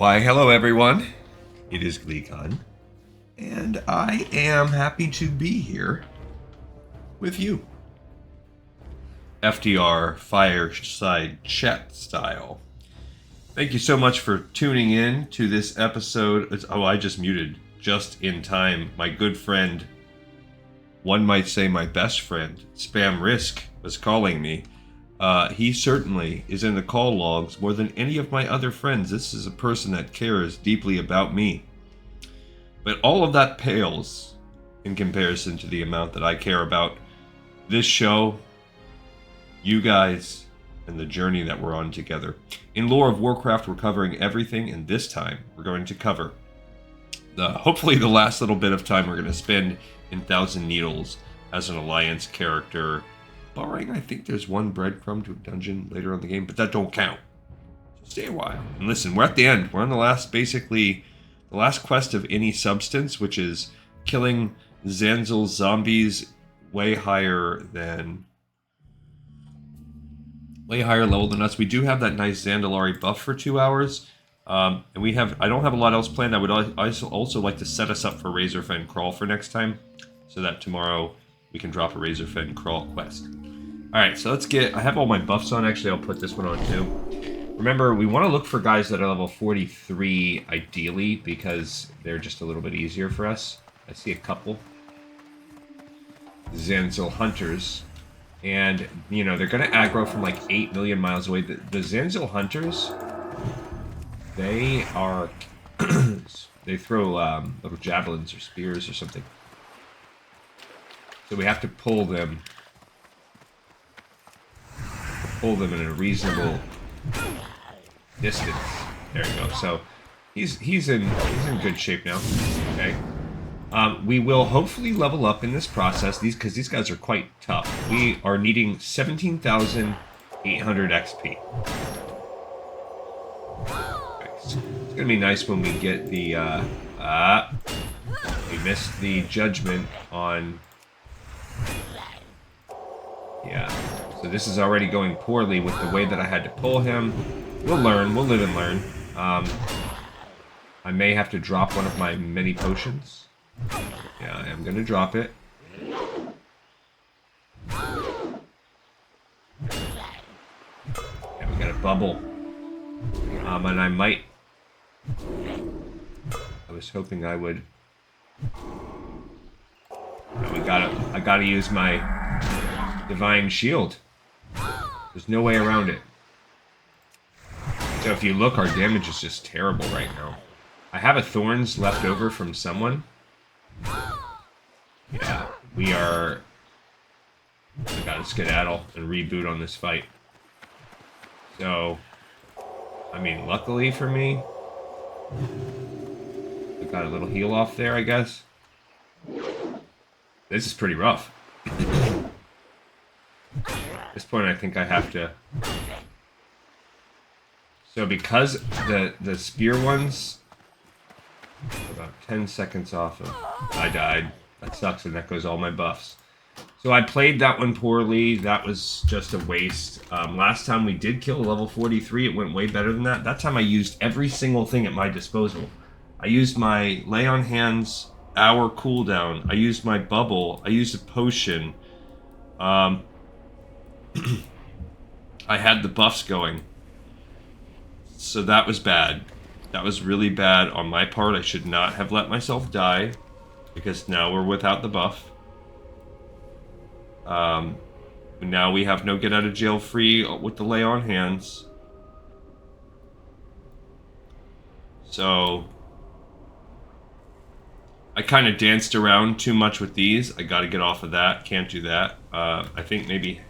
Why, hello everyone. It is GleeCon, and I am happy to be here with you. FDR Fireside Chat style. Thank you so much for tuning in to this episode. I just muted just in time. My good friend, one might say my best friend, Spam Risk, was calling me. He certainly is in the call logs more than any of my other friends. This is a person that cares deeply about me. But all of that pales in comparison to the amount that I care about this show, you guys, and the journey that we're on together. In Lore of Warcraft, we're covering everything, and this time we're going to cover hopefully the last little bit of time we're going to spend in Thousand Needles as an Alliance character. Barring, I think there's one breadcrumb to a dungeon later on in the game, but that don't count. So stay a while. And listen, we're at the end. We're on the last quest of any substance, which is killing Zanzil zombies way higher level than us. We do have that nice Zandalari buff for 2 hours. And I don't have a lot else planned. I would also like to set us up for Razorfen Crawl for next time, so that tomorrow we can drop a Razorfen Crawl quest. Alright, so I have all my buffs on. Actually, I'll put this one on too. Remember, we want to look for guys that are level 43 ideally, because they're just a little bit easier for us. I see a couple. Zanzil Hunters. And, you know, they're going to aggro from like 8 million miles away. The Zanzil Hunters, they are... they throw little javelins or spears or something. So we have to pull them in a reasonable distance. There you go. So he's in good shape now. Okay. We will hopefully level up in this process, because these guys are quite tough. We are needing 17,800 XP. Okay, so it's gonna be nice when we get the we missed the judgment on. Yeah, so this is already going poorly with the way that I had to pull him. We'll learn. We'll live and learn. I may have to drop one of my many potions. Yeah, I am going to drop it. Yeah, we got a bubble. And I might... I was hoping I would... No, I gotta use my Divine Shield. There's no way around it. So if you look, our damage is just terrible right now. I have a Thorns left over from someone. Yeah, we gotta skedaddle and reboot on this fight. So, I mean, luckily for me, we got a little heal off there, I guess. This is pretty rough. At this point, I think I have to... So because the spear ones... About 10 seconds off of... I died. That sucks, and that goes all my buffs. So I played that one poorly. That was just a waste. Last time we did kill level 43, it went way better than that. That time I used every single thing at my disposal. I used my Lay on Hands hour cooldown. I used my bubble. I used a potion. I had the buffs going. So that was bad. That was really bad on my part. I should not have let myself die, because now we're without the buff. Now we have no get out of jail free with the Lay on Hands. So I kind of danced around too much with these. I got to get off of that. Can't do that. I think maybe...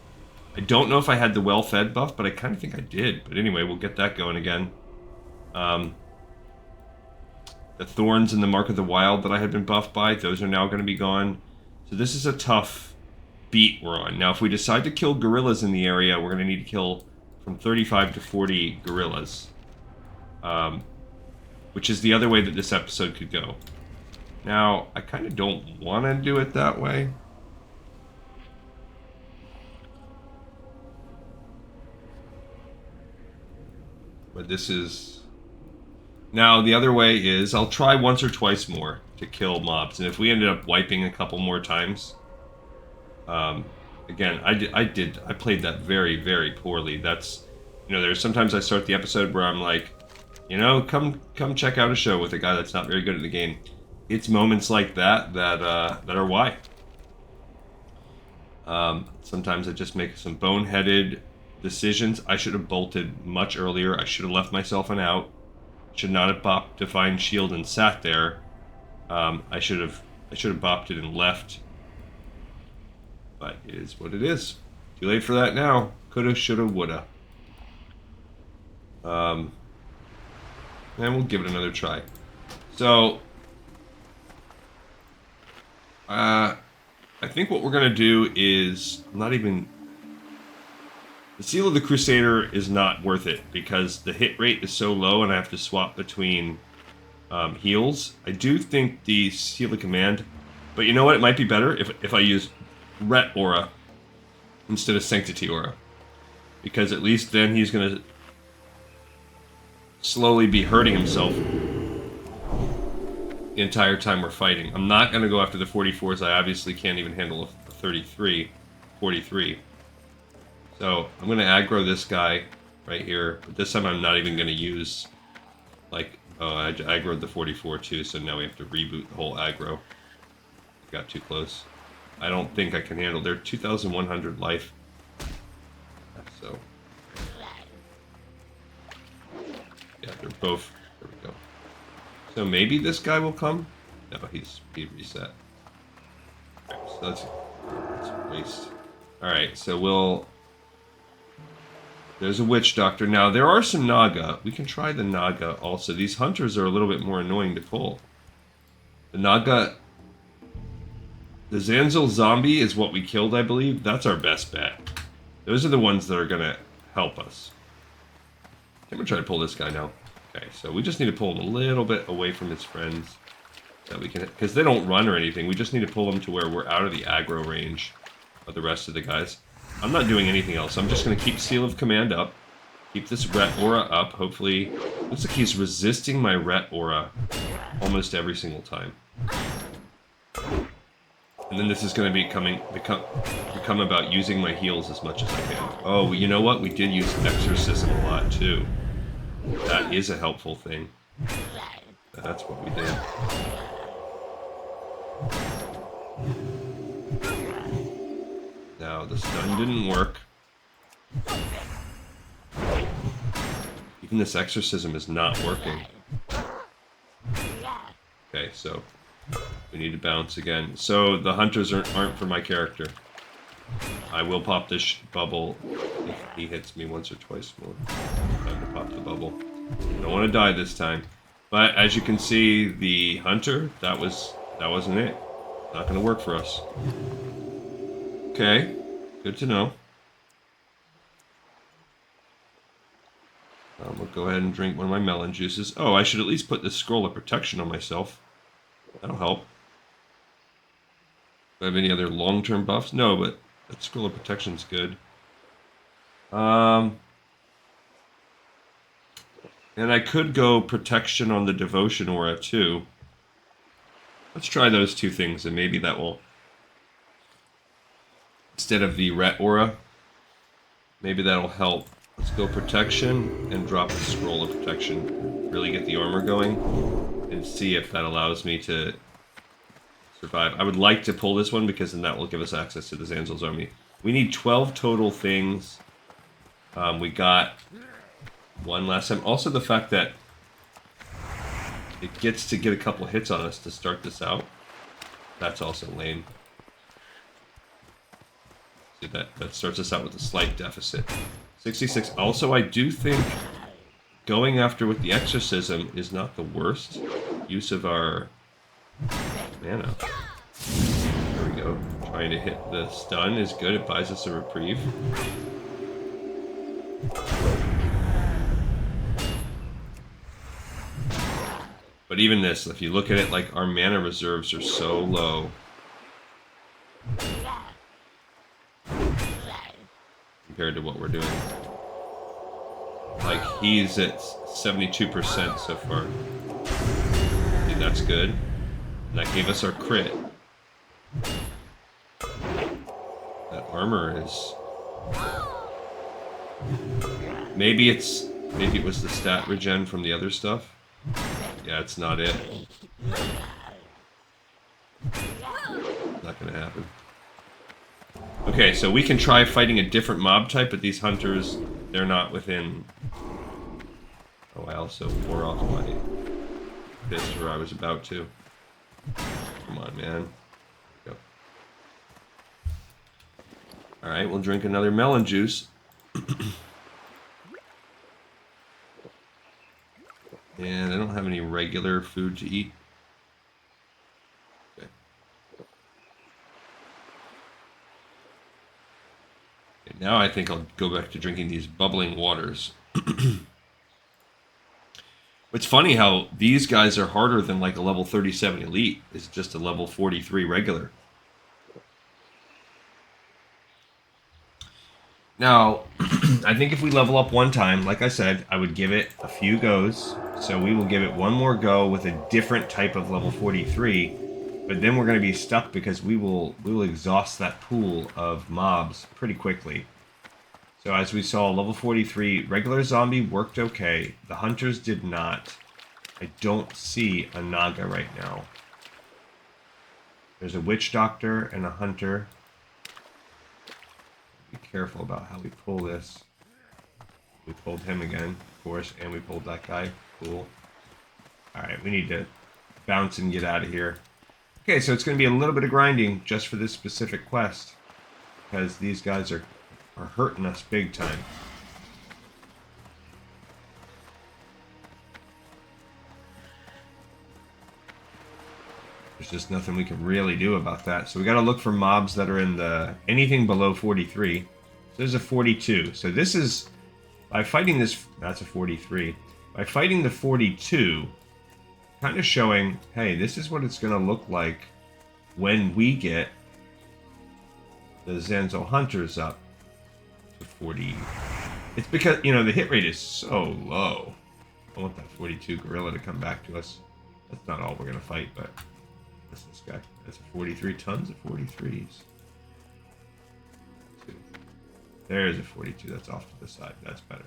I don't know if I had the well-fed buff, but I kind of think I did. But anyway, we'll get that going again. The Thorns and the Mark of the Wild that I had been buffed by, those are now going to be gone. So this is a tough beat we're on. Now, if we decide to kill gorillas in the area, we're going to need to kill from 35 to 40 gorillas. Which is the other way that this episode could go. Now, I kind of don't want to do it that way. But this is Now, the other way is I'll try once or twice more to kill mobs. And if we ended up wiping a couple more times... again, I played that very, very poorly. That's... You know, there's sometimes I start the episode where I'm like, you know, come check out a show with a guy that's not very good at the game. It's moments like that are why. Sometimes I just make some boneheaded decisions. I should have bolted much earlier. I should have left myself an out. Should not have bopped Divine Shield and sat there. I should have bopped it and left. But it is what it is. Too late for that now. Coulda, shoulda, woulda. And we'll give it another try. So, I think what we're gonna do is not even... The Seal of the Crusader is not worth it because the hit rate is so low and I have to swap between heals. I do think the Seal of Command, but you know what? It might be better if I use Ret Aura instead of Sanctity Aura, because at least then he's going to slowly be hurting himself the entire time we're fighting. I'm not going to go after the 44s. I obviously can't even handle a 43. So I'm going to aggro this guy right here. But this time I'm not even going to use, like, oh, I aggroed the 44 too, so now we have to reboot the whole aggro. Got too close. I don't think I can handle. They're 2,100 life. So, yeah, they're both. There we go. So maybe this guy will come. No, he reset. Okay, so that's a waste. All right, so we'll. There's a Witch Doctor. Now, there are some Naga. We can try the Naga also. These hunters are a little bit more annoying to pull. The Naga... The Zanzil zombie is what we killed, I believe. That's our best bet. Those are the ones that are going to help us. I'm going to try to pull this guy now. Okay, so we just need to pull him a little bit away from his friends. That we can, because they don't run or anything. We just need to pull them to where we're out of the aggro range of the rest of the guys. I'm not doing anything else. I'm just going to keep Seal of Command up. Keep this Ret Aura up. Hopefully... Looks like he's resisting my Ret Aura almost every single time. And then this is going to become about using my heals as much as I can. Oh, you know what? We did use Exorcism a lot, too. That is a helpful thing. That's what we did. Now, the stun didn't work. Even this exorcism is not working. Okay, so we need to bounce again. So the hunters aren't for my character. I will pop this bubble if he hits me once or twice more. Time to pop the bubble. I don't want to die this time. But as you can see, the hunter, that wasn't it. Not going to work for us. Okay, good to know. We'll go ahead and drink one of my melon juices. Oh, I should at least put this Scroll of Protection on myself. That'll help. Do I have any other long-term buffs? No, but that Scroll of Protection's good. And I could go Protection on the Devotion Aura, too. Let's try those two things, and maybe that will... Instead of the Ret Aura, maybe that'll help. Let's go Protection and drop the Scroll of Protection. Really get the armor going and see if that allows me to survive. I would like to pull this one because then that will give us access to the Zanzil's army. We need 12 total things. We got one last time. Also the fact that it gets to get a couple hits on us to start this out. That's also lame. See, that starts us out with a slight deficit. 66. Also, I do think going after with the Exorcism is not the worst use of our mana. There we go. Trying to hit the stun is good. It buys us a reprieve. But even this, if you look at it, like, our mana reserves are so low. Compared to what we're doing. Like, he's at 72% so far. See, that's good. And that gave us our crit. That armor is... Maybe it was the stat regen from the other stuff. Yeah, it's not it. Not gonna happen. Okay, so we can try fighting a different mob type, but these hunters, they're not within... Oh, I also wore off my fist, or I was about to. Come on, man. Go. Alright, we'll drink another melon juice. And I don't have any regular food to eat. Okay. Okay, now I think I'll go back to drinking these bubbling waters. It's funny how these guys are harder than like a level 37 elite. It's just a level 43 regular. Now, I think if we level up one time, like I said, I would give it a few goes. So we will give it one more go with a different type of level 43. But then we're going to be stuck because we will exhaust that pool of mobs pretty quickly. So as we saw, level 43, regular zombie worked okay. The hunters did not. I don't see a Naga right now. There's a witch doctor and a hunter. Be careful about how we pull this. We pulled him again, of course, and we pulled that guy. Cool. Alright, we need to bounce and get out of here. Okay, so it's going to be a little bit of grinding just for this specific quest. Because these guys are hurting us big time. There's just nothing we can really do about that. So we got to look for mobs that are in the anything below 43. So there's a 42. So this is by fighting this. That's a 43. By fighting the 42, kind of showing, hey, this is what it's going to look like when we get the Zanzil hunters up. 40. It's because, you know, the hit rate is so low. I want that 42 gorilla to come back to us. That's not all we're going to fight, but that's this guy. That's a 43. Tons of 43s. There's a 42. That's off to the side. That's better.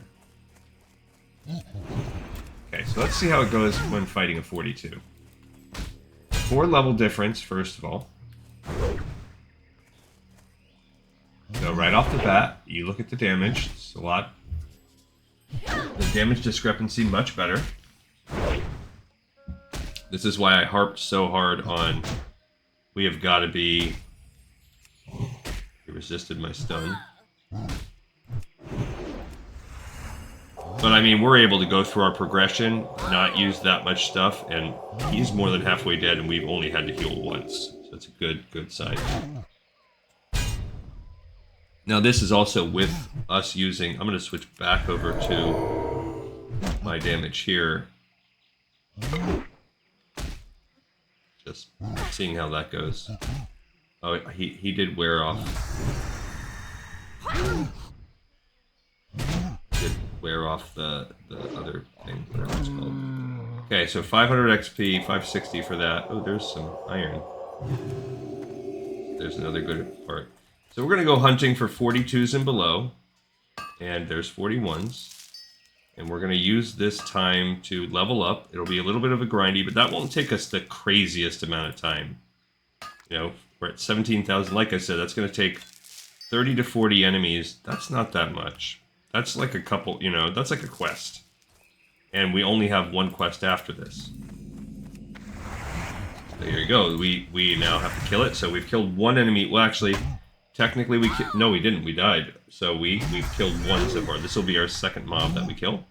Okay, so let's see how it goes when fighting a 42. 4 level difference, first of all. So right off the bat, you look at the damage. It's a lot. The damage discrepancy much better. This is why I harped so hard on we have got to be... He resisted my stun. But I mean, we're able to go through our progression, not use that much stuff, and he's more than halfway dead, and we've only had to heal once. So it's a good sign. Now this is also with us using... I'm going to switch back over to my damage here. Just seeing how that goes. Oh, he did wear off. Did wear off the other thing, whatever it's called. Okay, so 500 XP, 560 for that. Oh, there's some iron. There's another good part. So we're going to go hunting for 42s and below. And there's 41s. And we're going to use this time to level up. It'll be a little bit of a grindy, but that won't take us the craziest amount of time. You know, we're at 17,000. Like I said, that's going to take 30 to 40 enemies. That's not that much. That's like a couple, you know, that's like a quest. And we only have one quest after this. There you go. We now have to kill it. So we've killed one enemy. Well, actually... Technically, no, we didn't. We died. So we've killed one so far. This will be our second mob that we kill.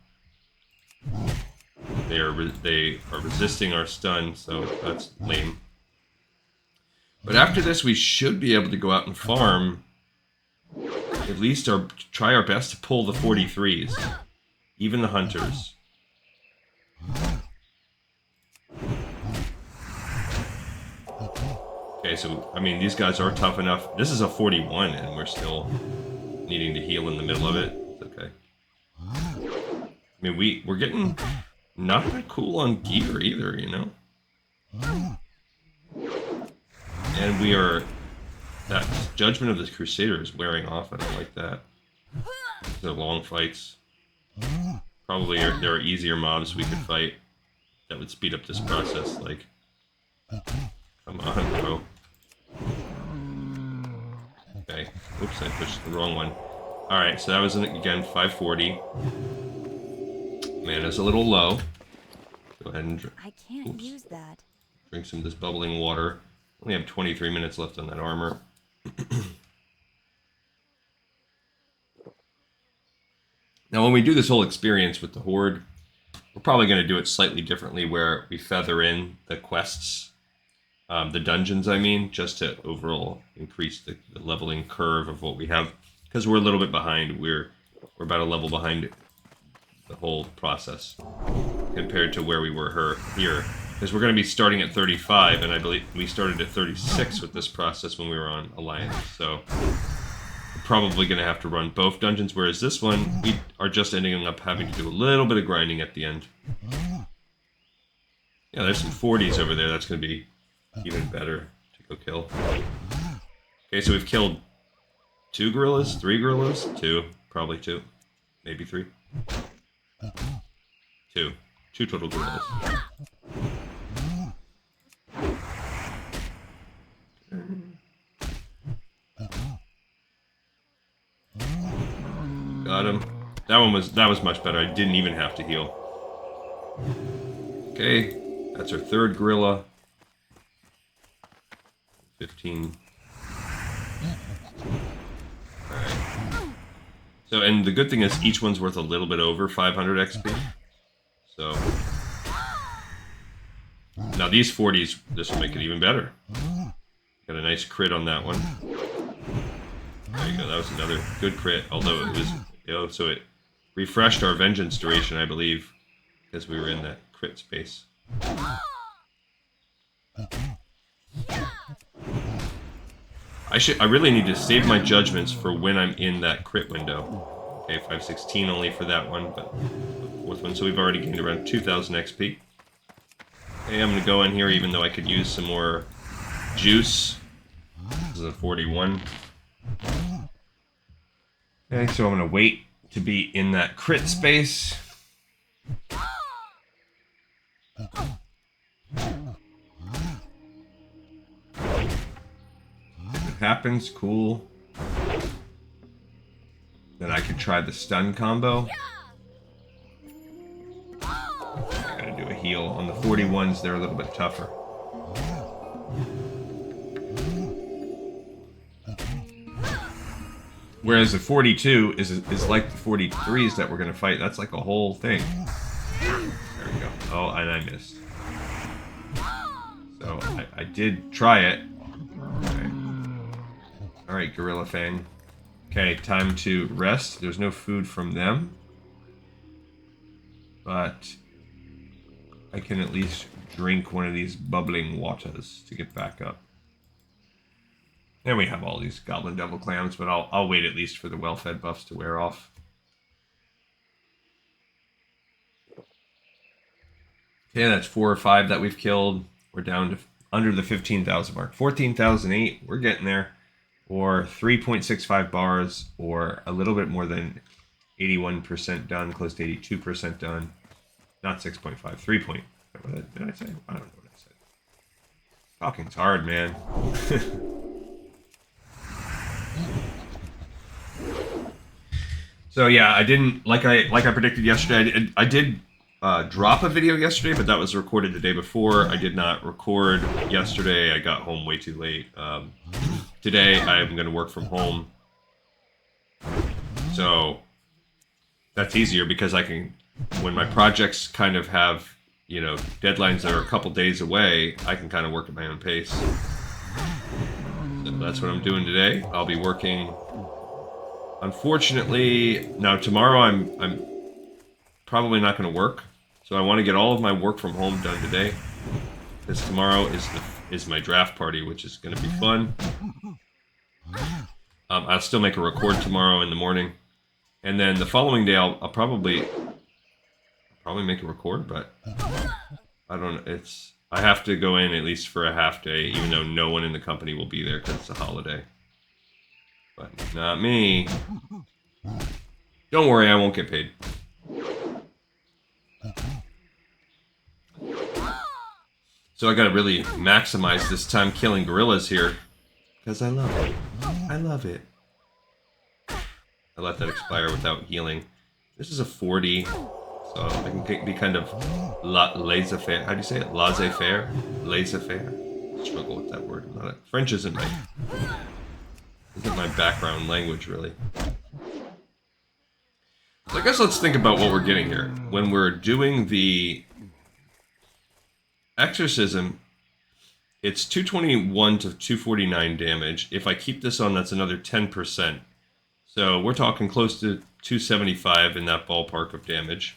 They are resisting our stun, so that's lame. But after this, we should be able to go out and farm. At least try our best to pull the 43s, even the hunters. Okay, so, I mean, these guys are tough enough. This is a 41, and we're still needing to heal in the middle of it. It's okay. mean, we're getting not that cool on gear either, you know? And we are... That Judgment of the Crusader is wearing off. I don't like that. They're long fights. Probably there are easier mobs we could fight that would speed up this process, like... Come on, bro. Okay. Oops, I pushed the wrong one. Alright, so that was, again, 540. Man, it's a little low. Go ahead and I can't use that. drink some of this bubbling water. Only have 23 minutes left on that armor. Now, when we do this whole experience with the Horde, we're probably going to do it slightly differently, where we feather in the quests, the dungeons, I mean, just to overall increase the leveling curve of what we have, because we're a little bit behind. We're about a level behind the whole process compared to where we were here, because we're going to be starting at 35, and I believe we started at 36 with this process when we were on Alliance, so we're probably going to have to run both dungeons, whereas this one, we are just ending up having to do a little bit of grinding at the end. Yeah, there's some 40s over there. That's going to be even better to go kill. Okay, so we've killed 2 gorillas, 3 gorillas, 2, probably 2, maybe 3. 2 total gorillas. Got him. That was much better. I didn't even have to heal. Okay, that's our 3rd gorilla. 15. Alright. So, and the good thing is each one's worth a little bit over 500 XP. So, now these 40s, this will make it even better. Got a nice crit on that one. There you go, that was another good crit, although it was, so it refreshed our vengeance duration, I believe, because we were in that crit space. I really need to save my judgments for when I'm in that crit window. Okay, 516 only for that one, but the 4th one, so we've already gained around 2,000 XP. Okay, I'm gonna go in here even though I could use some more juice. This is a 41. Okay, so I'm gonna wait to be in that crit space. If it happens, cool. Then I can try the stun combo. I gotta do a heal. On the 41s, they're a little bit tougher. Whereas the 42 is like the 43s that we're gonna fight. That's like a whole thing. There we go. Oh, and I missed. So I did try it. Alright, Gorilla Fang. Okay, time to rest. There's no food from them. But I can at least drink one of these bubbling waters to get back up. And we have all these Goblin Devil Clams, but I'll wait at least for the well-fed buffs to wear off. Okay, that's 4 or 5 that we've killed. We're down to under the 15,000 mark. 14,008, we're getting there. Or 3.65 bars, or a little bit more than 81% done, close to 82% done. Not 6.5, 3 point. What did I say? I don't know what I said. Talking's hard, man. So yeah, I didn't, like I predicted yesterday, I did drop a video yesterday, but that was recorded the day before. I did not record yesterday. I got home way too late. Today, I'm going to work from home. So that's easier because I can, when my projects kind of have, you know, deadlines that are a couple days away, I can kind of work at my own pace. So that's what I'm doing today. I'll be working, unfortunately, now tomorrow I'm probably not going to work. So I want to get all of my work from home done today. Because tomorrow is my draft party, which is going to be fun. I'll still make a record tomorrow in the morning. And then the following day, I'll probably probably make a record, but I don't know. I have to go in at least for a half day, even though no one in the company will be there because it's a holiday. But not me. Don't worry, I won't get paid. So I gotta really maximize this time killing gorillas here. Because I love it. I love it. I let that expire without healing. This is a 40. So I can be kind of laissez-faire. How do you say it? Laissez-faire? Laissez-faire? Struggle with that word. French isn't my background language, really. So I guess let's think about what we're getting here. When we're doing the exorcism, it's 221 to 249 damage. If I keep this on, that's another 10%. So we're talking close to 275 in that ballpark of damage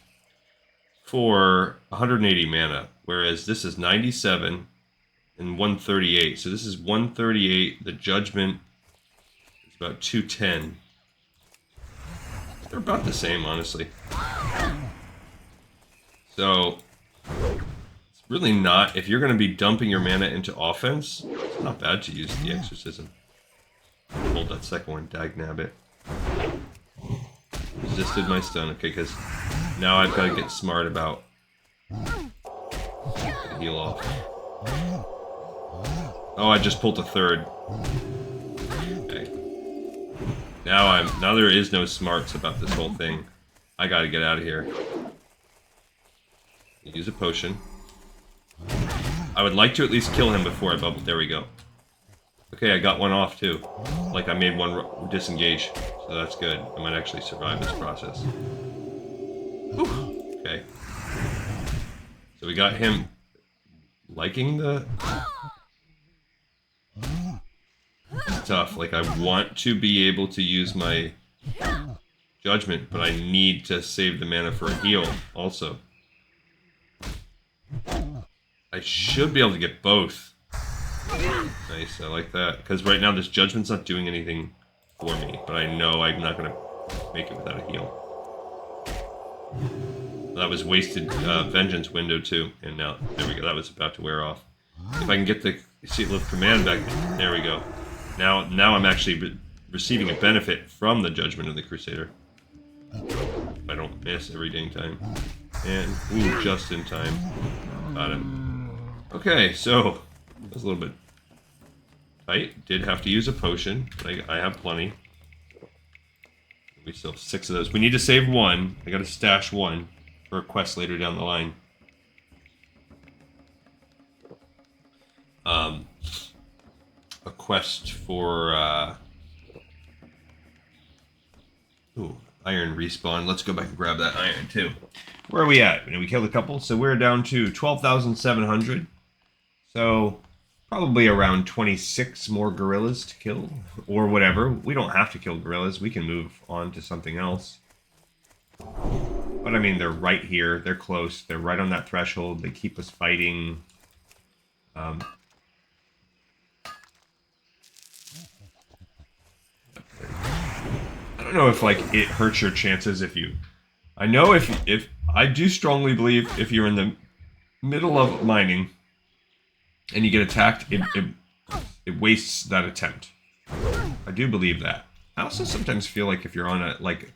for 180 mana, whereas this is 97 and 138. So this is 138. The judgment is about 210. They're about the same, honestly. So it's really not, if you're going to be dumping your mana into offense, it's not bad to use the exorcism. Hold that second one, dagnab it. Resisted my stun, okay, because now I've got to get smart about heal off. Oh, I just pulled a third. Okay. Now there is no smarts about this whole thing. I gotta get out of here. Use a potion. I would like to at least kill him before I bubble. There we go. Okay, I got one off too. Like I made one disengage, so that's good. I might actually survive this process. Whew. Okay. So we got him liking the... It's tough. Like I want to be able to use my judgment, but I need to save the mana for a heal also. I should be able to get both. Nice, I like that. Because right now this judgment's not doing anything for me, but I know I'm not going to make it without a heal. That was wasted vengeance window too, and now, there we go, that was about to wear off. If I can get the seal of command back, there we go. Now I'm actually receiving a benefit from the judgment of the Crusader. I don't miss every dang time. And, ooh, just in time. Got him. Okay, so, that was a little bit tight. Did have to use a potion, but I have plenty. We still have 6 of those. We need to save one. I gotta stash one for a quest later down the line. A quest for, ooh, iron respawn. Let's go back and grab that iron, too. Where are we at? We killed a couple, so we're down to 12,700. So, probably around 26 more gorillas to kill, or whatever. We don't have to kill gorillas. We can move on to something else. But, I mean, they're right here. They're close. They're right on that threshold. They keep us fighting. I don't know if, like, it hurts your chances if you... I know if I do strongly believe if you're in the middle of mining and you get attacked, it wastes that attempt. I do believe that. I also sometimes feel like if you're on a, like,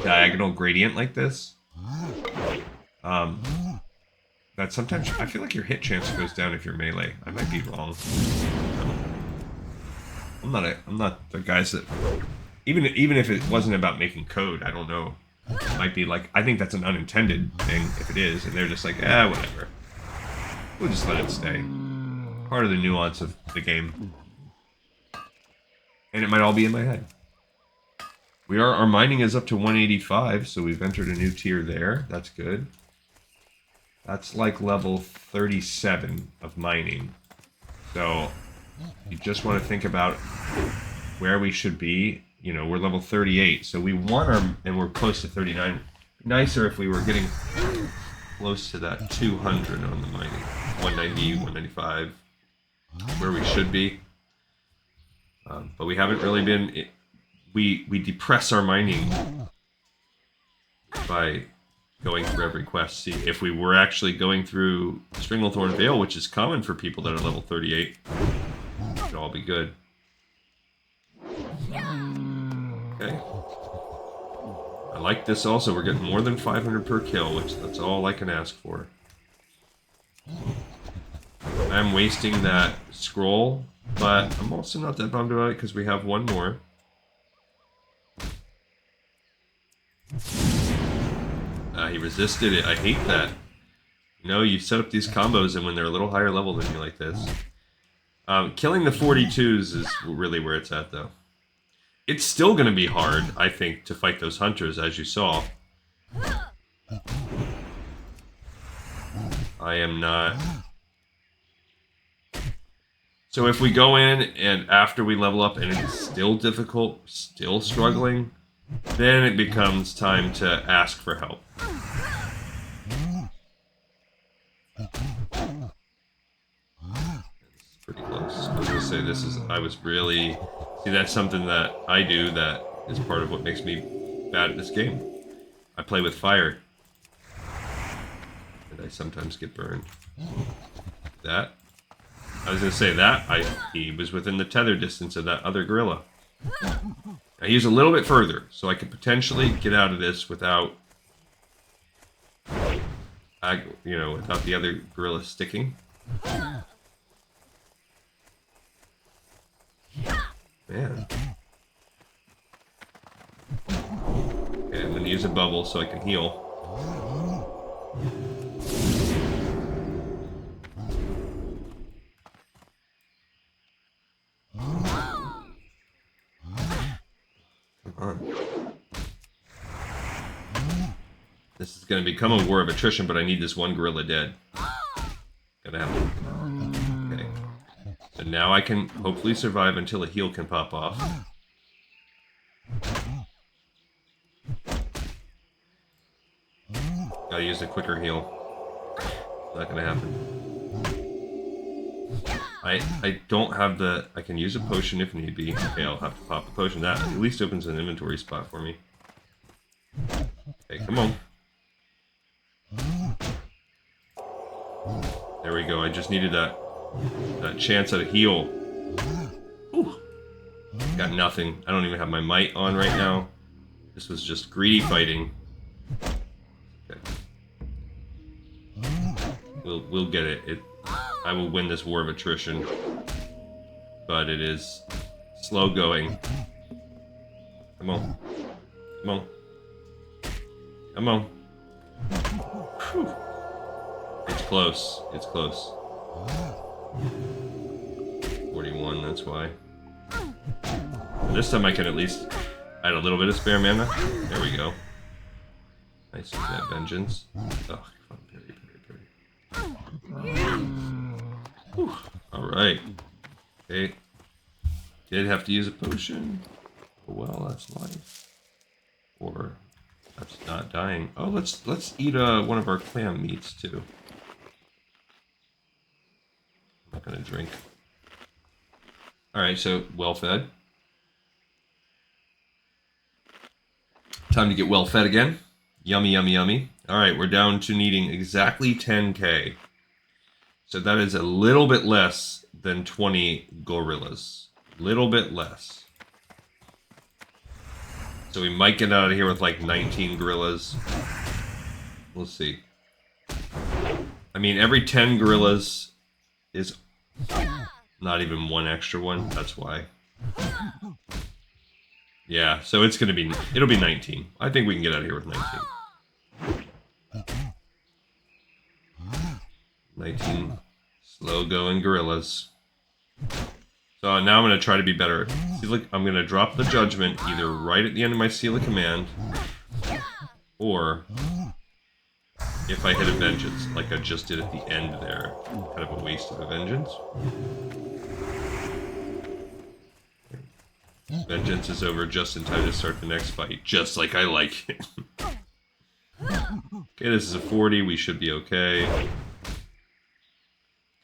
diagonal gradient like this, that sometimes I feel like your hit chance goes down if you're melee. I might be wrong. I'm not the guys that... Even if it wasn't about making code, I don't know. It might be like, I think that's an unintended thing, if it is, and they're just like, whatever. We'll just let it stay. Part of the nuance of the game. And it might all be in my head. Our mining is up to 185, so we've entered a new tier there. That's good. That's like level 37 of mining. So, you just want to think about where we should be. You know, we're level 38, so we want our, and we're close to 39. Nicer if we were getting close to that 200 on the mining. 190, 195, where we should be. But we haven't really been, we depress our mining by going through every quest. See, if we were actually going through Stranglethorn Vale, which is common for people that are level 38, it'd all be good. Okay. I like this also. We're getting more than 500 per kill, which that's all I can ask for. I'm wasting that scroll, but I'm also not that bummed about it because we have one more. He resisted it. I hate that. You know, you set up these combos and when they're a little higher level than you like this. Killing the 42s is really where it's at, though. It's still going to be hard, I think, to fight those hunters, as you saw. I am not... So if we go in and after we level up and it's still difficult, still struggling, then it becomes time to ask for help. It's pretty close. I was going to say this is... I was really... See, that's something that I do that is part of what makes me bad at this game. I play with fire. And I sometimes get burned. That. I was going to say that. He was within the tether distance of that other gorilla. I use a little bit further, so I could potentially get out of this without... without the other gorilla sticking. Man. Okay, I'm going to use a bubble so I can heal. Come on. This is going to become a war of attrition, but I need this one gorilla dead. Gotta have it. Okay. So now I can hopefully survive until a heal can pop off. Gotta use a quicker heal. Not gonna happen. I don't have the... I can use a potion if need be. Okay, I'll have to pop the potion. That at least opens an inventory spot for me. Okay, come on. There we go. I just needed that chance at a heal. Ooh. Got nothing. I don't even have my might on right now. This was just greedy fighting. Okay. We'll get it. I will win this war of attrition. But it is slow going. Come on. Come on. Come on. Whew. It's close. It's close. 41, that's why. This time I can at least add a little bit of spare mana. There we go. Nice with that vengeance. Oh, come on, parry. Alright. Okay. Did have to use a potion. Oh, well, that's life. Or that's not dying. Oh, let's eat one of our clam meats too. I'm not gonna drink. Alright, so well fed. Time to get well fed again. Yummy, yummy, yummy. Alright, we're down to needing exactly 10k. So that is a little bit less than 20 gorillas. Little bit less. So we might get out of here with like 19 gorillas. We'll see. I mean, every 10 gorillas is not even one extra one. That's why. Yeah, so it's gonna be... It'll be 19. I think we can get out of here with 19. 19 slow-going gorillas. So now I'm going to try to be better. I'm going to drop the judgment either right at the end of my seal of command, or if I hit a vengeance, like I just did at the end there. Kind of a waste of a vengeance. Vengeance is over just in time to start the next fight, just like I like it. Okay, this is a 40. We should be okay.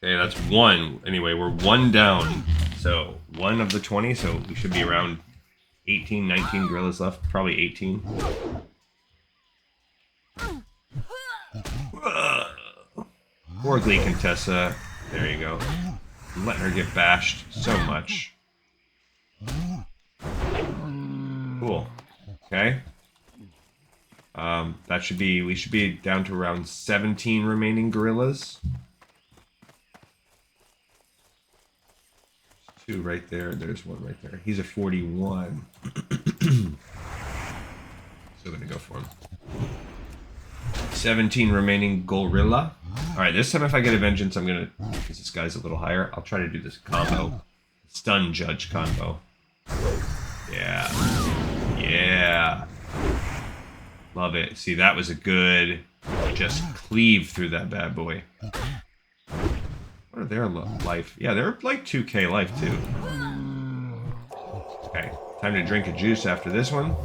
Okay, that's one. Anyway, we're one down. So, one of the 20, so we should be around 18, 19 gorillas left. Probably 18. Poor Glee Contessa. There you go. I'm letting her get bashed so much. Cool. Okay. That should be, we should be down to around 17 remaining gorillas. There's 2 right there. There's 1 right there. He's a 41. Still gonna go for him. 17 remaining gorilla. Alright, this time if I get a vengeance, I'm gonna, because this guy's a little higher, I'll try to do this combo. Stun judge combo. Yeah. Yeah. Love it. See, that was a good, just cleave through that bad boy. What are their life? Yeah, they're like 2k life too. Okay, time to drink a juice after this one.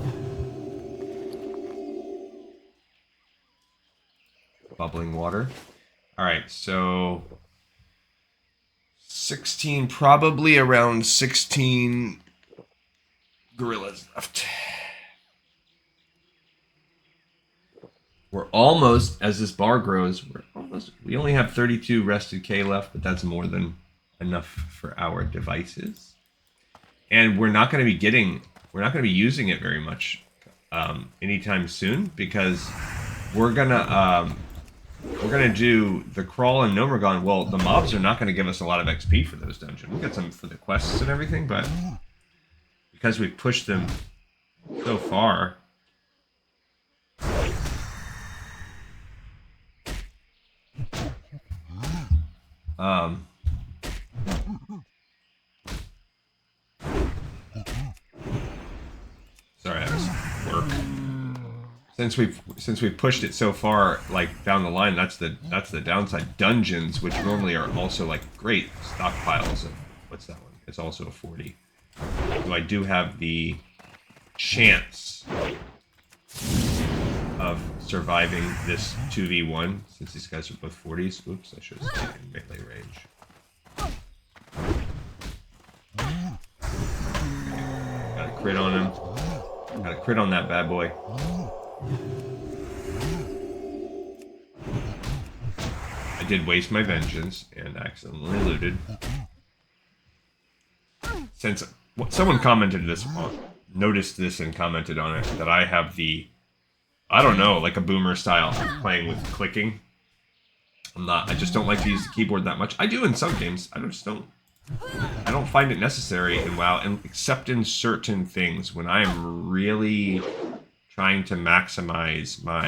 Bubbling water. Alright, so 16, probably around 16 gorillas left. We're almost, as this bar grows, we only have 32 rested K left, but that's more than enough for our devices. And we're not going to be using it very much anytime soon, because we're gonna do the crawl and Nomergon. Well, the mobs are not going to give us a lot of XP for those dungeons. We'll get some for the quests and everything, but because we've pushed them so far. Sorry, I was at work. Since we've pushed it so far, like down the line, that's the downside. Dungeons, which normally are also like great stockpiles of, what's that one? It's also a 40. So I do have the chance of surviving this 2v1 since these guys are both 40s. Oops, I should have stayed in melee range. Got a crit on him. Got a crit on that bad boy. I did waste my vengeance and accidentally looted. Since someone commented this, noticed this and commented on it, that I have the, I don't know, like a boomer style playing with clicking. I just don't like to use the keyboard that much. I do in some games. I don't find it necessary in WoW, and except in certain things when I'm really trying to maximize my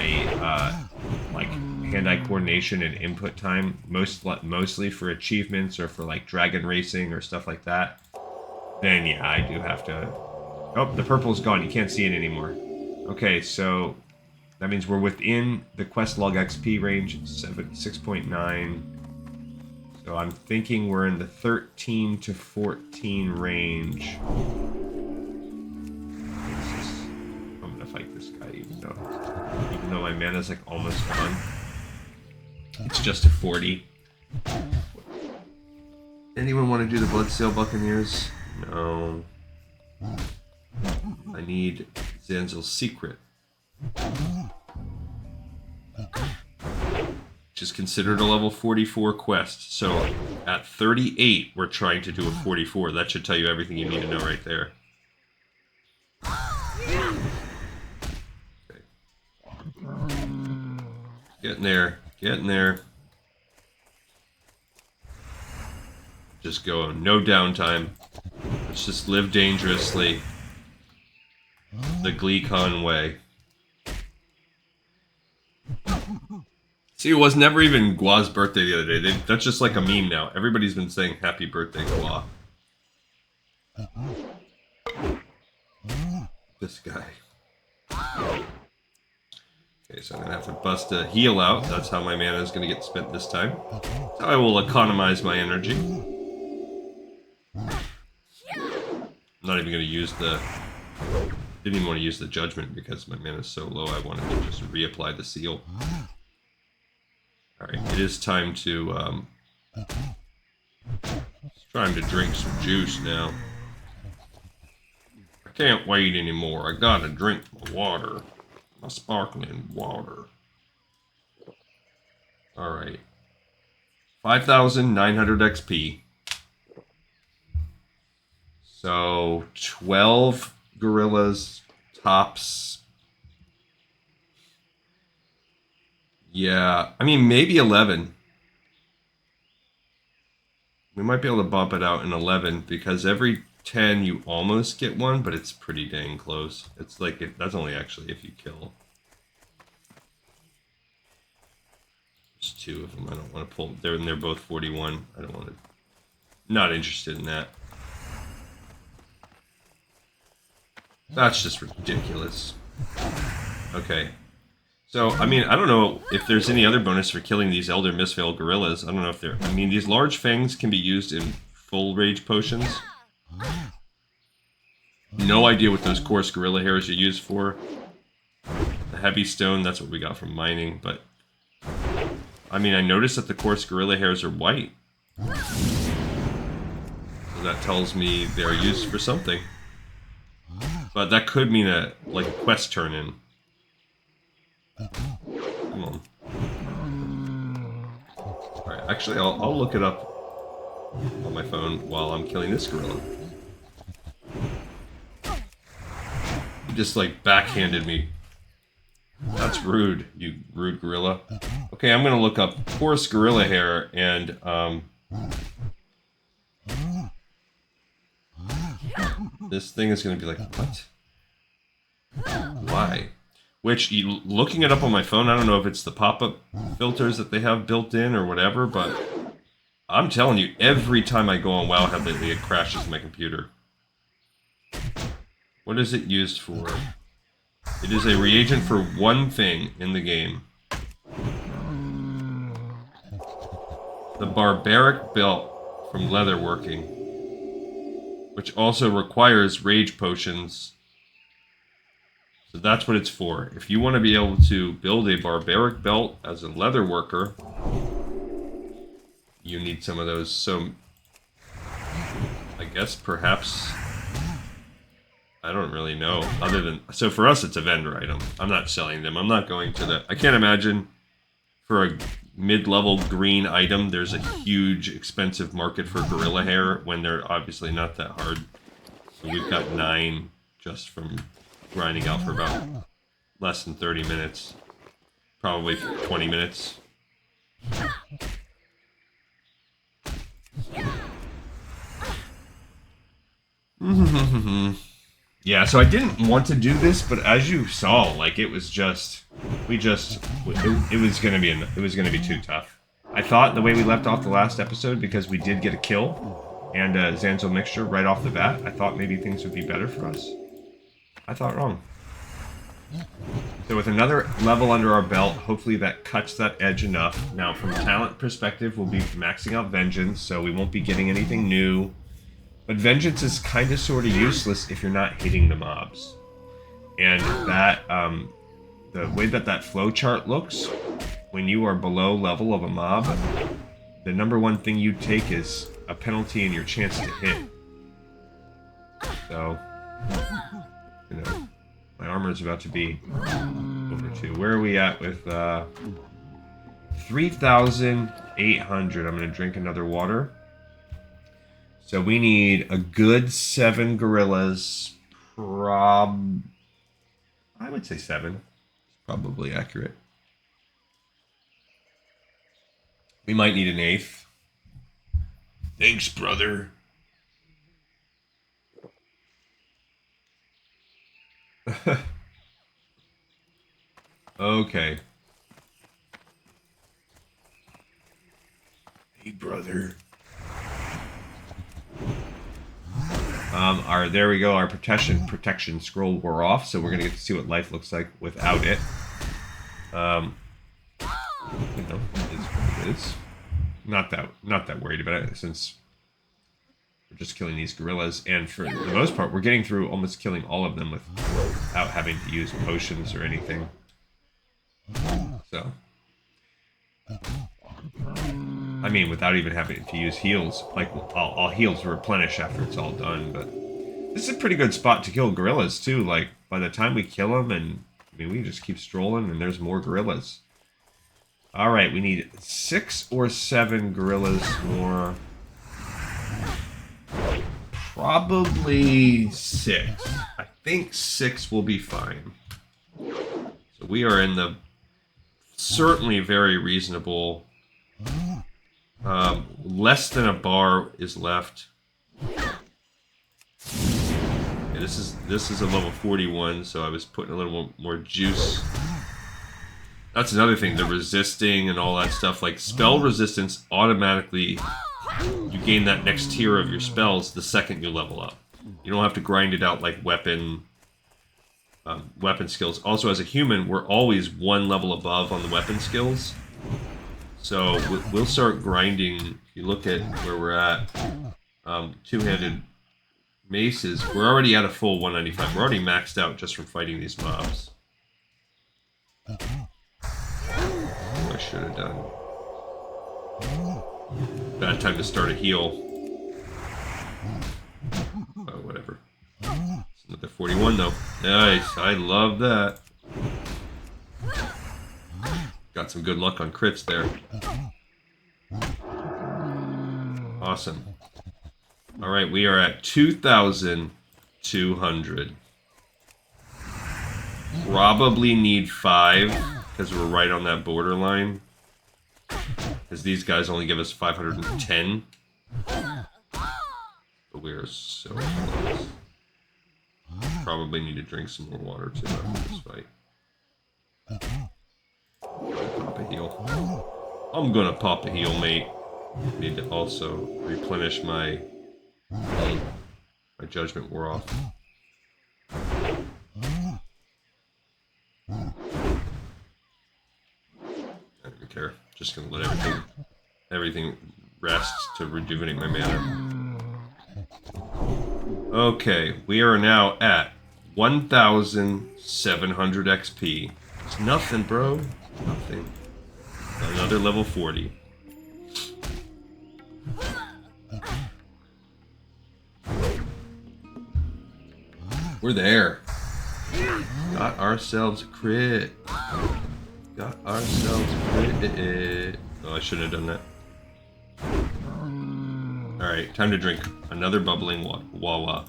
like hand-eye coordination and input time, mostly for achievements or for like dragon racing or stuff like that. Then yeah, I do have to. Oh, the purple's gone. You can't see it anymore. Okay, so that means we're within the quest log XP range, 6.9. So I'm thinking we're in the 13 to 14 range. I'm gonna fight this guy, even though my mana's like almost gone. It's just a 40. Anyone want to do the Bloodsail Buccaneers? No. I need Zanzil's secret. Which is considered a level 44 quest. So at 38, we're trying to do a 44. That should tell you everything you need to know right there. Okay. Getting there. Getting there. Just go. No downtime. Let's just live dangerously. The GleeCon way. See, it was never even Gua's birthday the other day. That's just like a meme now. Everybody's been saying happy birthday, Gua. This guy. Okay, so I'm going to have to bust a heal out. That's how my mana is going to get spent this time. So I will economize my energy. I'm not even going to use the... Didn't even want to use the judgment because my mana is so low. I wanted to just reapply the seal. Alright, it is time to, it's time to drink some juice now. I can't wait anymore. I gotta drink my water. My sparkling water. Alright. 5,900 XP. So 12 gorillas tops. Yeah, I mean, maybe 11. We might be able to bump it out in 11 because every 10 you almost get one, but it's pretty dang close. It's like, that's only actually if you kill. There's 2 of them. I don't want to pull. They're both 41. I don't want to. Not interested in that. That's just ridiculous. Okay. So, I mean, I don't know if there's any other bonus for killing these Elder Mistveil gorillas. I don't know if they're... I mean, these large fangs can be used in full rage potions. No idea what those coarse gorilla hairs are used for. The heavy stone, that's what we got from mining, but... I mean, I noticed that the coarse gorilla hairs are white. So that tells me they're used for something. But that could mean a quest turn-in. Come on. Alright, actually, I'll look it up on my phone while I'm killing this gorilla. He just, like, backhanded me. That's rude, you rude gorilla. Okay, I'm gonna look up coarse gorilla hair and, this thing is gonna be like, what? Why? Which, looking it up on my phone, I don't know if it's the pop-up filters that they have built in or whatever, but I'm telling you, every time I go on WoW lately, it crashes my computer. What is it used for? It is a reagent for one thing in the game. The barbaric belt from leatherworking, which also requires rage potions. So that's what it's for. If you want to be able to build a barbaric belt as a leather worker, you need some of those. So I guess perhaps, I don't really know, other than, so for us it's a vendor item. I'm not selling them. I'm not going to the, I can't imagine for a mid-level green item there's a huge expensive market for gorilla hair when they're obviously not that hard. So we've got 9 just from grinding out for about less than 30 minutes. Probably 20 minutes. Yeah, so I didn't want to do this, but as you saw, like, it was just, it was gonna be too tough. I thought the way we left off the last episode, because we did get a kill and a Zanzil mixture right off the bat, I thought maybe things would be better for us. I thought wrong. So with another level under our belt, hopefully that cuts that edge enough. Now, from a talent perspective, we'll be maxing out Vengeance, so we won't be getting anything new. But Vengeance is kind of sort of useless if you're not hitting the mobs. And that, the way that flow chart looks, when you are below level of a mob, the #1 thing you take is a penalty in your chance to hit. So, you know, my armor is about to be over 2. Where are we at with 3,800? I'm going to drink another water. So we need a good 7 gorillas. I would say 7. It's probably accurate. We might need an 8th. Thanks, brother. Okay. Hey, brother. There we go. Our protection scroll wore off, so we're gonna get to see what life looks like without it. You know, it is what it is. Not that worried about it, since we're just killing these gorillas, and for the most part, we're getting through almost killing all of them without having to use potions or anything. So, I mean, without even having to use heals. Like, all heals replenish after it's all done, but this is a pretty good spot to kill gorillas, too. Like, by the time we kill them, and, I mean, we just keep strolling, and there's more gorillas. Alright, we need 6 or 7 gorillas more. Probably 6. I think 6 will be fine. So we are in the certainly very reasonable. Less than a bar is left. Yeah, this is a level 41, so I was putting a little more juice. That's another thing, the resisting and all that stuff. Like spell resistance automatically, you gain that next tier of your spells the second you level up. You don't have to grind it out like weapon skills. Also, as a human, we're always one level above on the weapon skills. So we'll start grinding. If you look at where we're at, two-handed maces, we're already at a full 195. We're already maxed out just from fighting these mobs. I should have done. Bad time to start a heal. Oh, whatever. It's another 41 though. Nice. I love that. Got some good luck on crits there. Awesome. Alright, we are at 2,200. Probably need 5, because we're right on that borderline. Because these guys only give us 510. But we are so close. Probably need to drink some more water too after this fight. Pop a heal. I'm gonna pop a heal, mate. Need to also replenish my judgment wore off. I don't even care. Just gonna let everything rest to rejuvenate my mana. Okay, we are now at 1,700 XP. It's nothing, bro. Nothing. Another level 40. We're there. Got ourselves a crit. Got ourselves a crit. Oh, I shouldn't have done that. Alright, time to drink another bubbling wawa.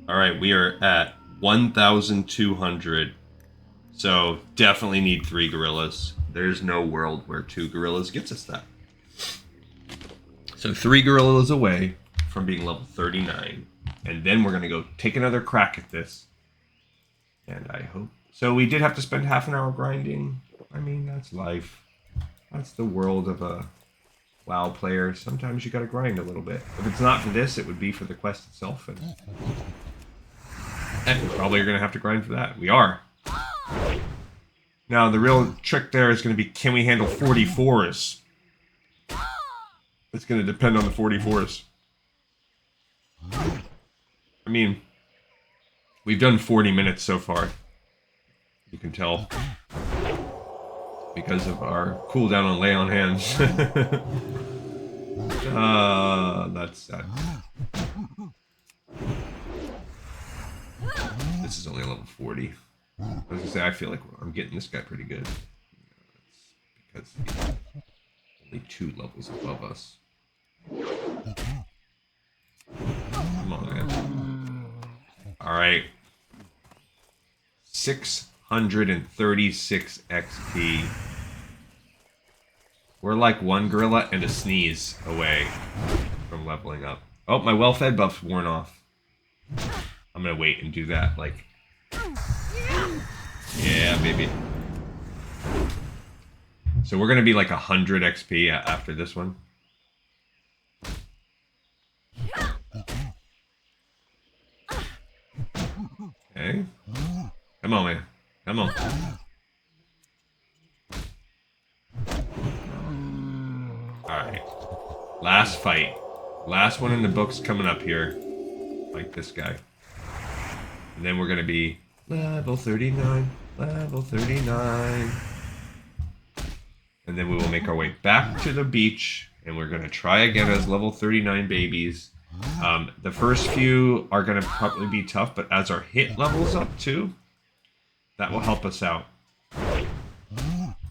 Alright, we are at 1,200. So, definitely need 3 gorillas. There's no world where 2 gorillas gets us that. So 3 gorillas away from being level 39. And then we're going to go take another crack at this. And I hope... So we did have to spend half an hour grinding. I mean, that's life. That's the world of a WoW player. Sometimes you got to grind a little bit. If it's not for this, it would be for the quest itself. And we probably are going to have to grind for that. We are. Now, the real trick there is going to be, can we handle 44s? It's going to depend on the 44s. I mean, we've done 40 minutes so far. You can tell. Because of our cooldown on lay on hands. That's sad. This is only a level 40. I was gonna say, I feel like I'm getting this guy pretty good. It's because he's only 2 levels above us. Come on, man. Alright. 636 XP. We're like 1 gorilla and a sneeze away from leveling up. Oh, my well-fed buff's worn off. I'm gonna wait and do that, like... Yeah, baby. So we're gonna be like 100 XP after this one. Okay. Come on, man. Come on. Alright. Last fight. Last one in the books coming up here. Like this guy. And then we're gonna be level 39. Level 39. And then we will make our way back to the beach. And we're gonna try again as level 39 babies. The first few are going to probably be tough, but as our hit levels up too, that will help us out.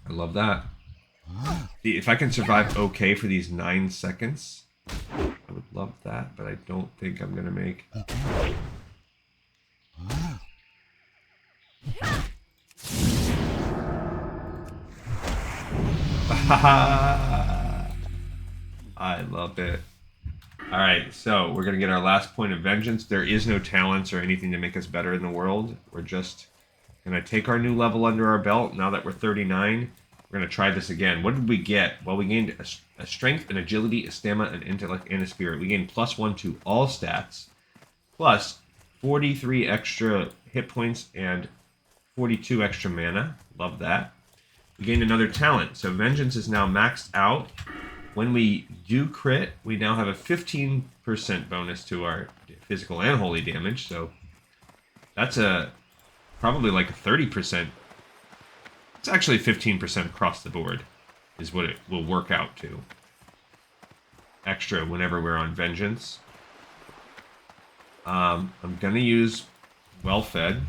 I love that. If I can survive okay for these 9 seconds, I would love that, but I don't think I'm gonna make. I love it. Alright, so we're gonna get our last point of vengeance. There is no talents or anything to make us better in the world. We're just gonna take our new level under our belt. Now that we're 39, we're gonna try this again. What did we get? Well, we gained a strength, an agility, a stamina, an intellect, and a spirit. We gained +1 to all stats, plus 43 extra hit points and 42 extra mana. Love that. We gained another talent. So vengeance is now maxed out. When we do crit, we now have a 15% bonus to our physical and holy damage. So that's probably like a 30%. It's actually 15% across the board is what it will work out to. Extra whenever we're on vengeance. I'm going to use well-fed.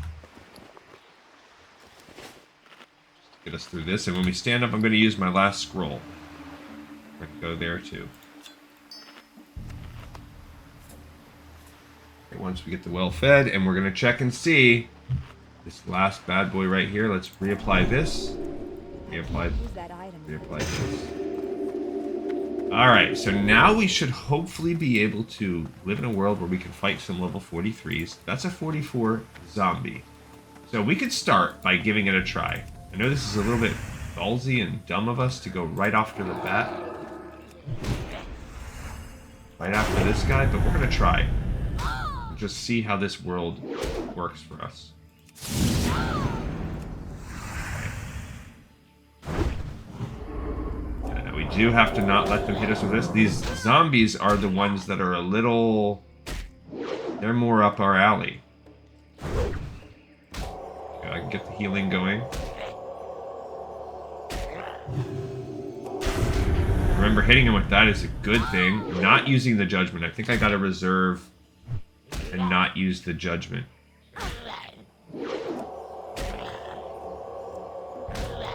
Just to get us through this. And when we stand up, I'm going to use my last scroll. I can go there too. Okay, once we get the well-fed, and we're going to check and see this last bad boy right here. Let's reapply this. Reapply this. Alright, so now we should hopefully be able to live in a world where we can fight some level 43s. That's a 44 zombie. So we could start by giving it a try. I know this is a little bit ballsy and dumb of us to go right off to the bat. Right after this guy, but we're going to try. Just see how this world works for us. Yeah, we do have to not let them hit us with this. These zombies are the ones that are a little... They're more up our alley. Okay, I can get the healing going. Remember, hitting him with that is a good thing. Not using the judgment. I think I gotta reserve and not use the judgment.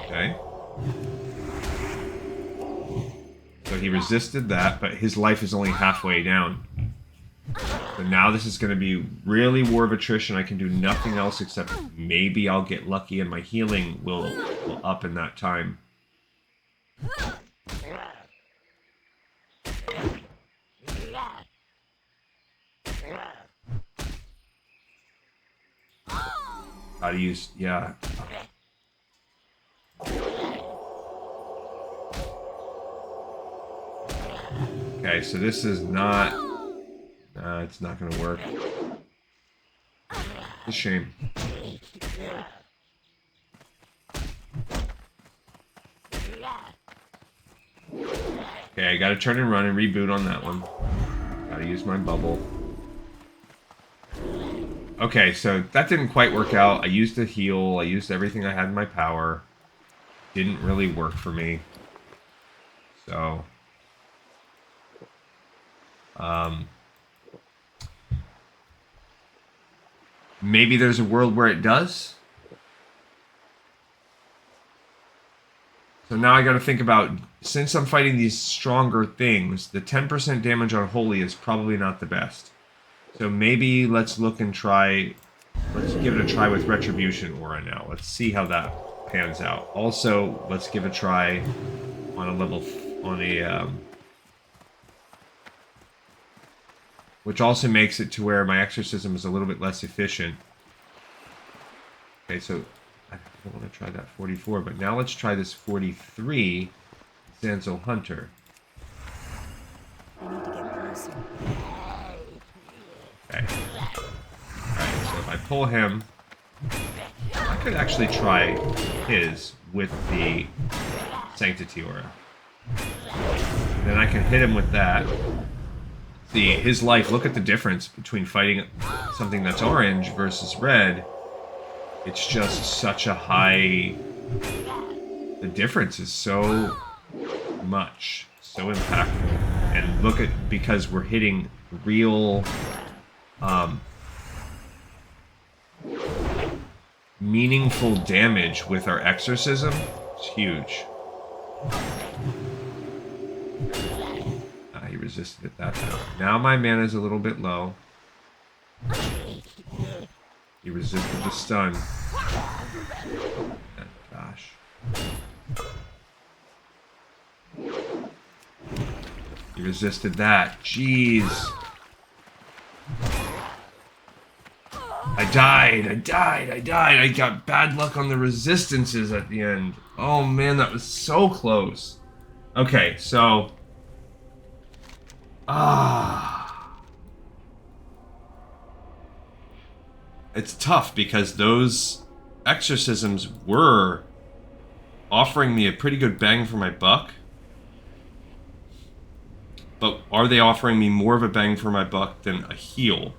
Okay. So he resisted that, but his life is only halfway down. So now this is going to be really war of attrition. I can do nothing else except maybe I'll get lucky and my healing will up in that time. How to use, yeah. Okay, so this is not... it's not going to work. It's a shame. Okay, I gotta turn and run and reboot on that one. Gotta use my bubble. Okay, so that didn't quite work out. I used the heal. I used everything I had in my power. Didn't really work for me. So... maybe there's a world where it does. So now I got to think about, since I'm fighting these stronger things, the 10% damage on Holy is probably not the best. So maybe let's look and try, let's give it a try with Retribution Aura now. Let's see how that pans out. Also, let's give a try on a level, which also makes it to where my exorcism is a little bit less efficient. Okay, so I don't want to try that 44, but now let's try this 43 Zanzil Hunter. I need to get closer. Okay. Alright, so if I pull him, I could actually try his with the Sanctity Aura. Then I can hit him with that. See, his life, look at the difference between fighting something that's orange versus red. It's just such a high... The difference is so much, so impactful. And look at, because we're hitting real meaningful damage with our exorcism. It's huge. He resisted it that time. Now my mana is a little bit low. He resisted the stun. Oh, gosh. He resisted that. Jeez. I died. I got bad luck on the resistances at the end. Oh man, that was so close. Okay, so... It's tough because those exorcisms were offering me a pretty good bang for my buck. But are they offering me more of a bang for my buck than a heal?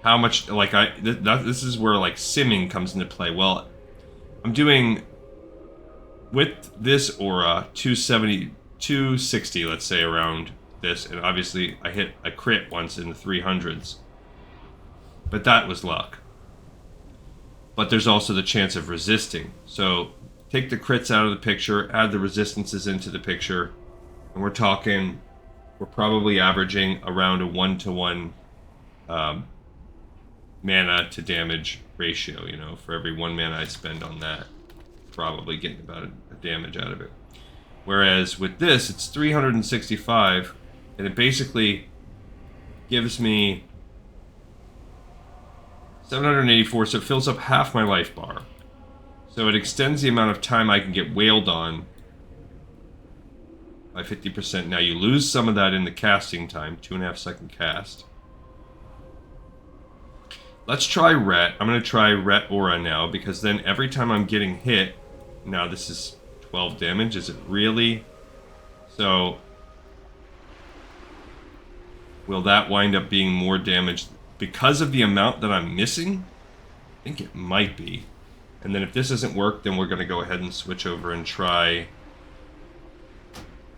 How much, like, this is where, like, simming comes into play. Well, I'm doing, with this aura, 270, 260, let's say, around this. And obviously, I hit a crit once in the 300s. But that was luck. But there's also the chance of resisting. So, take the crits out of the picture, add the resistances into the picture, and we're probably averaging around a 1-to-1 mana to damage ratio, you know, for every 1 mana I spend on that, probably getting about a damage out of it. Whereas with this, it's 365, and it basically gives me 784, so it fills up half my life bar. So it extends the amount of time I can get wailed on by 50%. Now you lose some of that in the casting time, 2.5 second cast. Let's try Ret. I'm going to try Ret Aura now, because then every time I'm getting hit... Now this is 12 damage, is it really? So... will that wind up being more damage because of the amount that I'm missing? I think it might be. And then if this doesn't work, then we're going to go ahead and switch over and try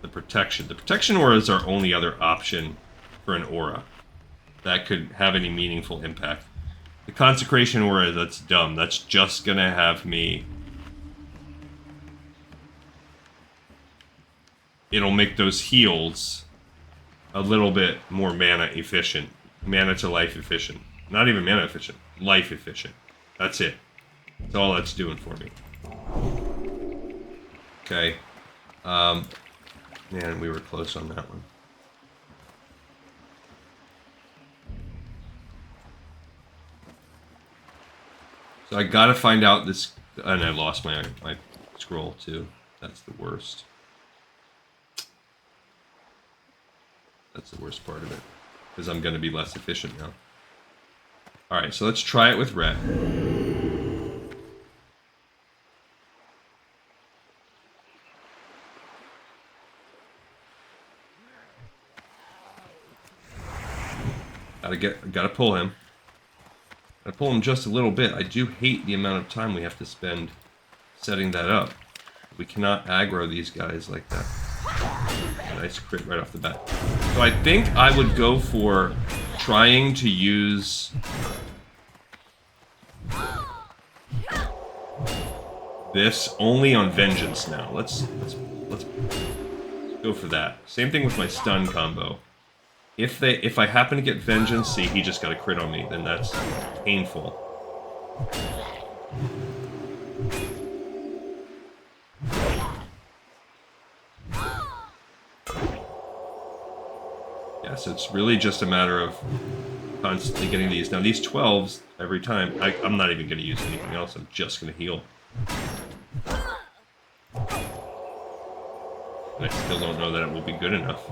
the protection. The protection aura is our only other option for an aura that could have any meaningful impact. The consecration aura, that's dumb. That's just going to have me... It'll make those heals a little bit more mana efficient. Mana to life efficient. Not even mana efficient. Life efficient. That's it. That's all that's doing for me. Okay. Man, we were close on that one. So I gotta find out this... And I lost my scroll too. That's the worst. That's the worst part of it. Because I'm going to be less efficient now. Alright, so let's try it with Ret. Gotta pull him. Gotta pull him just a little bit. I do hate the amount of time we have to spend setting that up. We cannot aggro these guys like that. Nice crit right off the bat. So I think I would go for trying to use this only on Vengeance now. Let's go for that. Same thing with my stun combo. If I happen to get Vengeance, see, he just got a crit on me, then that's painful. Yeah, so it's really just a matter of constantly getting these. Now these 12s, every time, I'm not even going to use anything else, I'm just going to heal. And I still don't know that it will be good enough.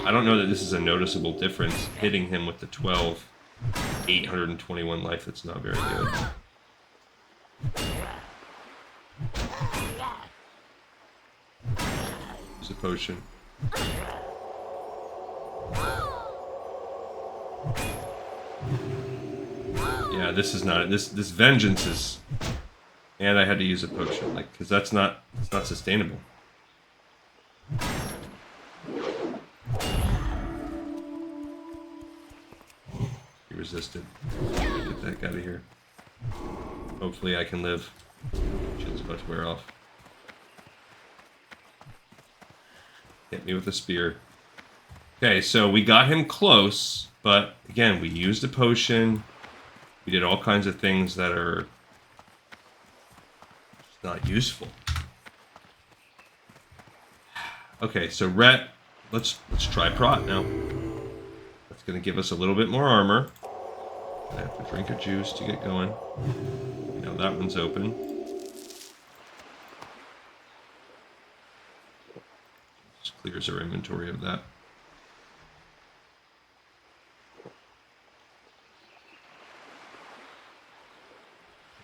I don't know that this is a noticeable difference. Hitting him with the 12, 821 life, that's not very good. Use a potion. Yeah, this is not this Vengeance is, and I had to use a potion, like, because it's not sustainable. He resisted. Get that guy out of here. Hopefully I can live. Shit's about to wear off. Hit me with a spear. Okay, so we got him close, but again, we used a potion. We did all kinds of things that are just not useful. Okay, so Rhett, let's try Prot now. That's gonna give us a little bit more armor. I have to drink a juice to get going. Now that one's open. Just clears our inventory of that.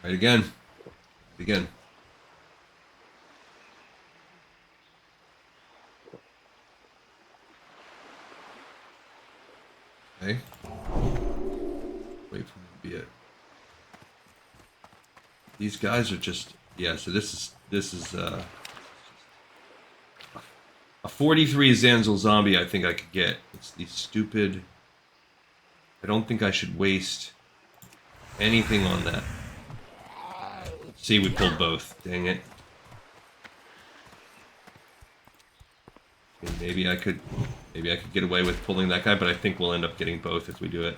Right again. Again. Okay. Wait for me to be it. These guys are just, yeah, so this is a 43 Zanzil zombie I think I could get. It's these stupid, I don't think I should waste anything on that. See, we pulled both. Dang it. Okay, maybe I could get away with pulling that guy, but I think we'll end up getting both if we do it.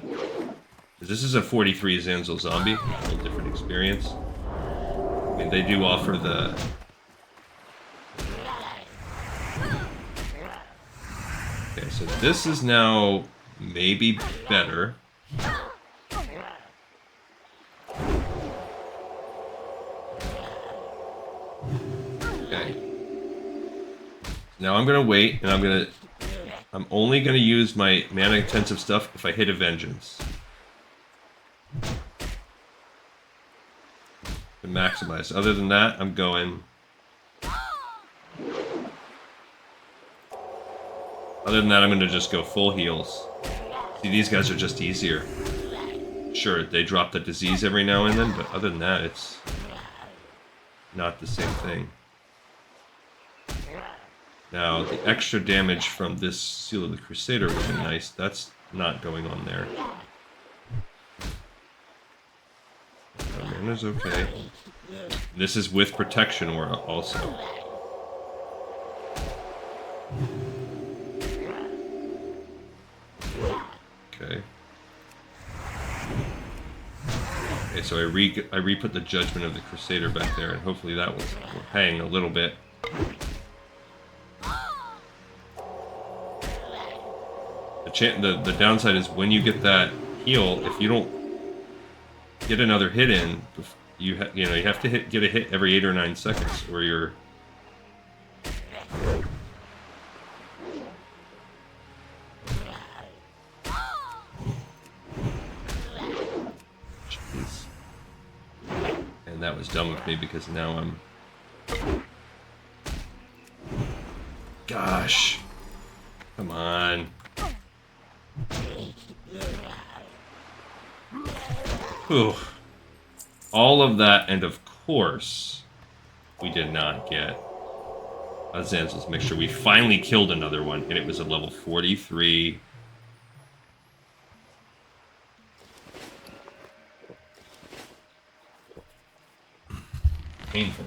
This is a 43 Zanzil zombie, a whole different experience. I mean, they do offer the... Okay, so this is now maybe better. Okay. Now I'm gonna wait, and I'm only gonna use my mana-intensive stuff if I hit a vengeance. To maximize. Other than that, I'm going. Other than that, I'm gonna just go full heals. See, these guys are just easier. Sure, they drop the disease every now and then, but other than that, it's not the same thing. Now, the extra damage from this Seal of the Crusader would be nice. That's not going on there. Mana's okay. This is with protection also. Okay. Okay, so I re-put the Judgment of the Crusader back there, and hopefully that will hang a little bit. The downside is when you get that heal, if you don't get another hit in, you have to get a hit every 8 or 9 seconds, or you're... Jeez. And that was dumb of me because now I'm... Gosh. Come on. Whew. All of that, and of course, we did not get a Zanzil's Mixture. We finally killed another one, and it was a level 43. Painful.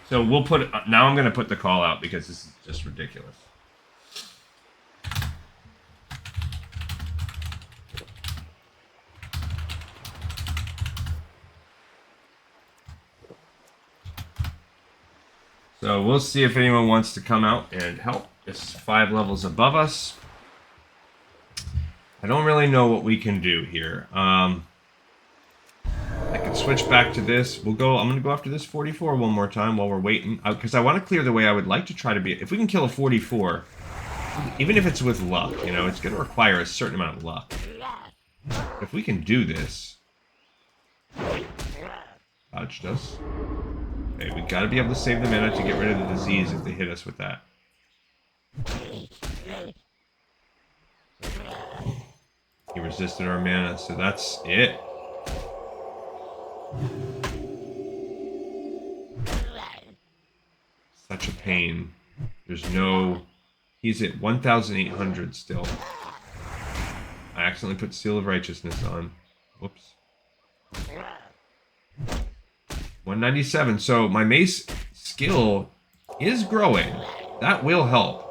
So we'll put, now I'm going to put the call out because this is just ridiculous. So we'll see if anyone wants to come out and help. It's 5 levels above us. I don't really know what we can do here. I can switch back to this. I'm going to go after this 44 one more time while we're waiting. Because I want to clear the way I would like to try to be. If we can kill a 44, even if it's with luck, it's going to require a certain amount of luck. If we can do this. Dodged us. Okay, we gotta be able to save the mana to get rid of the disease if they hit us with that. He resisted our mana, so that's it. Such a pain. There's no... He's at 1,800 still. I accidentally put Seal of Righteousness on. Whoops. 197. So my mace skill is growing. That will help.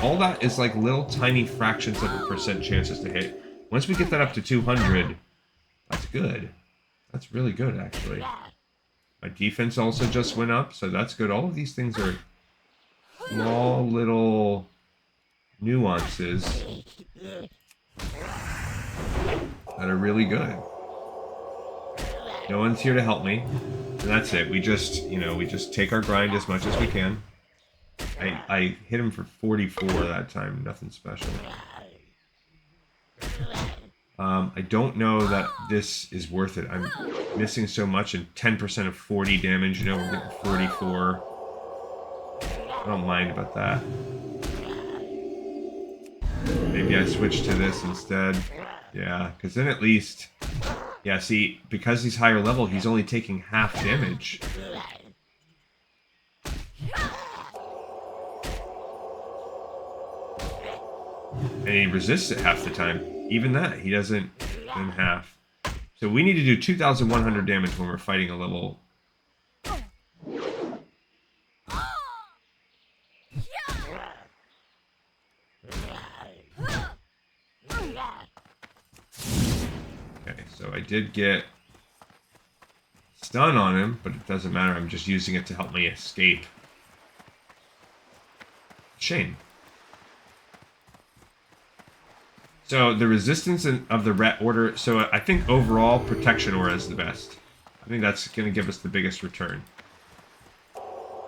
All that is like little tiny fractions of a percent chances to hit. Once we get that up to 200, that's good. That's really good, actually. My defense also just went up, so that's good. All of these things are small little nuances that are really good. No one's here to help me. And that's it. We just, we just take our grind as much as we can. I hit him for 44 that time. Nothing special. I don't know that this is worth it. I'm missing so much, and 10% of 40 damage. We're getting 44. I don't mind about that. Maybe I switch to this instead. Yeah, because then at least... Yeah, see, because he's higher level, he's only taking half damage. And he resists it half the time. Even that, he doesn't in half. So we need to do 2,100 damage when we're fighting a level... Okay, so I did get stun on him, but it doesn't matter. I'm just using it to help me escape. Shame. So the resistance of the ret order, so I think overall protection aura is the best. I think that's going to give us the biggest return.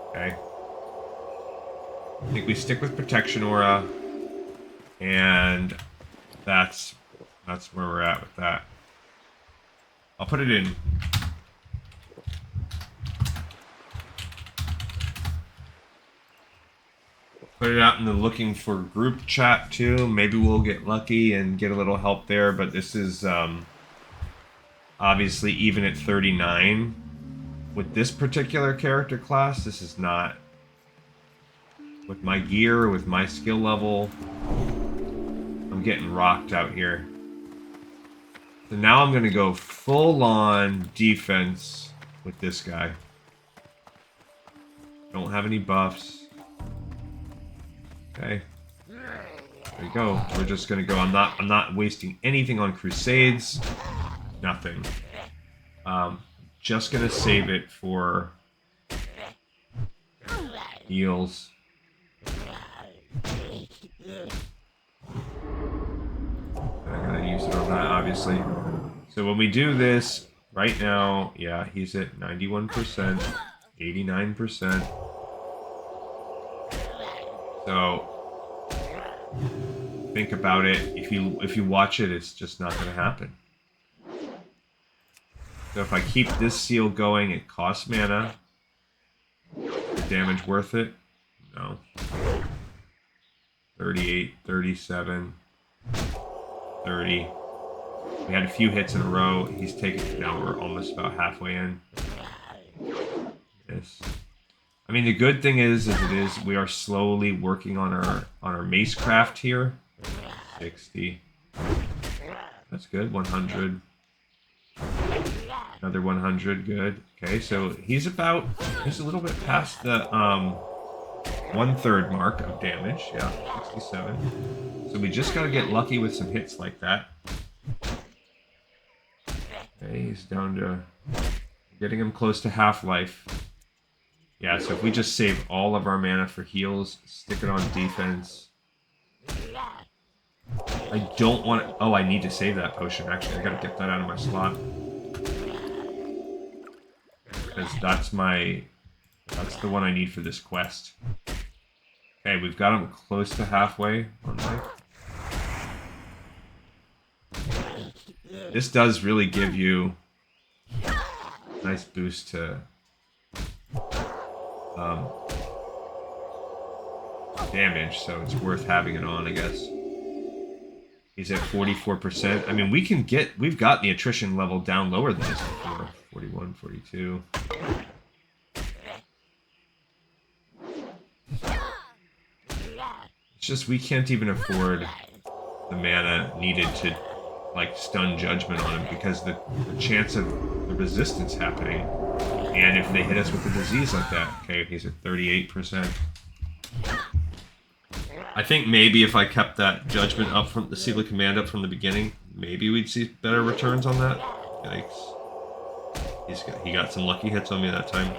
Okay. I think we stick with protection aura, and that's where we're at with that. I'll put it in. Put it out in the looking for group chat too. Maybe we'll get lucky and get a little help there, but this is obviously even at 39 with this particular character class. This is not with my gear, with my skill level. I'm getting rocked out here. So now I'm going to go full-on defense with this guy. Don't have any buffs. Okay. There we go. We're just going to go. I'm not wasting anything on crusades. Nothing. Just going to save it for heals. I gotta use it on that, obviously. So when we do this, right now, yeah, he's at 91%, 89%. So think about it. If you watch it, it's just not gonna happen. So if I keep this seal going, it costs mana. Is the damage worth it? No. 38, 37, 30. We had a few hits in a row. He's taken. Now we're almost about halfway in. Yes. I mean, the good thing is we are slowly working on our mace craft here. 60. That's good. 100. Another 100. Good. Okay, so he's a little bit past the 1/3 mark of damage. Yeah, 67. So we just gotta get lucky with some hits like that. Okay, he's down to getting him close to half-life. Yeah, so if we just save all of our mana for heals, stick it on defense. I don't want to... Oh, I need to save that potion, actually. I gotta get that out of my slot. Because that's the one I need for this quest. Okay, we've got him close to halfway on life. This does really give you a nice boost to damage, so it's worth having it on, I guess. He's at 44%. I mean, we've got the attrition level down lower than this before. 41, 42. It's just we can't even afford the mana needed to like stun judgment on him because the chance of the resistance happening And if they hit us with a disease like that, okay, he's at 38%. I think maybe if I kept that judgment up from the seal of command up from the beginning, maybe we'd see better returns on that. Yikes. He got some lucky hits on me that time.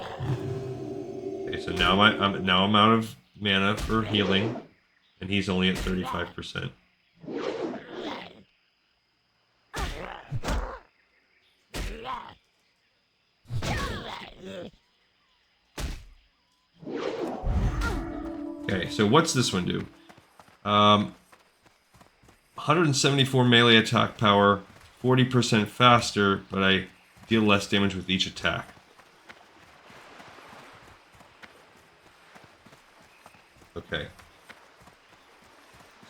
Okay, so now I'm out of mana for healing, and he's only at 35%. Okay, so what's this one do? 174 melee attack power, 40% faster, but I deal less damage with each attack. Okay.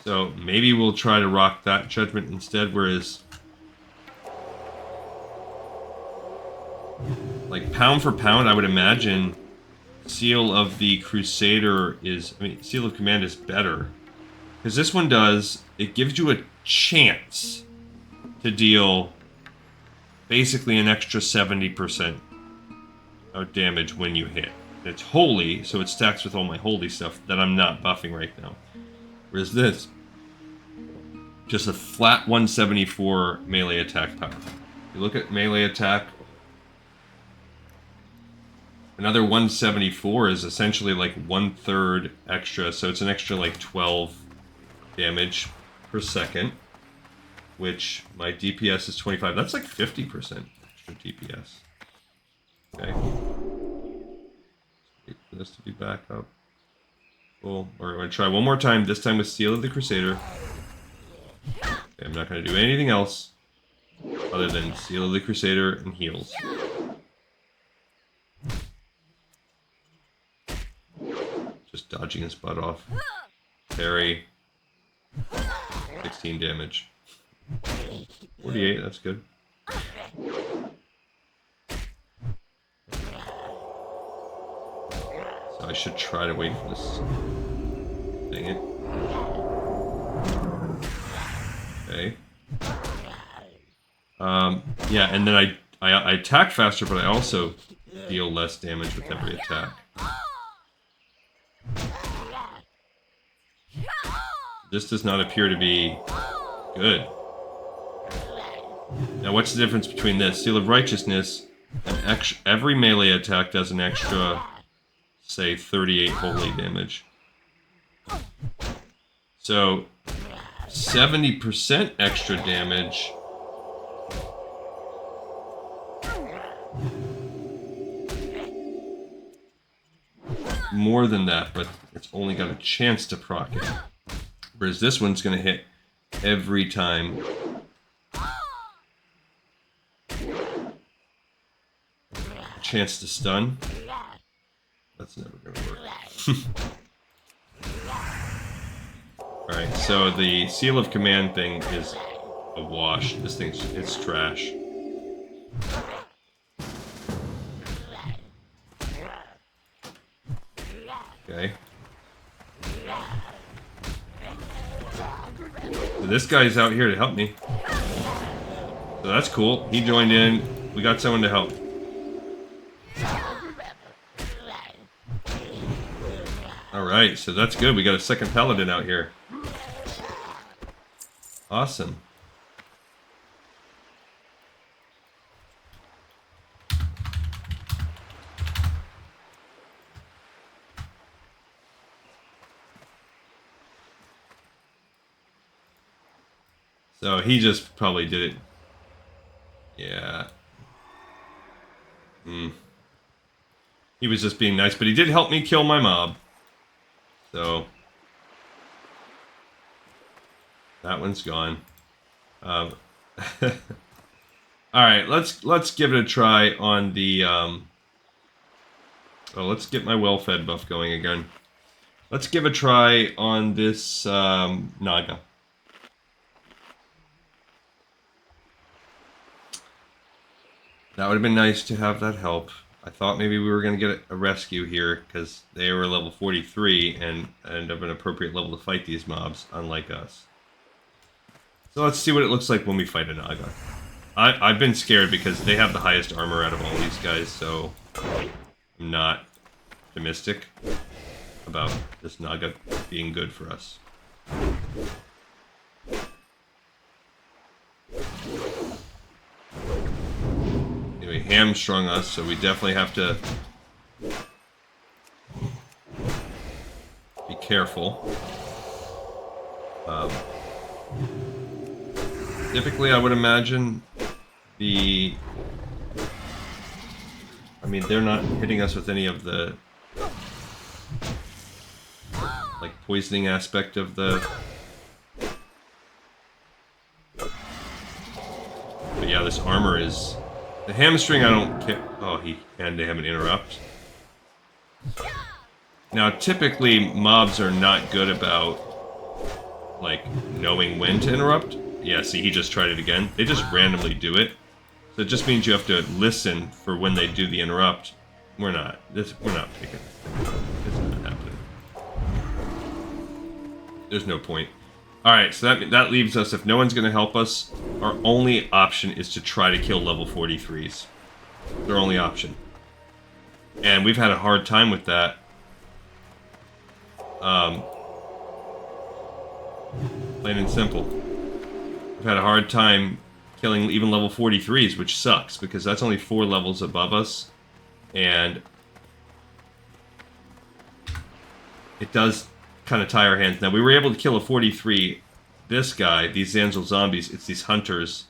So maybe we'll try to rock that judgment instead, whereas like pound for pound, I would imagine Seal of the Crusader Seal of Command is better. Because this one it gives you a chance to deal basically an extra 70% of damage when you hit. It's holy, so it stacks with all my holy stuff that I'm not buffing right now. Whereas this, just a flat 174 melee attack power. You look at melee attack, another 174 is essentially like 1/3 extra, so it's an extra like 12 damage per second, which my DPS is 25. That's like 50% extra DPS. Okay. Wait for this to be back up. Cool. We're going to try one more time, this time with Seal of the Crusader. Okay, I'm not going to do anything else other than Seal of the Crusader and heals. Just dodging his butt off. Parry. 16 damage. 48, that's good. So I should try to wait for this. Dang it. Okay. Yeah, and then I attack faster, but I also deal less damage with every attack. This does not appear to be good. Now, what's the difference between this? Seal of Righteousness, every melee attack does an extra, say, 38 holy damage. So, 70% extra damage. More than that, but it's only got a chance to proc it. Whereas this one's going to hit every time. Chance to stun. That's never going to work. Alright, so the Seal of Command thing is a wash. This it's trash. Okay. So this guy's out here to help me. So that's cool. He joined in. We got someone to help. Alright, so that's good. We got a second paladin out here. Awesome. So he just probably did it. Yeah. He was just being nice, but he did help me kill my mob. So that one's gone. All right, let's give it a try on the. Let's get my well-fed buff going again. Let's give a try on this Naga. That would have been nice to have that help. I thought maybe we were going to get a rescue here because they were level 43 and of an appropriate level to fight these mobs, unlike us. So let's see what it looks like when we fight a Naga. I've been scared because they have the highest armor out of all these guys, so I'm not optimistic about this Naga being good for us. Anyway, hamstrung us, so we definitely have to be careful. Typically, I would imagine I mean, they're not hitting us with any of the like poisoning aspect of the. But yeah, this armor is the hamstring. I don't care. Oh, and they have an interrupt. Now, typically, mobs are not good about like knowing when to interrupt. Yeah, see, he just tried it again. They just randomly do it. So it just means you have to listen for when they do the interrupt. We're not taking it. It's not happening. There's no point. Alright, so that leaves us, if no one's going to help us, our only option is to try to kill level 43s. Their only option. And we've had a hard time with that. Plain and simple. We've had a hard time killing even level 43s, which sucks, because that's only 4 levels above us, and it does kind of tie our hands. Now, we were able to kill a 43. This guy, these Zanzil zombies, it's these hunters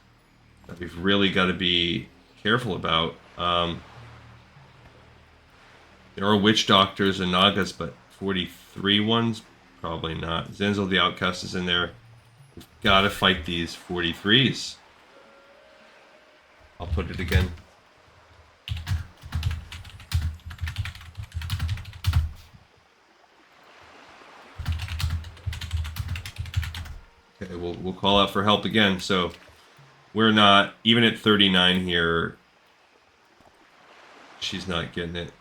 that we've really got to be careful about. There are witch doctors and Nagas, but 43 ones? Probably not. Zanzil the Outcast is in there. We've got to fight these 43s. I'll put it again. Okay, we'll call out for help again. So we're not, even at 39 here, she's not getting it.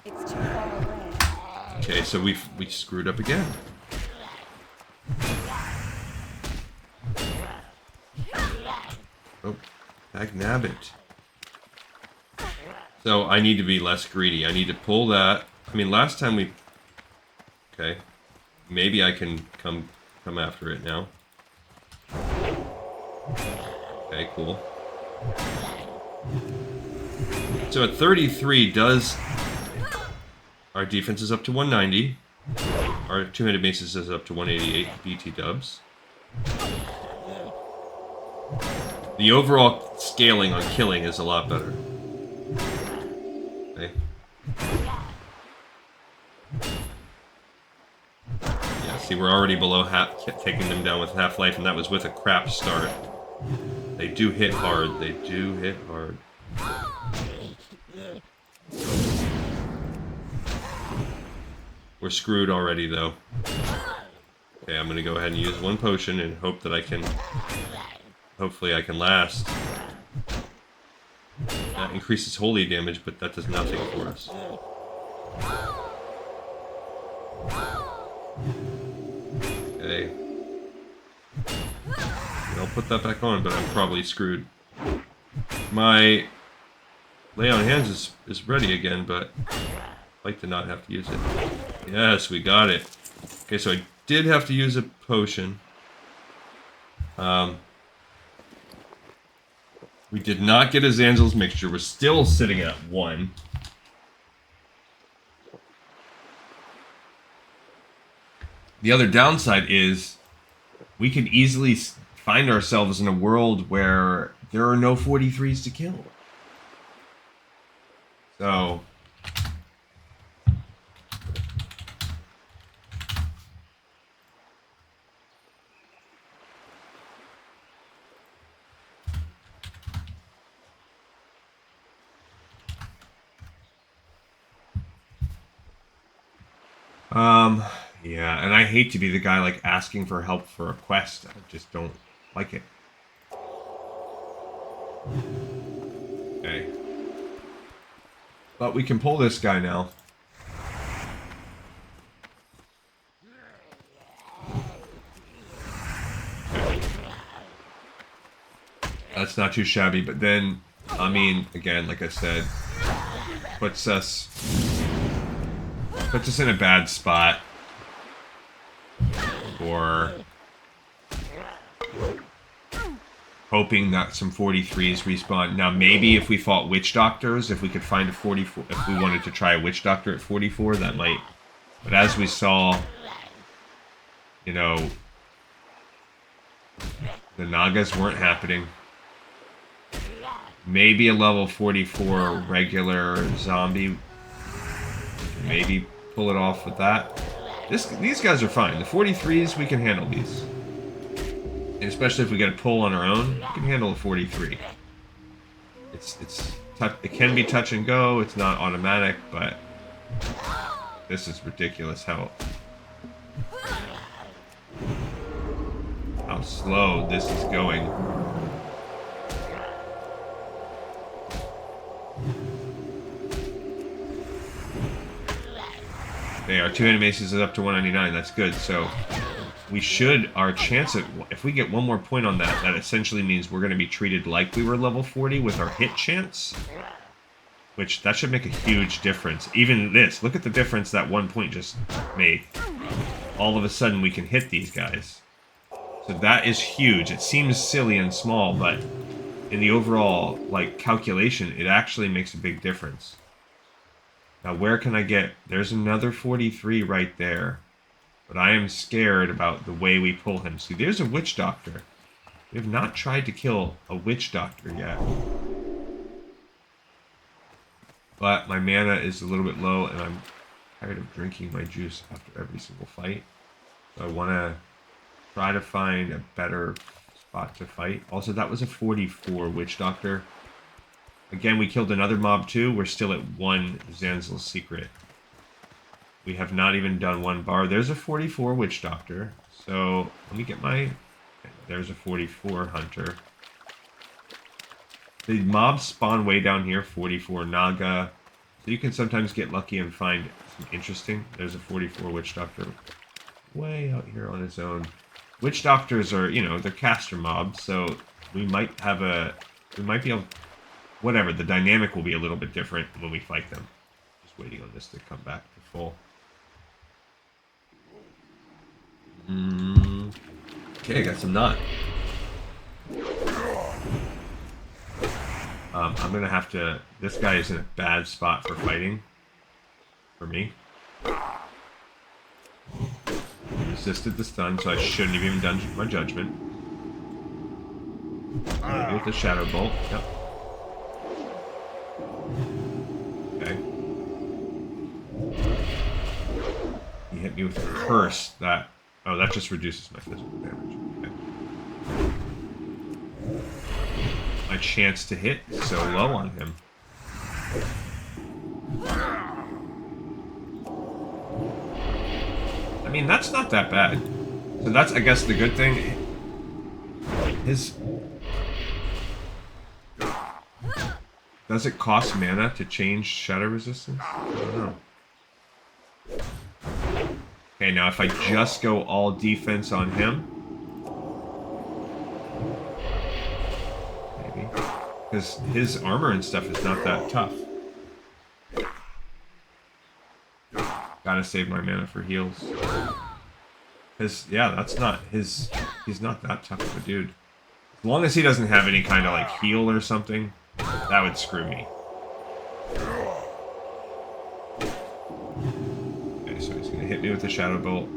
It's too far away. Okay, so we screwed up again. Oh, dagnabbit. So I need to be less greedy. I need to pull that. I mean, last time we... Okay. Maybe I can come after it now. Okay, cool. So at 33 does... Our defense is up to 190. Our two-handed maces is up to 188 BT dubs. The overall scaling on killing is a lot better. Okay. Yeah, see, we're already below half, taking them down with half-life, and that was with a crap start. They do hit hard. They do hit hard. We're screwed already, though. Okay, I'm gonna go ahead and use one potion and hope that I can... Hopefully I can last. That increases holy damage, but that does nothing for us. Okay. I'll put that back on, but I'm probably screwed. My lay on hands is ready again, but I'd like to not have to use it. Yes, we got it. Okay, so I did have to use a potion. We did not get a Zanzil's mixture. We're still sitting at 1. The other downside is we could easily find ourselves in a world where there are no 43s to kill. So... yeah, and I hate to be the guy, like, asking for help for a quest. I just don't like it. Okay. But we can pull this guy now. That's not too shabby, but then, I mean, again, like I said, puts us in a bad spot for hoping that some 43s respawn. Now, maybe if we fought Witch Doctors, if we could find a 44, if we wanted to try a Witch Doctor at 44, that might. But as we saw, you know, the Nagas weren't happening. Maybe a level 44 regular zombie. Maybe pull it off with that. These guys are fine. The 43s, we can handle these. And especially if we get a pull on our own, we can handle a 43. It can be touch and go. It's not automatic, but this is ridiculous how slow this is going. Okay, our 2 animations is up to 199. That's good. So we should, our chance of, if we get one more point on that, that essentially means we're going to be treated like we were level 40 with our hit chance. Which, that should make a huge difference. Even this, look at the difference that 1 point just made. All of a sudden we can hit these guys. So that is huge. It seems silly and small, but in the overall, like, calculation, it actually makes a big difference. Now, where can I get... There's another 43 right there. But I am scared about the way we pull him. See, there's a Witch Doctor. We have not tried to kill a Witch Doctor yet. But my mana is a little bit low, and I'm tired of drinking my juice after every single fight. So I want to try to find a better spot to fight. Also, that was a 44 Witch Doctor. Again, we killed another mob too. We're still at 1 Zanzil secret. We have not even done 1 bar. There's a 44 Witch Doctor. So, let me get my... There's a 44 Hunter. The mobs spawn way down here, 44 Naga. So you can sometimes get lucky and find some interesting. There's a 44 Witch Doctor way out here on his own. Witch Doctors are, you know, they're caster mobs, so we might have a... We might be able... Whatever, the dynamic will be a little bit different when we fight them. Just waiting on this to come back to full. Okay, I got some knot. I'm gonna have to... This guy is in a bad spot for fighting. For me. He resisted the stun, so I shouldn't have even done my judgment. With the Shadow Bolt. Yep. Okay. He hit me with a curse that... Oh, that just reduces my physical damage. Okay. My chance to hit is so low on him. I mean, that's not that bad. So that's, I guess, the good thing. His... Does it cost mana to change shadow resistance? I don't know. Okay, now if I just go all defense on him... Maybe. Because his armor and stuff is not that tough. Gotta save my mana for heals. Because, yeah, that's not his... He's not that tough of a dude. As long as he doesn't have any kind of, like, heal or something, that would screw me. Okay, so he's gonna hit me with the Shadow Bolt.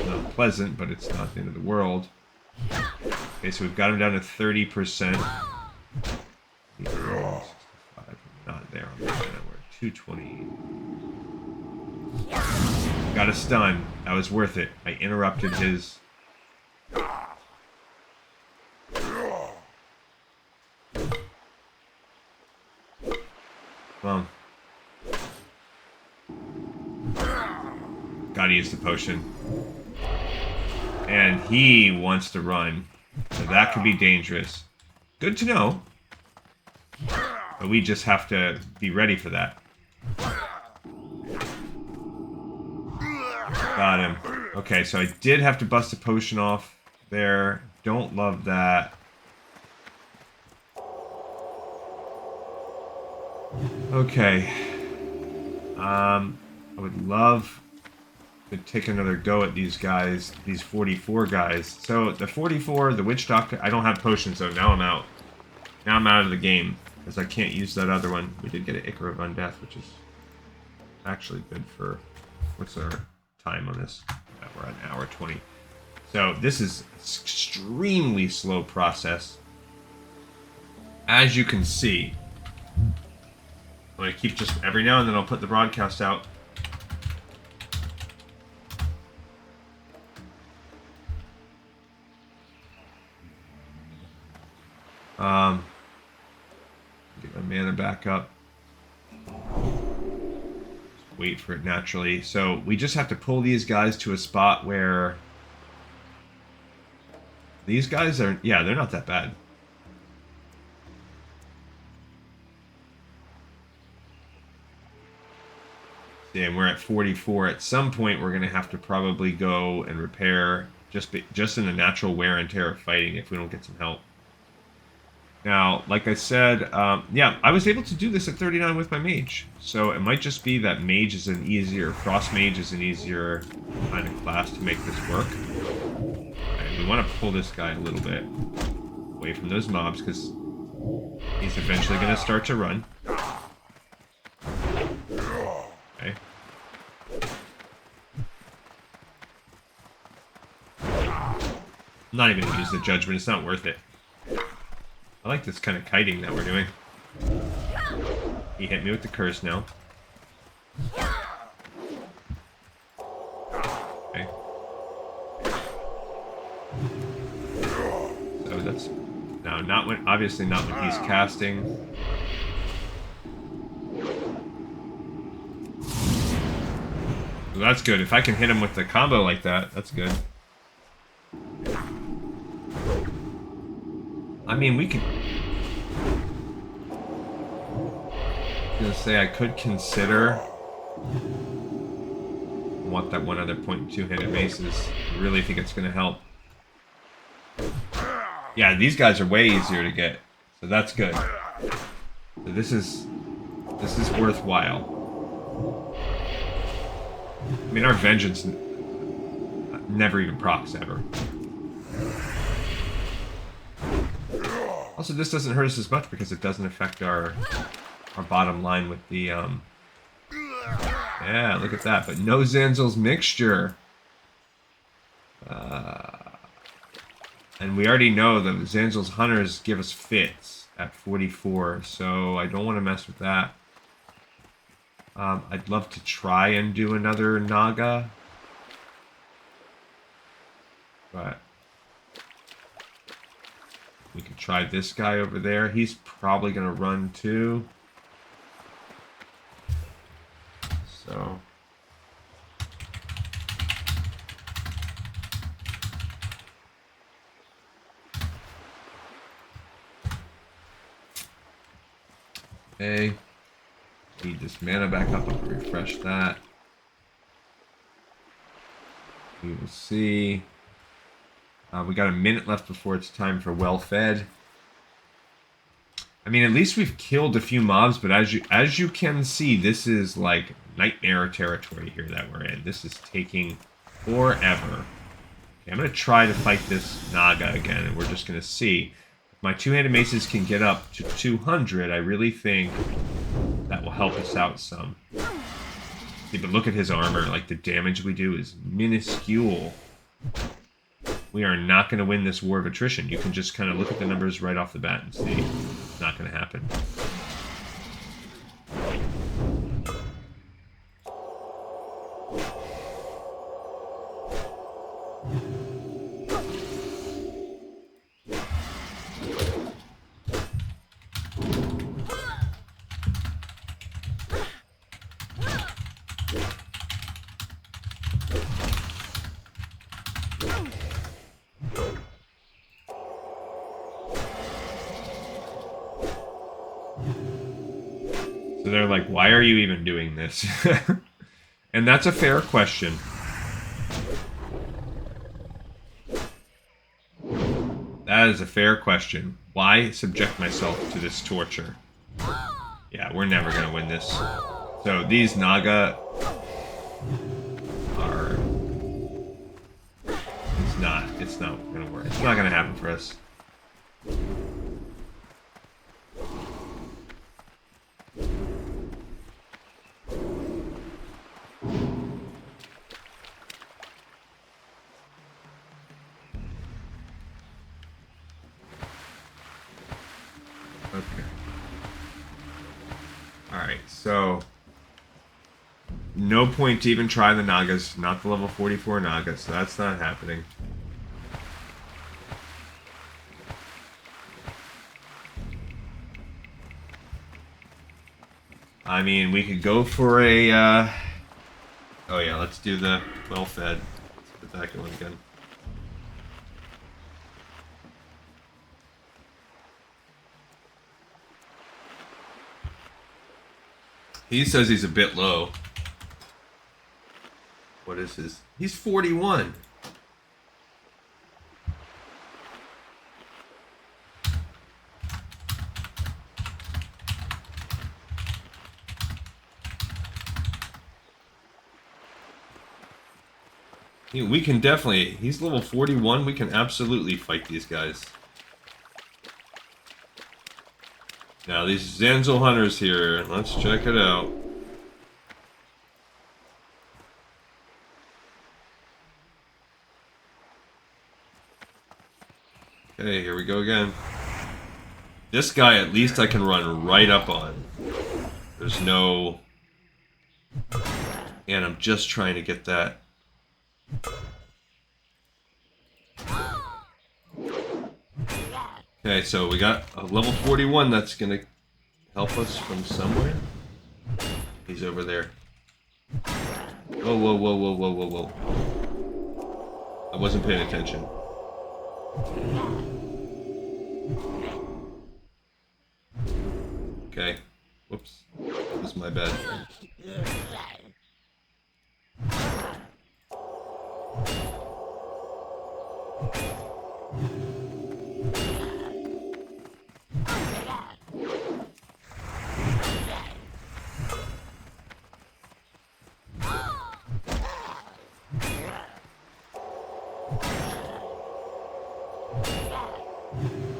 Not pleasant, but it's not the end of the world. Okay, so we've got him down to 30%. Not there on the mana. We're 220. Got a stun. That was worth it. I interrupted his... Well, gotta use the potion. And he wants to run. So that could be dangerous. Good to know. But we just have to be ready for that. Got him. Okay, so I did have to bust a potion off there. Don't love that. Okay. I would love to take another go at these guys, these 44 guys. So the 44, the Witch Doctor, I don't have potions, so now I'm out. Now I'm out of the game, because I can't use that other one. We did get an Ichor of Undeath, which is actually good for... What's our time on this? We're at an hour 20. So this is an extremely slow process. As you can see, I'm going to keep just every now and then I'll put the broadcast out. Get my mana back up. Just wait for it naturally. So we just have to pull these guys to a spot where these guys are, yeah, they're not that bad. And we're at 44. At some point, we're going to have to probably go and repair just in the natural wear and tear of fighting if we don't get some help. Now, like I said, yeah, I was able to do this at 39 with my mage. So it might just be that mage is an easier, frost mage is an easier kind of class to make this work. And we want to pull this guy a little bit away from those mobs because he's eventually going to start to run. Okay. I'm not even going to use the judgment, it's not worth it. I like this kind of kiting that we're doing. He hit me with the curse now. Okay. So that's... No, not when... Obviously not when he's casting. So that's good. If I can hit him with the combo like that, that's good. I mean, we could... I was gonna say I could consider... I want that one other point two-handed maces. I really think it's gonna help. Yeah, these guys are way easier to get, so that's good. So this is worthwhile. I mean, our vengeance never even procs ever. Also, this doesn't hurt us as much because it doesn't affect our bottom line with the, yeah, look at that. But no Zanzil's mixture. And we already know that Zanzil's hunters give us fits at 44, so I don't want to mess with that. I'd love to try and do another Naga. But... we could try this guy over there. He's probably going to run too. So... okay. Need this mana back up. I'll refresh that. We will see. We got a minute left before it's time for well-fed. I mean, at least we've killed a few mobs, but as you can see, this is like nightmare territory here that we're in. This is taking forever. Okay, I'm going to try to fight this Naga again, and we're just going to see. If my two-handed maces can get up to 200, I really think that will help us out some. See, but look at his armor. Like, the damage we do is minuscule. We are not going to win this war of attrition. You can just kind of look at the numbers right off the bat and see it's not going to happen. So they're like, why are you even doing this? And that's a fair question. That is a fair question. Why subject myself to this torture? Yeah, we're never gonna win this. So these Naga are... It's not gonna work. It's not gonna happen for us. Okay. Alright, so no point to even try the Nagas, not the level 44 Naga, so that's not happening. I mean, we could go for a, oh yeah, let's do the well-fed. Let's put that going again. He says he's a bit low. What is his? He's 41. We can definitely... He's level 41. We can absolutely fight these guys. Now, these Zanzil hunters here. Let's check it out. Okay, here we go again. This guy, at least I can run right up on. There's no... And I'm just trying to get that... Okay, so we got a level 41 that's gonna help us from somewhere. He's over there. Whoa, whoa, whoa, whoa, whoa, whoa, whoa. I wasn't paying attention. Okay. Whoops. That was my bad.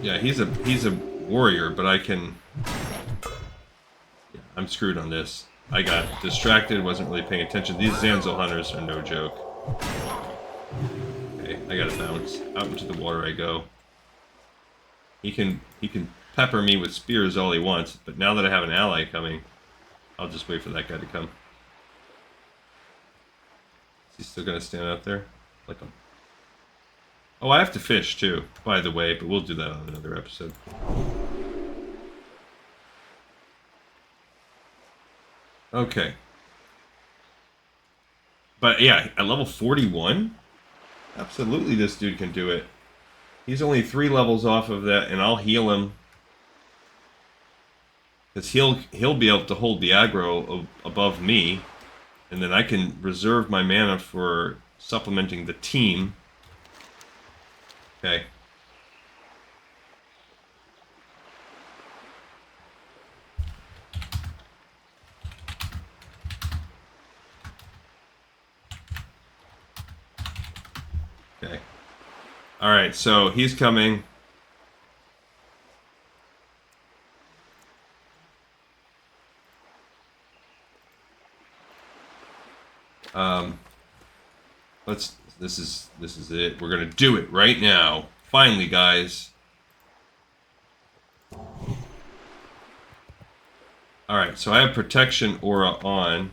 Yeah, he's a warrior, but I can... Yeah, I'm screwed on this. I got distracted, wasn't really paying attention. These Zanzil hunters are no joke. Okay, I gotta bounce. Out into the water I go. He can pepper me with spears all he wants, but now that I have an ally coming, I'll just wait for that guy to come. Is he still gonna stand out there? Like a... Oh, I have to fish too, by the way, but we'll do that on another episode. Okay. But yeah, at level 41, absolutely this dude can do it. He's only 3 levels off of that, and I'll heal him. Because he'll be able to hold the aggro above me, and then I can reserve my mana for supplementing the team. Okay. Okay. Alright, so he's coming. This is it. We're gonna do it right now. Finally, guys. Alright, so I have protection aura on.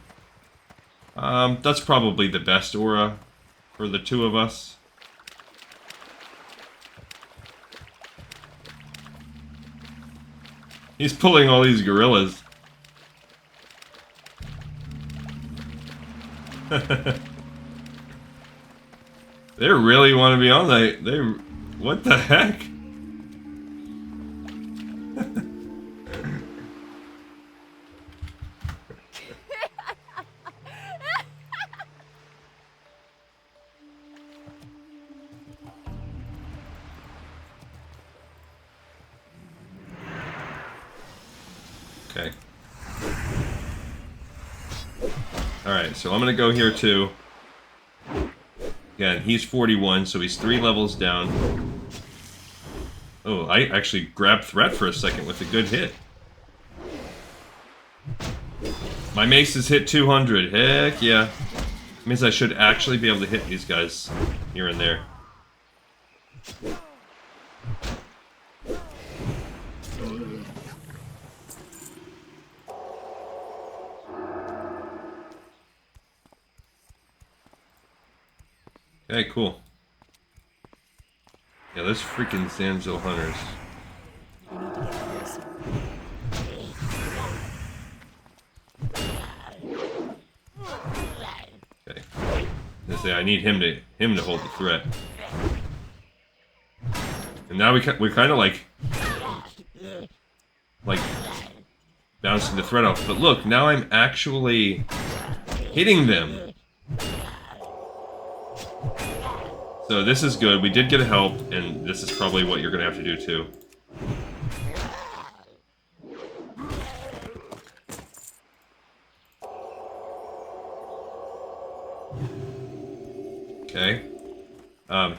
That's probably the best aura for the two of us. He's pulling all these gorillas. They really want to be on that. They... What the heck? Okay. Alright, so I'm gonna go here too. Again, he's 41, so he's 3 levels down. Oh, I actually grabbed threat for a second with a good hit. My mace has hit 200. Heck yeah. Means I should actually be able to hit these guys here and there. Okay, cool. Yeah, those freaking Zanzil hunters. I need to get closer. Okay. I say I need him to hold the threat. And now we're kind of like bouncing the threat off. But look, now I'm actually hitting them. So this is good. We did get help, and this is probably what you're going to have to do too. Okay.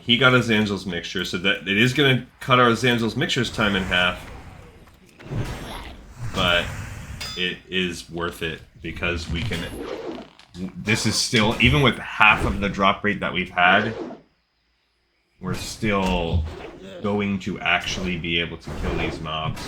He got a Zanzil's mixture, so that it is going to cut our Zanzil's mixture's time in half. But it is worth it because we can... This is still, even with half of the drop rate that we've had, we're still going to actually be able to kill these mobs.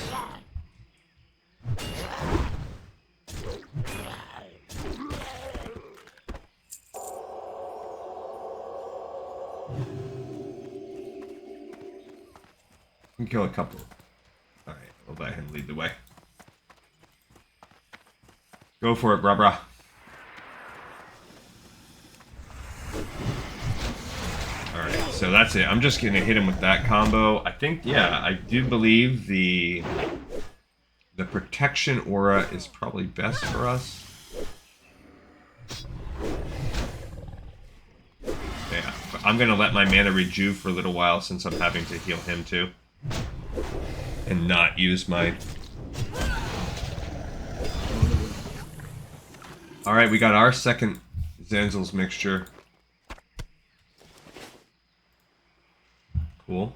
We can kill a couple. Alright, we'll let him lead the way. Go for it, brah brah. Alright, so that's it. I'm just gonna hit him with that combo. I think, yeah, I do believe the protection aura is probably best for us. Yeah, but I'm gonna let my mana rejuve for a little while since I'm having to heal him too. And not use my... Alright, we got our second Zanzil's mixture. Cool.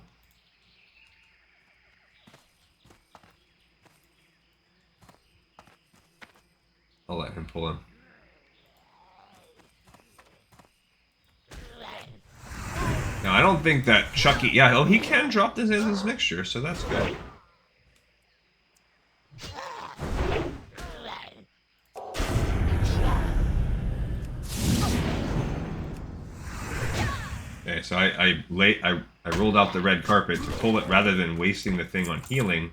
I'll let him pull him. Now, I don't think that Chucky... Yeah, oh, he can drop this as his mixture, so that's good. Okay, so I rolled out the red carpet to pull it rather than wasting the thing on healing.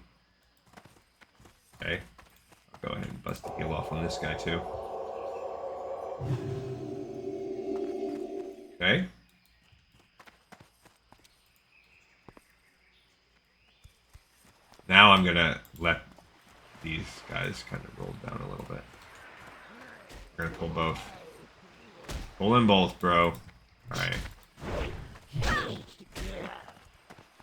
Okay. I'll go ahead and bust the heal off on this guy, too. Okay. Now I'm gonna let these guys kind of roll down a little bit. We're gonna pull both. Pull them both, bro. Alright.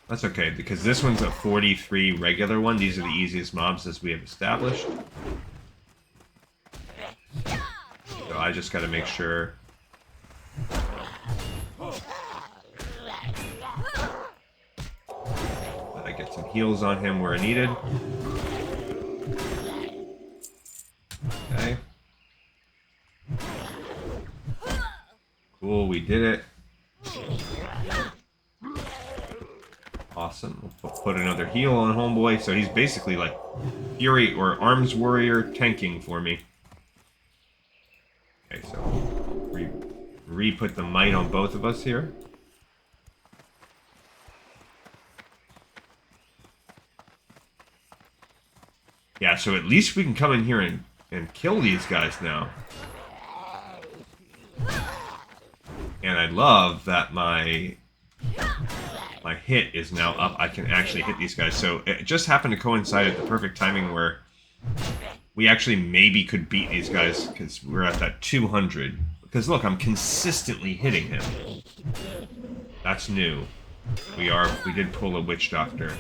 That's okay, because this one's a 43 regular one. These are the easiest mobs as we have established. So I just gotta make sure... that I get some heals on him where needed. Okay. Cool, we did it. Awesome. We'll put another heal on homeboy. So he's basically like Fury or Arms Warrior tanking for me. Okay, so re-put the might on both of us here. Yeah, so at least we can come in here and kill these guys now. And I love that my hit is now up. I can actually hit these guys. So it just happened to coincide at the perfect timing where we actually maybe could beat these guys because we're at that 200. Because look, I'm consistently hitting him. That's new. We did pull a Witch Doctor.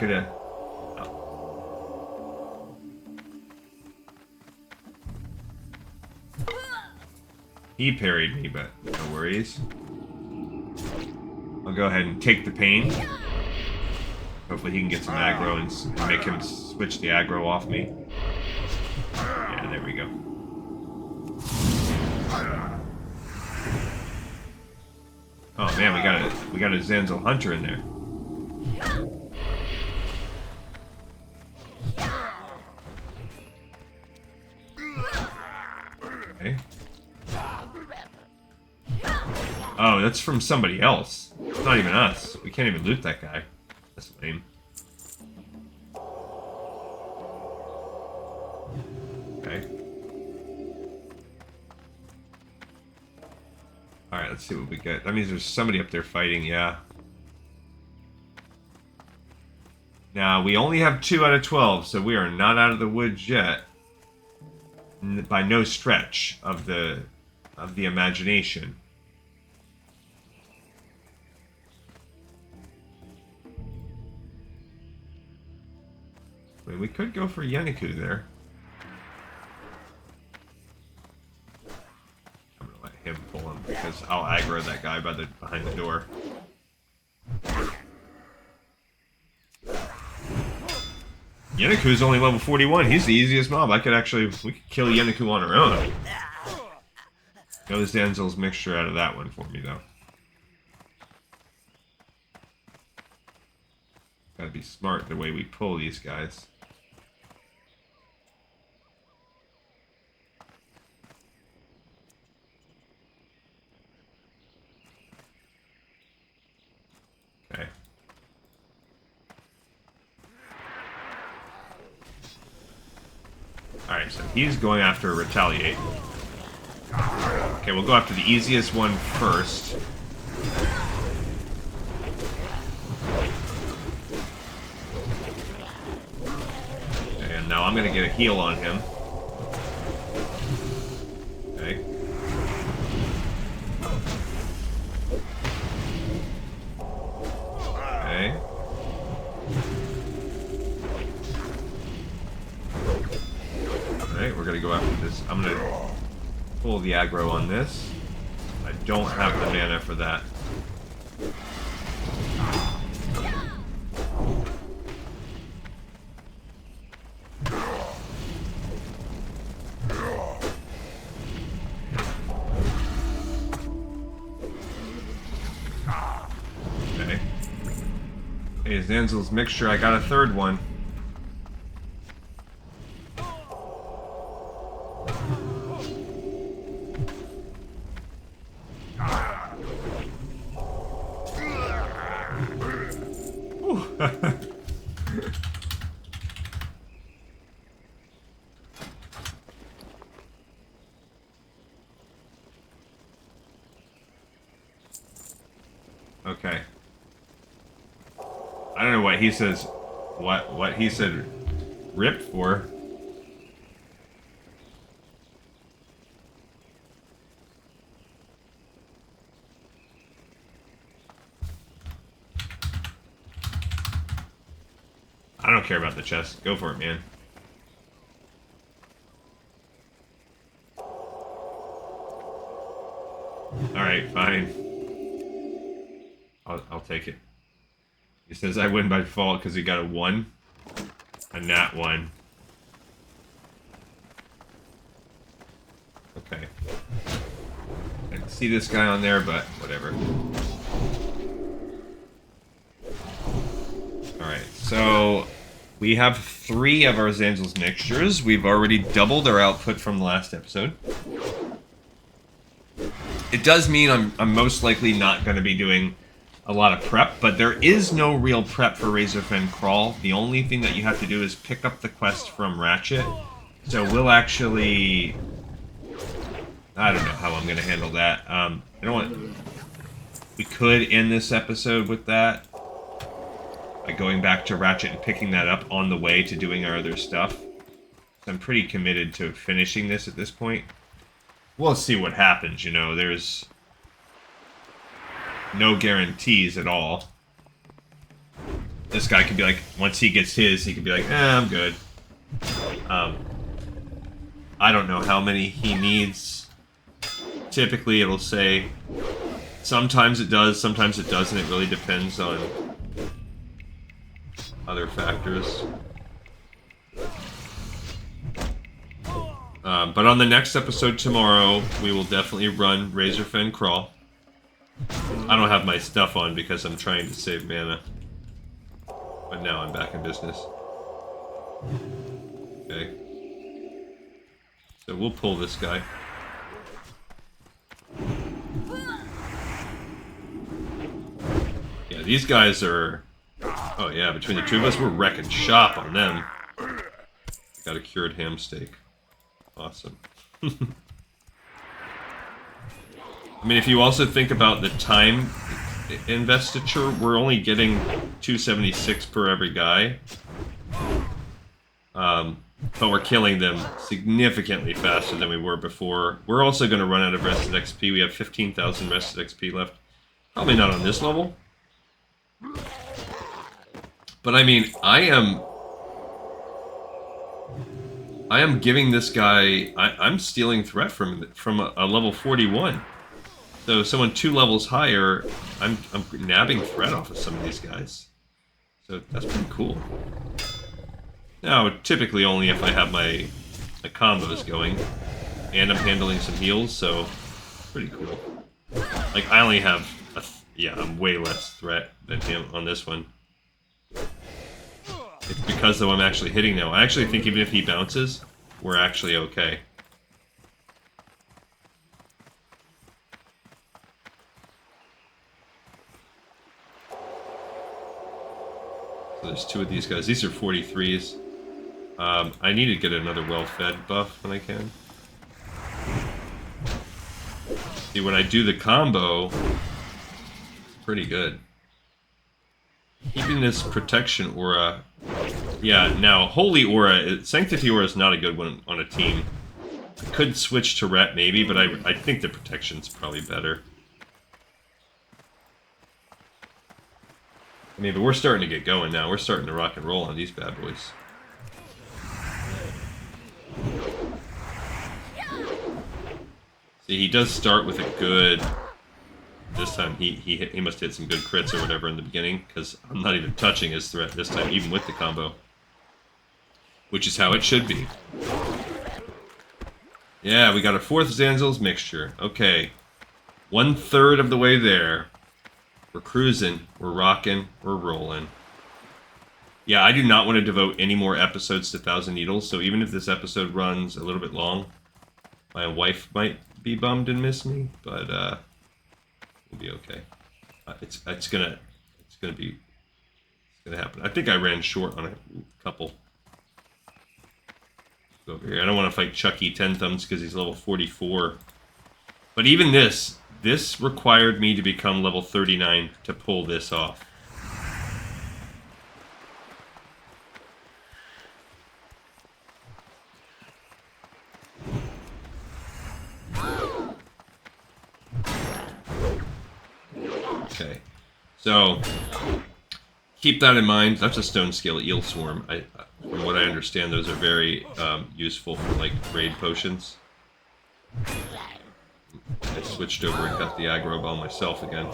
not gonna... He parried me, but no worries. I'll go ahead and take the pain. Hopefully he can get some aggro and make him switch the aggro off me. Yeah, there we go. Oh man, we got a Zanzil hunter in there. Okay. Oh, that's from somebody else. It's not even us. We can't even loot that guy. That's lame. Okay. Alright, let's see what we get. That means there's somebody up there fighting, yeah. Now, we only have 2 out of 12, so we are not out of the woods yet. By no stretch of the imagination. I mean, we could go for Yeniku there. I'm gonna let him pull him because I'll aggro that guy behind the door. Yeniku's only level 41. He's the easiest mob. We could kill Yeniku on our own. Go Zanzil's mixture out of that one for me, though. Gotta be smart the way we pull these guys. Okay. Alright, so he's going after Retaliate. Okay, we'll go after the easiest one first. And now I'm gonna get a heal on him. Okay. Okay. Alright, we're gonna go after this. I'm gonna pull the aggro on this. I don't have the mana for that. Okay. Hey, Zanzil's mixture, I got a third one. Okay. I don't know what he says. What he said ripped for. I don't care about the chest. Go for it, man. Alright, fine. I'll take it. He says I win by default because he got a 1. A nat 1. Okay. I can see this guy on there, but whatever. Alright, so we have 3 of our Zanzil's mixtures. We've already doubled our output from the last episode. It does mean I'm most likely not going to be doing a lot of prep, but there is no real prep for Razorfen Crawl. The only thing that you have to do is pick up the quest from Ratchet. So we'll actually... I don't know how I'm going to handle that. I don't want... We could end this episode with that. By going back to Ratchet and picking that up on the way to doing our other stuff. So I'm pretty committed to finishing this at this point. We'll see what happens, you know. There's no guarantees at all. this guy could be like, once he gets his, he could be like, I'm good. I don't know how many he needs. Typically, it'll say, sometimes it does, sometimes it doesn't. It really depends on other factors. But on the next episode tomorrow, we will definitely run Razorfen Crawl. I don't have my stuff on because I'm trying to save mana. But now I'm back in business. Okay. So we'll pull this guy. Yeah, these guys are... Oh yeah, between the two of us, we're wrecking shop on them. Got a cured ham steak. Awesome. I mean, if you also think about the time investiture, we're only getting 276 per every guy. But we're killing them significantly faster than we were before. We're also going to run out of rested XP. We have 15,000 rested XP left. Probably not on this level. But I mean, I am giving this guy... I'm stealing threat from a level 41. So someone 2 levels higher, I'm nabbing threat off of some of these guys. So that's pretty cool. Now, typically only if I have my combos going. And I'm handling some heals, so pretty cool. Like, I only have... I'm way less threat than him on this one. It's because, though, I'm actually hitting now. I actually think even if he bounces, we're actually okay. So there's 2 of these guys. These are 43s. I need to get another well-fed buff when I can. See, when I do the combo, it's pretty good. Keeping this protection aura... Yeah, now, Holy Aura... Sanctity Aura is not a good one on a team. I could switch to Ret, maybe, but I think the protection's probably better. I mean, but we're starting to get going now. We're starting to rock and roll on these bad boys. See, he does start with a good... This time, he must hit some good crits or whatever in the beginning, because I'm not even touching his threat this time, even with the combo. Which is how it should be. Yeah, we got a 4th Zanzil's mixture. Okay. 1/3 of the way there. We're cruising, we're rocking, we're rolling. Yeah, I do not want to devote any more episodes to Thousand Needles, so even if this episode runs a little bit long, my wife might be bummed and miss me, but we'll be okay. It's gonna happen. I think I ran short on a couple. Go over here. I don't want to fight Chucky 10 Thumbs because he's level 44. But even this required me to become level 39 to pull this off. Okay, so keep that in mind. That's a stone scale eel swarm. From what I understand, those are very useful for like raid potions. I switched over and got the aggro ball myself again,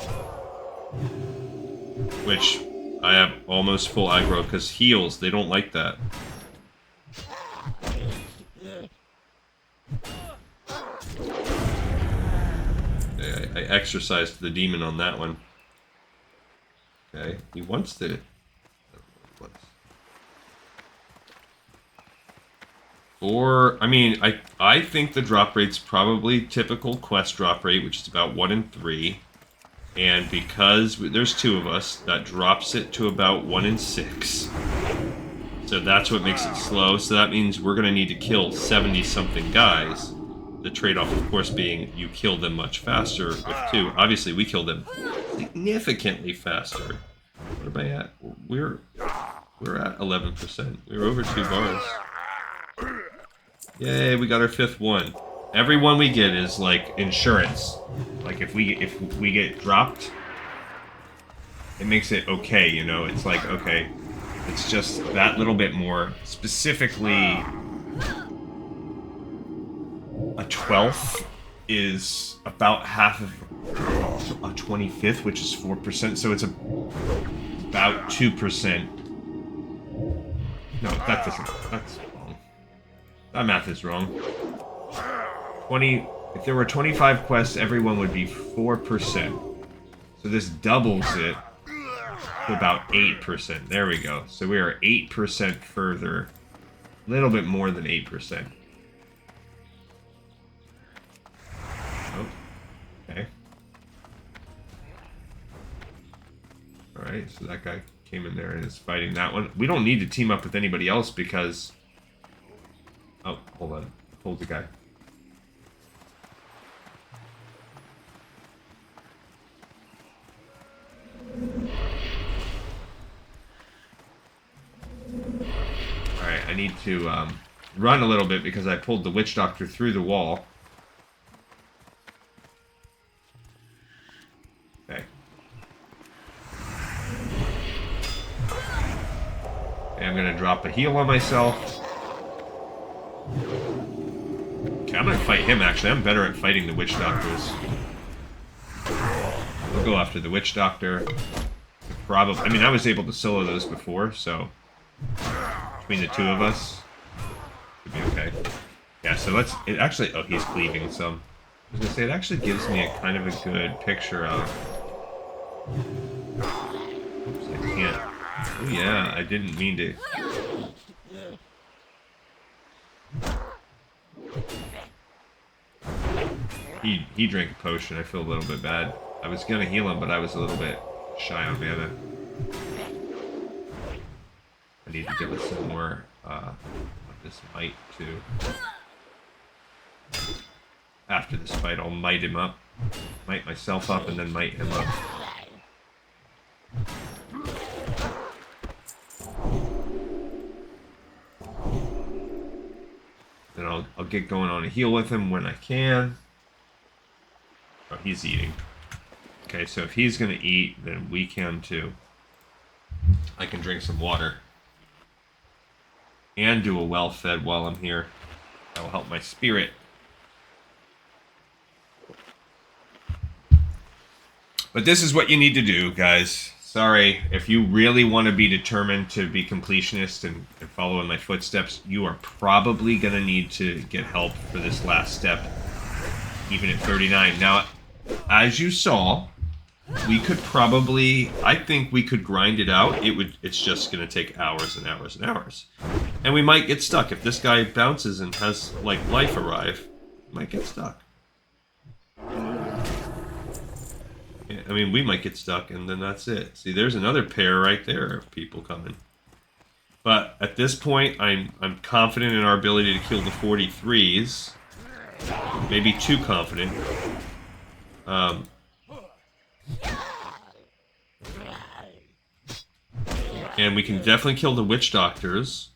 which I have almost full aggro because heals, they don't like that. Okay, I exercised the demon on that one. Okay, he wants to... Or, I mean, I think the drop rate's probably typical quest drop rate, which is about 1 in 3. And because there's 2 of us, that drops it to about 1 in 6. So that's what makes it slow. So that means we're going to need to kill 70-something guys. The trade-off, of course, being you kill them much faster with 2. Obviously, we kill them significantly faster. What am I at? We're at 11%. We're over 2 bars. Yay, we got our 5th one. Every one we get is like insurance. Like if we get dropped, it makes it okay, you know? It's like, okay, it's just that little bit more. Specifically, a 12th is about half of a 25th, which is 4%, so it's about 2%. No, that doesn't, that's wrong. That math is wrong. 20, if there were 25 quests, everyone would be 4%. So this doubles it to about 8%. There we go. So we are 8% further. A little bit more than 8%. Oh, okay. Alright, so that guy came in there and is fighting that one. We don't need to team up with anybody else because... Oh, hold on. Hold the guy. Alright, I need to run a little bit because I pulled the witch doctor through the wall. Okay. Okay, I'm gonna drop a heal on myself. Okay, I'm gonna fight him actually. I'm better at fighting the witch doctors. We'll go after the witch doctor. Probably. I mean, I was able to solo those before, so between the two of us, should be okay. Yeah. So let's. It actually. Oh, he's cleaving some. I was gonna say it actually gives me a kind of a good picture of. Oops, I can't. Oh yeah, I didn't mean to. He drank a potion. I feel a little bit bad. I was gonna heal him, but I was a little bit shy on mana. I need to give us some more of this might too. After this fight, I'll might him up. Might myself up and then might him up. Then I'll get going on a heal with him when I can. Oh, he's eating. Okay, so if he's gonna eat, then we can too. I can drink some water. And do a well-fed while I'm here. That will help my spirit. But this is what you need to do, guys. Sorry, if you really want to be determined to be completionist and follow in my footsteps, you are probably going to need to get help for this last step, even at 39. Now, as you saw, we could probably, I think we could grind it out. It's just going to take hours and hours and hours. And we might get stuck. If this guy bounces and has, like, life arrive, we might get stuck. Yeah, I mean, we might get stuck, and then that's it. See, there's another pair right there of people coming. But at this point, I'm confident in our ability to kill the 43s. Maybe too confident. And we can definitely kill the witch doctors.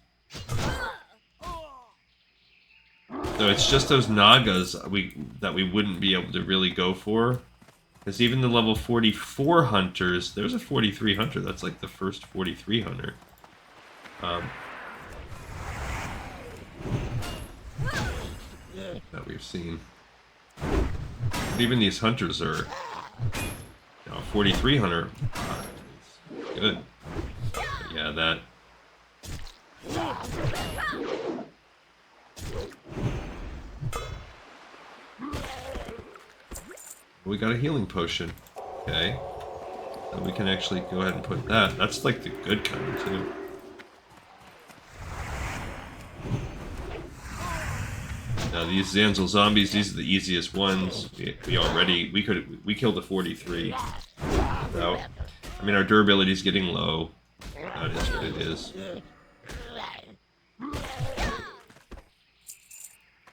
So it's just those Nagas that we wouldn't be able to really go for. Because even the level 44 hunters, there's a 43 hunter. That's like the first 43 hunter. That we've seen. But even these hunters are, 43 hunter. Good. But yeah, that. We got a healing potion. Okay. So we can actually go ahead and put that. That's like the good kind too. Now these Zanzil zombies, these are the easiest ones. We killed a 43. Without, I mean, our durability is getting low. That is what it is.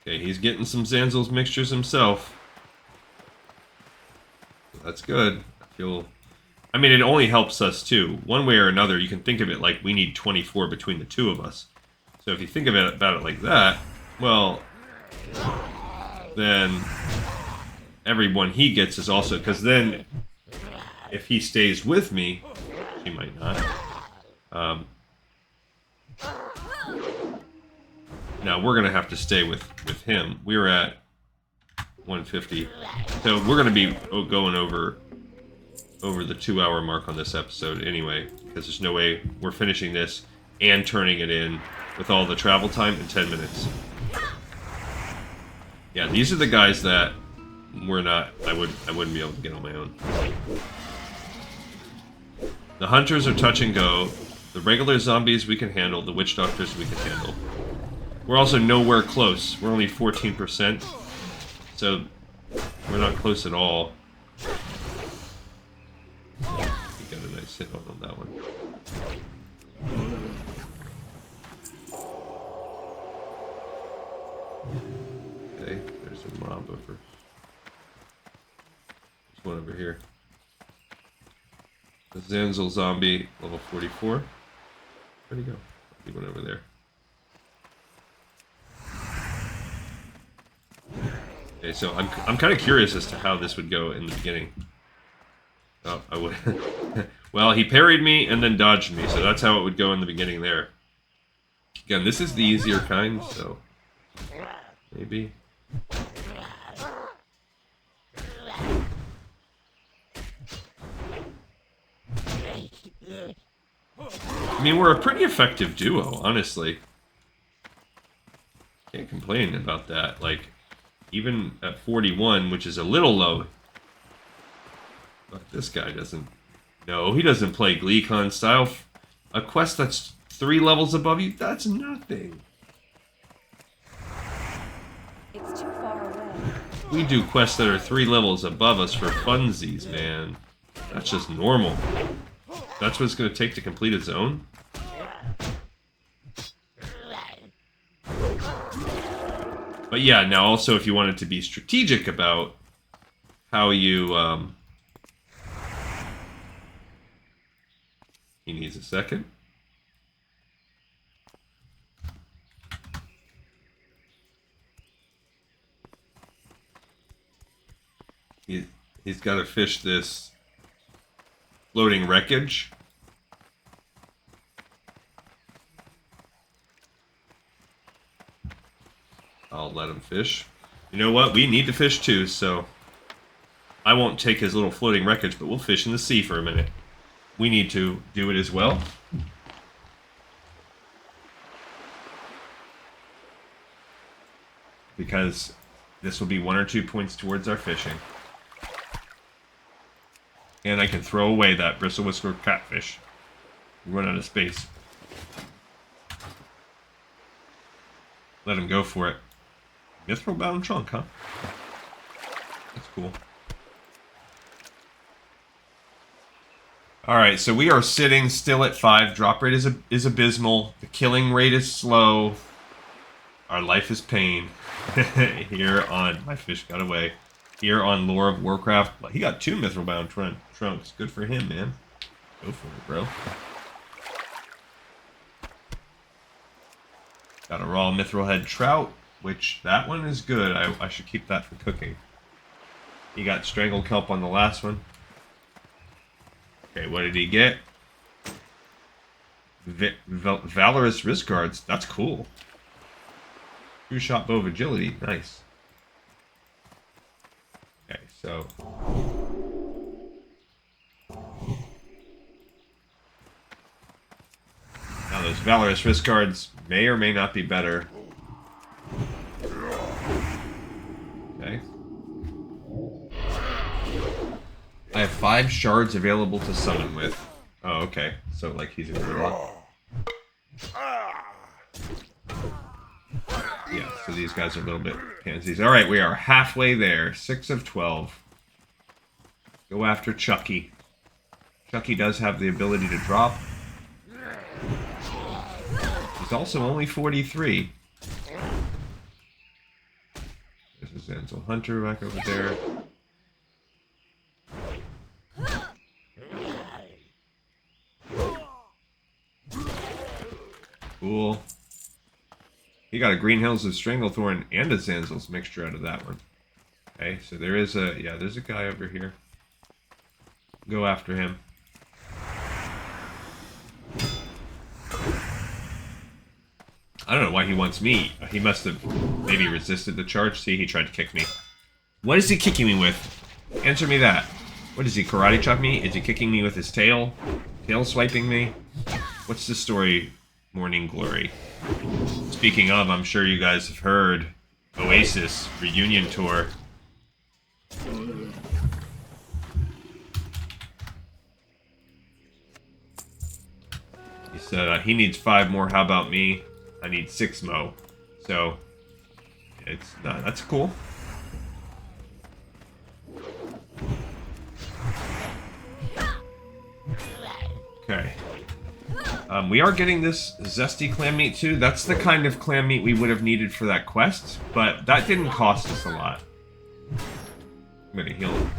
Okay, he's getting some Zanzil's mixtures himself. That's good. I mean, it only helps us too. One way or another, you can think of it like we need 24 between the two of us. So if you think about it like that, well, then every one he gets is also, because then if he stays with me, He might not. Now we're gonna have to stay with him. We're at 150, so we're gonna be going over the 2-hour mark on this episode anyway, because there's no way we're finishing this and turning it in with all the travel time in 10 minutes. Yeah, these are the guys that we're not. I wouldn't be able to get on my own. The hunters are touch and go. The regular zombies we can handle. The witch doctors we can handle. We're also nowhere close. We're only 14%, so we're not close at all. We got a nice hit on that one. Okay, there's a mob over. There's one over here. The Zanzil zombie, level 44. Where'd he go? He went over there. Okay, so I'm kind of curious as to how this would go in the beginning. Oh, I would. Well, he parried me and then dodged me, so that's how it would go in the beginning there. Again, this is the easier kind, so maybe. I mean, we're a pretty effective duo, honestly. Can't complain about that. Like, even at 41, which is a little low. But this guy doesn't. No, he doesn't play GleeCon style. A quest that's 3 levels above you, that's nothing. It's too far away. We do quests that are 3 levels above us for funsies, man. That's just normal. That's what it's going to take to complete a zone? But yeah, now also if you wanted to be strategic about how you... He needs a second. He's got to fish this floating wreckage. I'll let him fish. You know what? We need to fish too, so I won't take his little floating wreckage, but we'll fish in the sea for a minute. We need to do it as well. Because this will be 1 or 2 points towards our fishing. And I can throw away that bristle whisker catfish. We run out of space. Let him go for it. Mithril bound trunk, huh? That's cool. Alright, so we are sitting still at 5. Drop rate is abysmal. The killing rate is slow. Our life is pain. Here on... My fish got away. Here on Lore of Warcraft. He got 2 mithril bound trunks. Good for him, man. Go for it, bro. Got a raw mithril head trout, which that one is good. I should keep that for cooking. He got strangled kelp on the last one. Okay, what did he get? Valorous wrist guards. That's cool. 2-shot bow of agility. Nice. Okay, so... Now those Valorous wrist guards may or may not be better. Okay. I have 5 shards available to summon with. Oh, okay. So, like, he's a gorilla. Yeah, so these guys are a little bit pansies. Alright, we are halfway there. 6 of 12. Go after Chucky. Chucky does have the ability to drop. He's also only 43. There's a Zanzil Hunter back over there. Cool. He got a Green Hills of Stranglethorn and a Zanzil's mixture out of that one. Okay, so there is a... Yeah, there's a guy over here. Go after him. I don't know why he wants me. He must have maybe resisted the charge. See, he tried to kick me. What is he kicking me with? Answer me that. What is he, karate chop me? Is he kicking me with his tail? Tail swiping me? What's the story, Morning Glory? Speaking of, I'm sure you guys have heard Oasis reunion tour. He said he needs 5 more. How about me? I need 6 mo. So it's not, that's cool. Okay. We are getting this zesty clam meat too. That's the kind of clam meat we would have needed for that quest, but that didn't cost us a lot. I'm gonna heal him.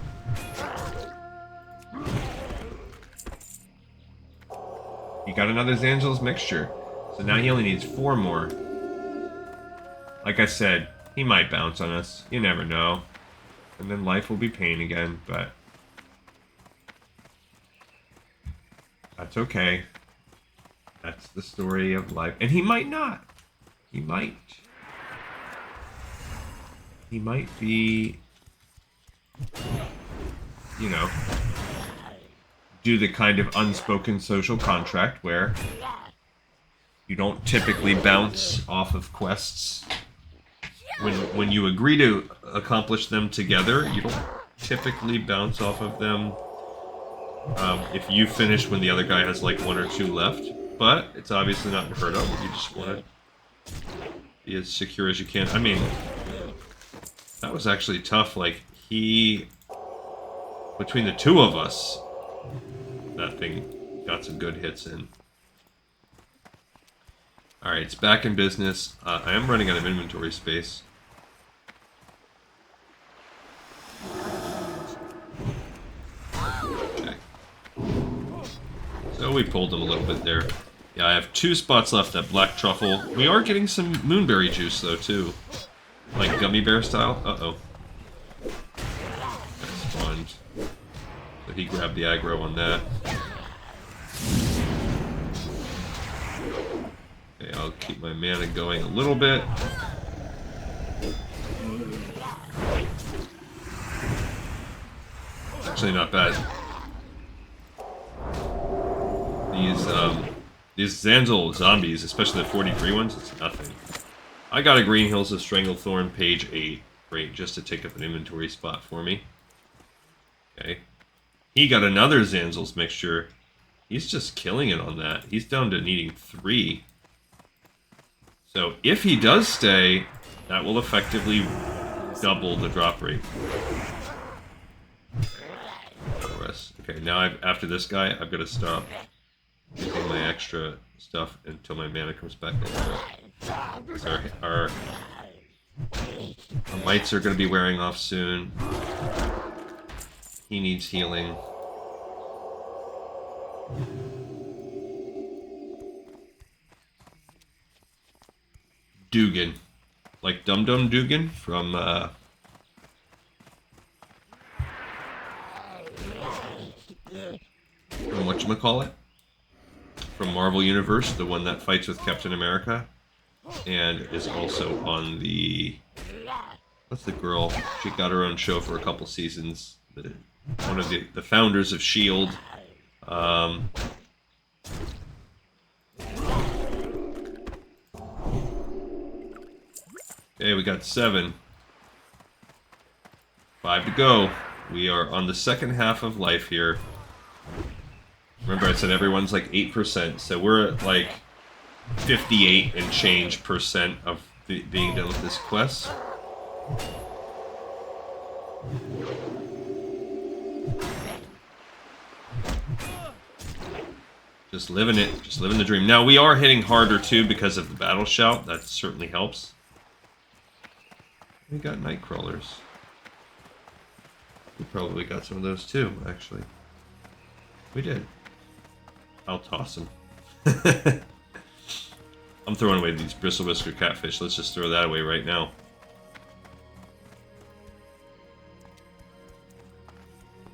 He got another Zanzil's mixture, so now he only needs 4 more. Like I said, he might bounce on us. You never know. And then life will be pain again, but that's okay. That's the story of life. And he might not. He might. He might be, you know, do the kind of unspoken social contract where you don't typically bounce off of quests. When you agree to accomplish them together, you don't typically bounce off of them if you finish when the other guy has like 1 or 2 left. But it's obviously not unheard of. You just want to be as secure as you can. I mean, that was actually tough. Like, between the 2 of us, that thing got some good hits in. Alright, it's back in business. I am running out of inventory space. Okay. So we pulled him a little bit there. Yeah, I have 2 spots left at Black Truffle. We are getting some moonberry juice, though, too. Like gummy bear style. Uh-oh. That spawned. So he grabbed the aggro on that. Okay, I'll keep my mana going a little bit. Actually, not bad. These Zanzil zombies, especially the 43 ones, it's nothing. I got a Green Hills of Stranglethorn, page 8. Great, just to take up an inventory spot for me. Okay. He got another Zanzil's mixture. He's just killing it on that. He's down to needing 3. So if he does stay, that will effectively double the drop rate. Okay, now after this guy, I've got to stop using my extra stuff until my mana comes back over. Our mites are going to be wearing off soon. He needs healing. Dugan. Like Dum Dum Dugan from whatchamacallit? From Marvel Universe, the one that fights with Captain America. And is also on the... What's the girl? She got her own show for a couple seasons. One of the founders of S.H.I.E.L.D. Okay, we got 7. 5 to go. We are on the second half of life here. Remember I said everyone's like 8%, so we're at like 58 and change percent of being done with this quest. Just living it, just living the dream. Now we are hitting harder too because of the battle shout. That certainly helps. We got night crawlers. We probably got some of those too, actually. We did. I'll toss them. I'm throwing away these bristle whisker catfish. Let's just throw that away right now.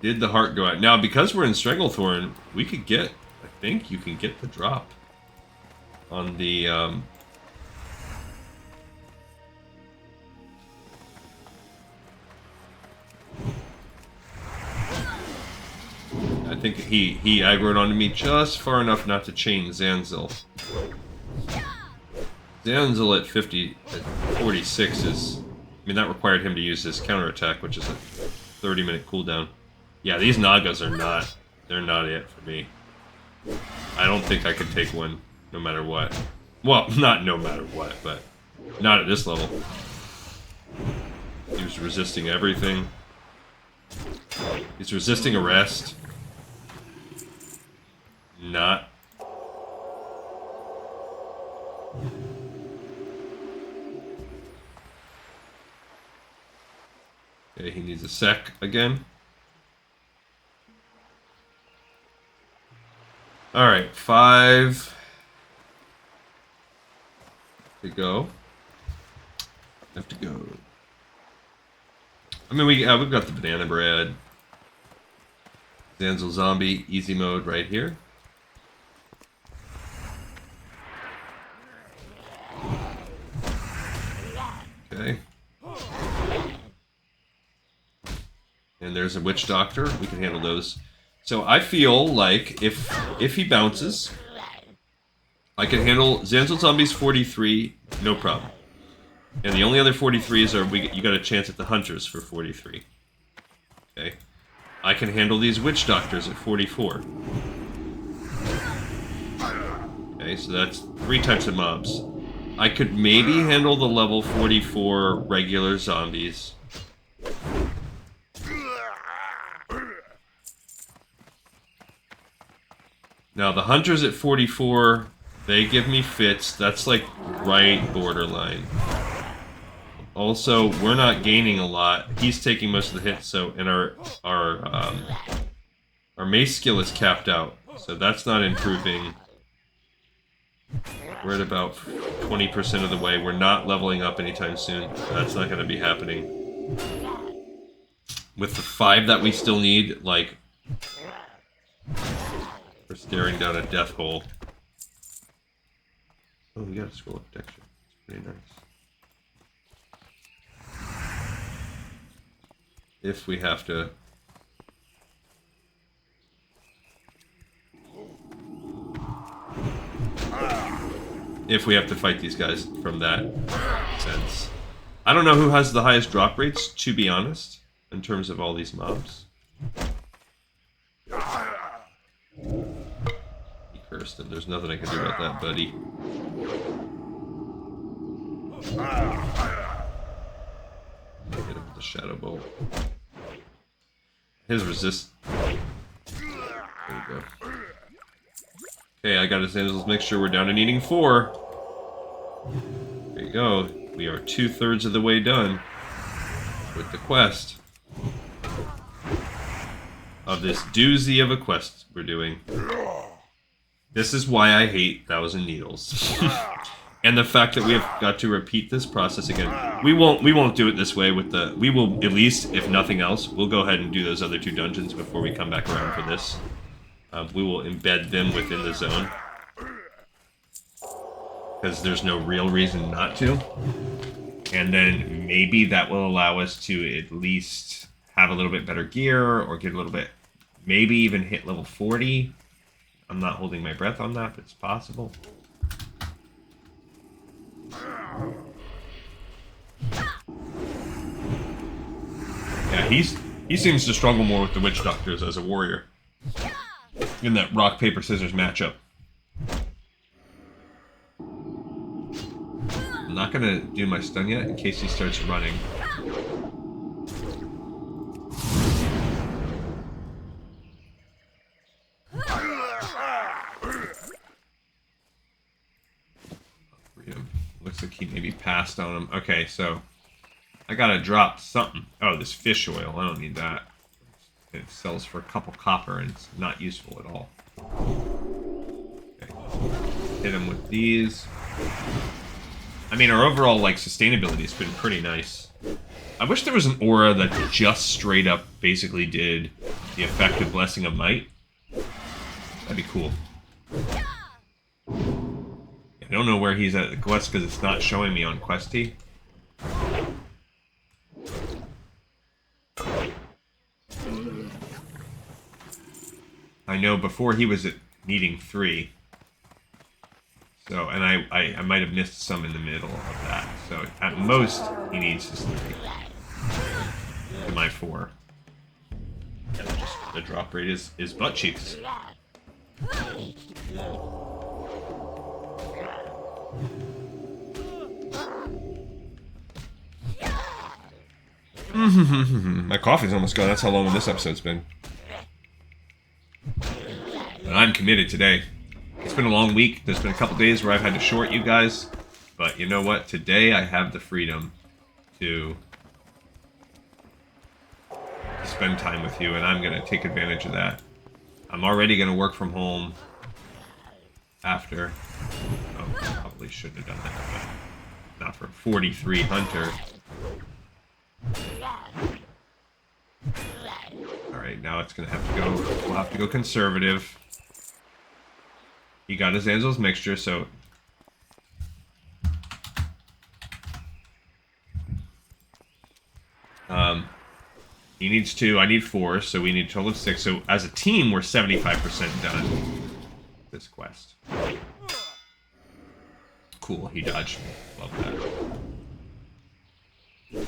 Did the heart go out? Now, because we're in Stranglethorn, we could get... I think you can get the drop on the think he aggroed onto me just far enough not to chain Zanzil. Zanzil at 46 is... I mean, that required him to use his counterattack, which is a 30-minute cooldown. Yeah, these Nagas are not... They're not it for me. I don't think I could take one no matter what. Well, not no matter what, but not at this level. He was resisting everything. He's resisting arrest. Not. Okay, he needs a sec again. Alright, 5 to go. Have to go. I mean, we've got the banana bread. Zanzil zombie, easy mode right here. Okay. And there's a witch doctor. We can handle those. So I feel like if he bounces, I can handle Zanzil zombies 43, no problem. And the only other 43s are you got a chance at the hunters for 43. Okay. I can handle these witch doctors at 44. Okay, so that's 3 types of mobs. I could maybe handle the level 44 regular zombies. Now the hunters at 44, they give me fits. That's like right borderline. Also, we're not gaining a lot. He's taking most of the hits, so and our mace skill is capped out, so that's not improving. We're at about 20% of the way. We're not leveling up anytime soon. That's not going to be happening. With the 5 that we still need, like, we're staring down a death hole. Oh, we got a scroll of protection. It's pretty nice. If we have to... If we have to fight these guys from that sense. I don't know who has the highest drop rates, to be honest, in terms of all these mobs. He cursed him. There's nothing I can do about that, buddy. Hit him with the shadow bolt. His resist. There we go. Okay, I got his Zanzil's mixture. We're down to needing 4. There you go. We are 2/3 of the way done with the quest of this doozy of a quest we're doing. This is why I hate 1,000 Needles. And the fact that we have got to repeat this process again. We won't do it this way with the... We will, at least, if nothing else, we'll go ahead and do those other 2 dungeons before we come back around for this. We will embed them within the zone. Because there's no real reason not to. And then maybe that will allow us to at least have a little bit better gear, or get a little bit... Maybe even hit level 40. I'm not holding my breath on that, but it's possible. Yeah, he seems to struggle more with the witch doctors as a warrior in that rock paper scissors matchup. I'm not gonna do my stun yet in case he starts running. Looks like he maybe passed on him. Okay, so I gotta drop something. Oh, this fish oil. I don't need that. It sells for a couple copper and it's not useful at all. Okay. Hit him with these. I mean, our overall like sustainability has been pretty nice. I wish there was an aura that just straight up basically did the effect of Blessing of Might. That'd be cool. I don't know where he's at the quest because it's not showing me on Questy. I know before he was at needing 3. So, and I might have missed some in the middle of that. So, at most, he needs his 3. To my 4. Yeah, the drop rate is butt cheeks. My coffee's almost gone. That's how long this episode's been. But I'm committed today. It's been a long week. There's been a couple days where I've had to short you guys. But you know what? Today I have the freedom to spend time with you, and I'm going to take advantage of that. I'm already going to work from home after. Oh, probably shouldn't have done that, but not for 43 Hunter. Alright, now it's going to have to go. We'll have to go conservative. He got his Zanzil's mixture, so. He needs 2, I need 4, so we need a total of 6. So as a team, we're 75% done this quest. Cool, he dodged me. Love that.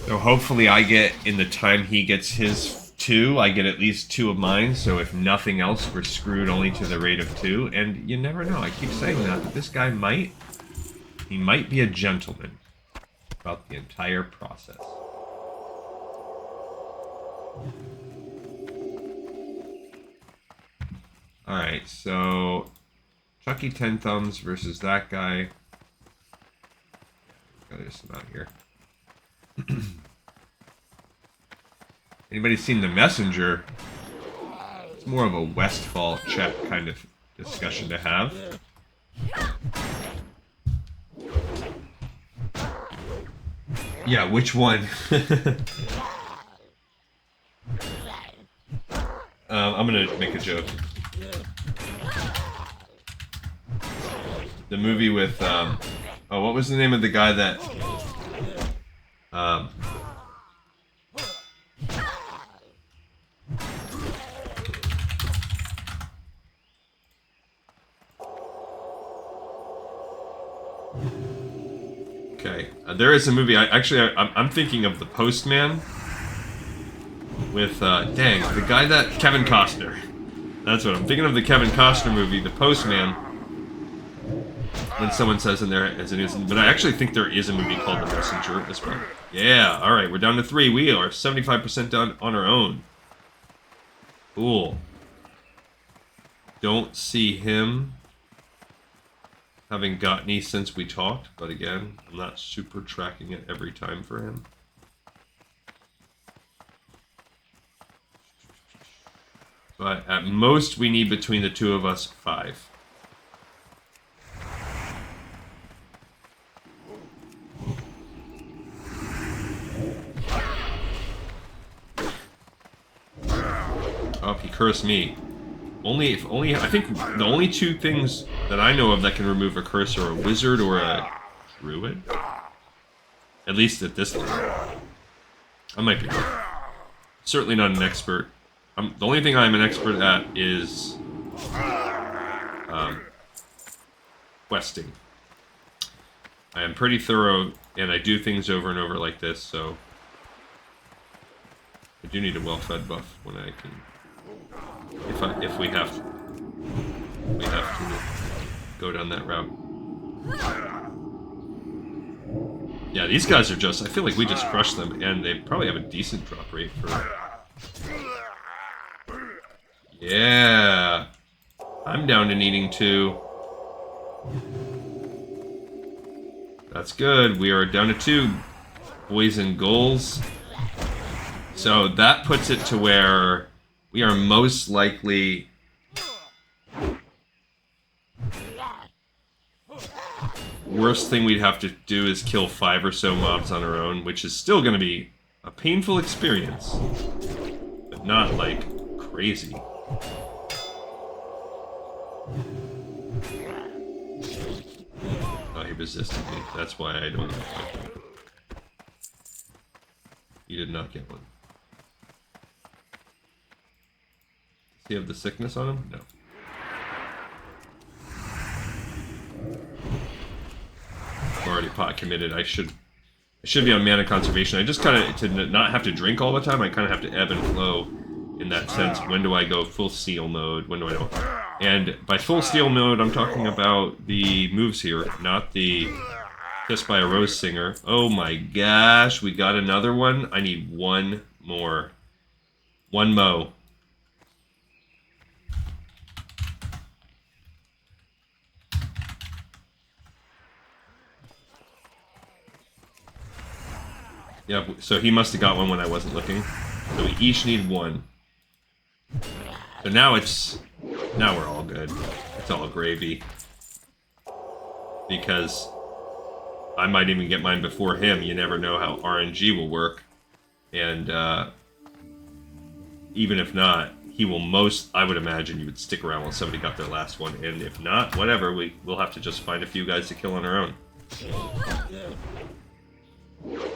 So hopefully I get, in the time he gets his 2, I get at least 2 of mine. So if nothing else, we're screwed only to the rate of 2. And you never know, I keep saying that, but this guy might be a gentleman about the entire process. Alright, so Chucky 10 Thumbs versus that guy. Got this out here. Anybody seen The Messenger? It's more of a Westfall check kind of discussion to have. Yeah, which one? I'm gonna make a joke. The movie with, oh, what was the name of the guy that, okay, there is a movie, I'm thinking of The Postman with, dang, the guy that, Kevin Costner. That's what I'm thinking of, the Kevin Costner movie, The Postman. When someone says in there as it is, but I actually think there is a movie called The Messenger as well. Yeah, alright, we're down to 3. We are 75% done on our own. Cool. Don't see him having got any since we talked, but again, I'm not super tracking it every time for him. But at most, we need between the 2 of us 5. Oh, he cursed me. I think the only 2 things that I know of that can remove a curse are a wizard or a druid. At least at this level. I might be wrong. Certainly not an expert. The only thing I'm an expert at is questing. I am pretty thorough, and I do things over and over like this, so I do need a well-fed buff when I can. If we have to go down that route. Yeah, these guys are just, I feel like we just crushed them, and they probably have a decent drop rate for... Yeah! I'm down to needing 2. That's good, we are down to 2 boys and goals. So that puts it to where we are most likely... Worst thing we'd have to do is kill 5 or so mobs on our own, which is still going to be a painful experience. But not, like, crazy. Oh, he resisted me. That's why I don't get one. He did not get one. he have the sickness on him? No. Already pot committed. I should be on mana conservation. I just kind of, to not have to drink all the time, I kind of have to ebb and flow in that sense. When do I go full steel mode? When do I don't? And by full steel mode, I'm talking about the moves here, not the Kissed by a Rose Singer. Oh my gosh, we got another one. I need one more. One mo. Yeah, so he must have got one when I wasn't looking. So we each need one. So now we're all good. It's all gravy. Because I might even get mine before him. You never know how RNG will work. And even if not, he will I would imagine you would stick around while somebody got their last one. And if not, whatever, we'll have to just find a few guys to kill on our own.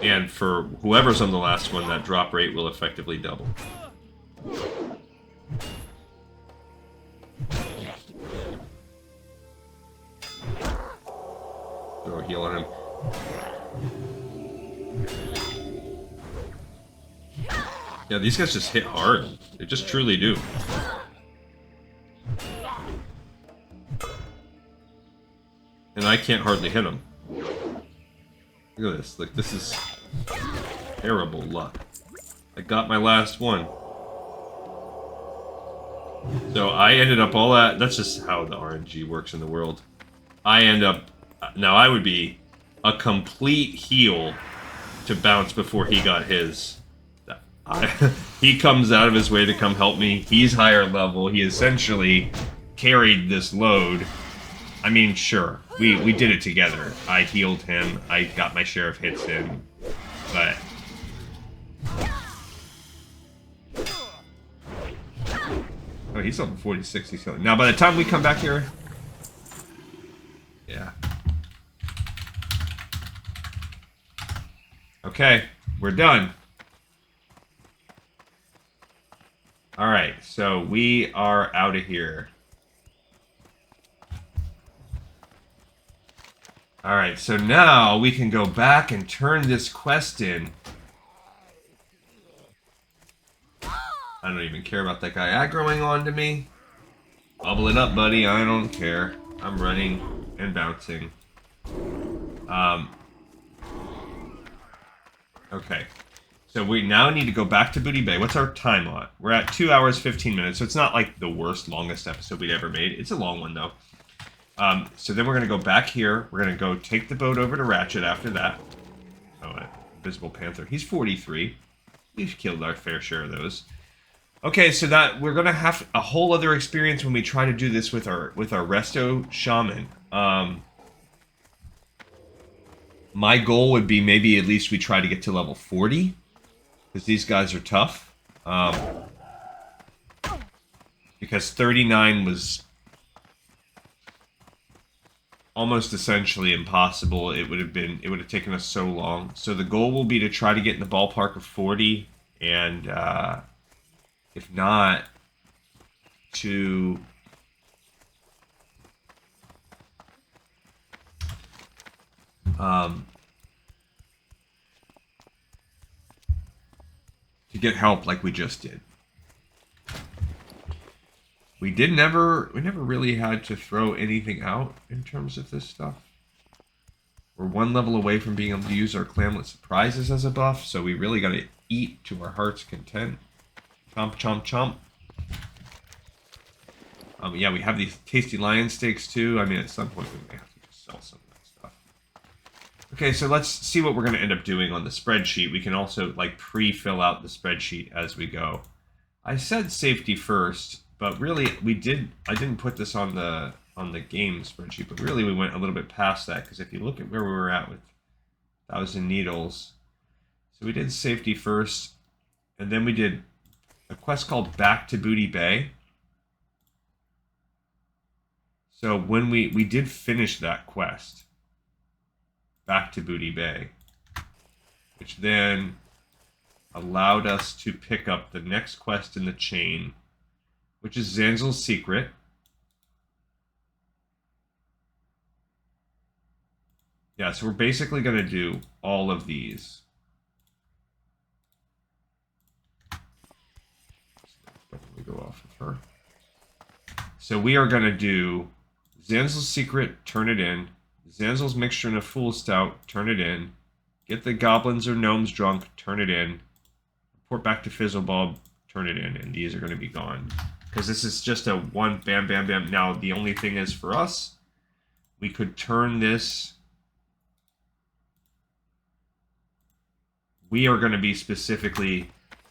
And for whoever's on the last one, that drop rate will effectively double. Throw a heal on him. Yeah, these guys just hit hard. They just truly do. And I can't hardly hit them. Look at this. Like, this is terrible luck. I got my last one. So I ended up all that. That's just how the RNG works in the world. I end up. Now I would be a complete heal to bounce before he got his. He comes out of his way to come help me. He's higher level. He essentially carried this load. I mean, sure, we did it together. I healed him. I got my share of hits in. But oh, he's on 46. He's healing. Now, by the time we come back here, yeah. Okay, we're done. All right, so we are out of here. All right, so now we can go back and turn this quest in. I don't even care about that guy aggroing onto me. Bubble it up, buddy. I don't care. I'm running and bouncing. Okay. So we now need to go back to Booty Bay. What's our time on? We're at 2 hours, 15 minutes. So it's not like the longest episode we'd ever made. It's a long one, though. So then we're going to go back here. We're going to go take the boat over to Ratchet after that. Oh, Invisible Panther. He's 43. We've killed our fair share of those. Okay, so that we're going to have a whole other experience when we try to do this with our Resto Shaman. My goal would be maybe at least we try to get to level 40. Because these guys are tough. Because 39 was almost essentially impossible. It would have taken us so long. So the goal will be to try to get in the ballpark of 40, and if not, to get help like we just did. We never really had to throw anything out in terms of this stuff. We're one level away from being able to use our Clamlet Surprises as a buff, so we really got to eat to our heart's content. Chomp, chomp, chomp. Yeah, we have these tasty lion steaks too. I mean, at some point we may have to just sell some of that stuff. Okay, so let's see what we're going to end up doing on the spreadsheet. We can also like pre-fill out the spreadsheet as we go. I said safety first. But really, I didn't put this on the game spreadsheet, but really we went a little bit past that, because if you look at where we were at with 1,000 Needles, so we did safety first, and then we did a quest called Back to Booty Bay. So when we did finish that quest, Back to Booty Bay, which then allowed us to pick up the next quest in the chain, which is Zanzil's secret. Yeah, so we're basically going to do all of these. Definitely go off with her. So we are going to do Zanzil's secret, turn it in. Zanzil's mixture in a full stout, turn it in. Get the goblins or gnomes drunk, turn it in. Report back to Fizzlebub, turn it in. And these are going to be gone. Because this is just a one bam, bam, bam. Now, the only thing is for us, we could turn this. We are going to be specifically,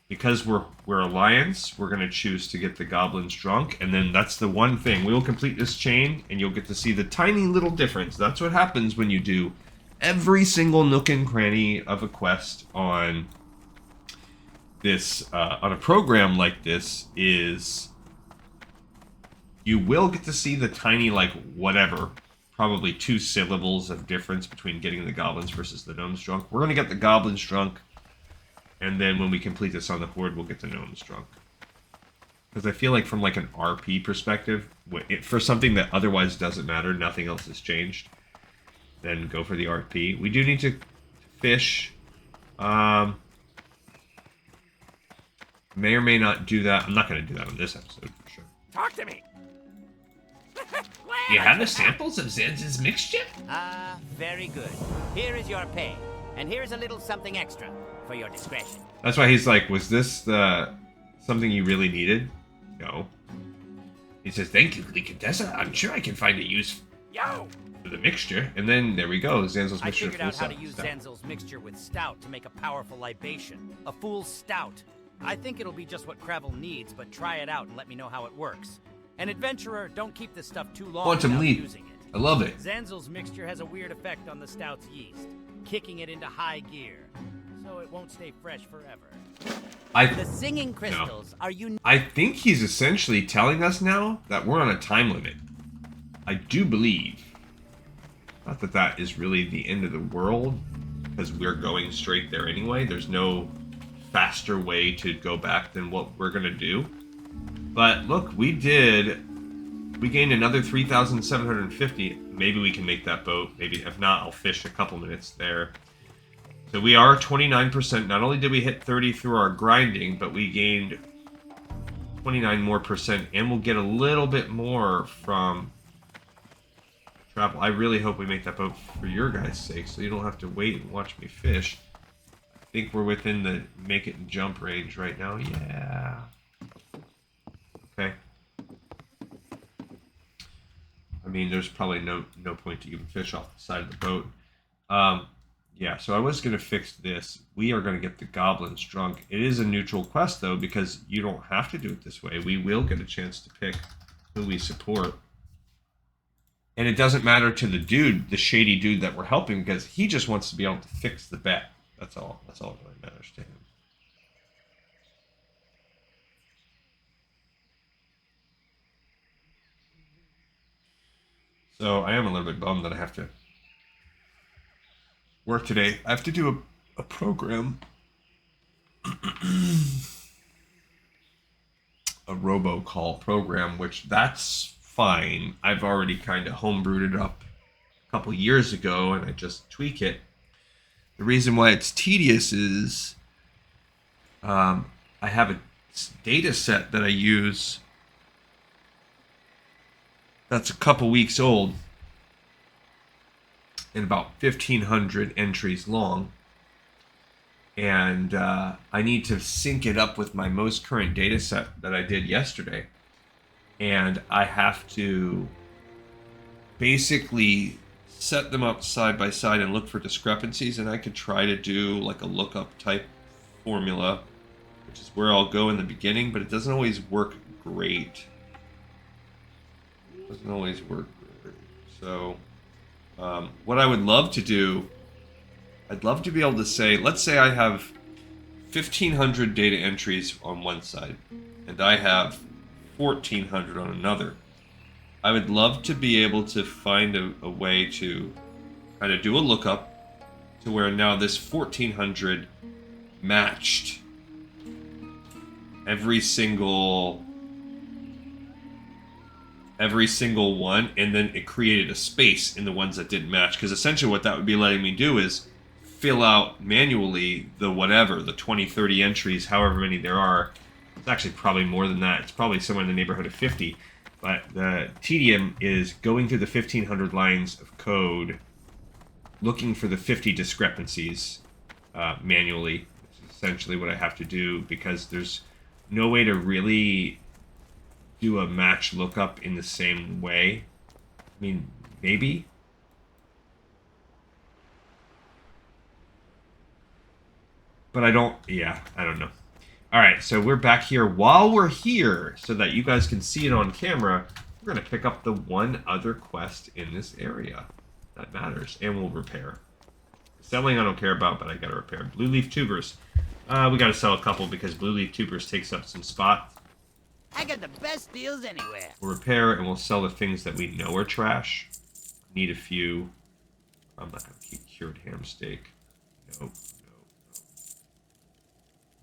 because we're Alliance, we're going to choose to get the goblins drunk. And then that's the one thing. We will complete this chain, and you'll get to see the tiny little difference. That's what happens when you do every single nook and cranny of a quest on this, on a program like this, is you will get to see the tiny, like, whatever, probably 2 syllables of difference between getting the goblins versus the gnomes drunk. We're going to get the goblins drunk, and then when we complete this on the horde, we'll get the gnomes drunk. Because I feel like from, like, an RP perspective, for something that otherwise doesn't matter, nothing else has changed, then go for the RP. We do need to fish. May or may not do that. I'm not going to do that on this episode, for sure. Talk to me! Do you have the samples of Zanzil's mixture? Ah, very good. Here is your pay. And here's a little something extra for your discretion. That's why he's like, was this something you really needed? No. He says, thank you, Contessa. I'm sure I can find a use for the mixture. And then there we go, Zanzil's mixture. I figured out how to use Zanzil's mixture with Stout to make a powerful libation. A fool's Stout. I think it'll be just what Kravel needs, but try it out and let me know how it works. An adventurer, don't keep this stuff too long Quantum without leap. using it. I love it. Zanzil's mixture has a weird effect on the Stout's yeast, kicking it into high gear, so it won't stay fresh forever. The singing crystals are unique. I think he's essentially telling us now that we're on a time limit. I do believe. Not that that is really the end of the world, because we're going straight there anyway. There's no faster way to go back than what we're going to do. But look, we gained another 3,750. Maybe we can make that boat. Maybe if not, I'll fish a couple minutes there. So we are 29%. Not only did we hit 30 through our grinding, but we gained 29 more percent, and we'll get a little bit more from travel. I really hope we make that boat for your guys' sake, so you don't have to wait and watch me fish. I think we're within the make it and jump range right now. Yeah. Okay. I mean, there's probably no point to even fish off the side of the boat. Yeah, so I was going to fix this. We are going to get the goblins drunk. It is a neutral quest, though, because you don't have to do it this way. We will get a chance to pick who we support. And it doesn't matter to the dude, the shady dude that we're helping, because he just wants to be able to fix the bet. That's all. That's all that really matters to him. So I am a little bit bummed that I have to work today. I have to do a program. A robocall program, which that's fine. I've already kind of homebrewed it up a couple years ago, and I just tweak it. The reason why it's tedious is I have a data set that I use that's a couple weeks old and about 1,500 entries long. And I need to sync it up with my most current data set that I did yesterday. And I have to basically set them up side by side and look for discrepancies. And I could try to do like a lookup type formula, which is where I'll go in the beginning, but it doesn't always work great. It doesn't always work great. So what I would love to do, I'd love to be able to say, let's say I have 1,500 data entries on one side, and I have 1,400 on another. I would love to be able to find a way to kind of do a lookup to where now this 1,400 matched every single every single one, and then it created a space in the ones that didn't match. Because essentially what that would be letting me do is fill out manually the whatever, the 20, 30 entries, however many there are. It's actually probably more than that. It's probably somewhere in the neighborhood of 50. But the tedium is going through the 1,500 lines of code, looking for the 50 discrepancies manually. It's essentially what I have to do, because there's no way to really do a match lookup in the same way. I mean, maybe. But I don't know. Alright, so we're back here. While we're here, so that you guys can see it on camera, we're going to pick up the one other quest in this area that matters, and we'll repair. Selling I don't care about, but I got to repair. Blue leaf tubers. We got to sell a couple because blue leaf tubers takes up some spot. I got the best deals anywhere. We'll repair, and we'll sell the things that we know are trash. Need a few. I'm not going to keep cured ham steak. Nope.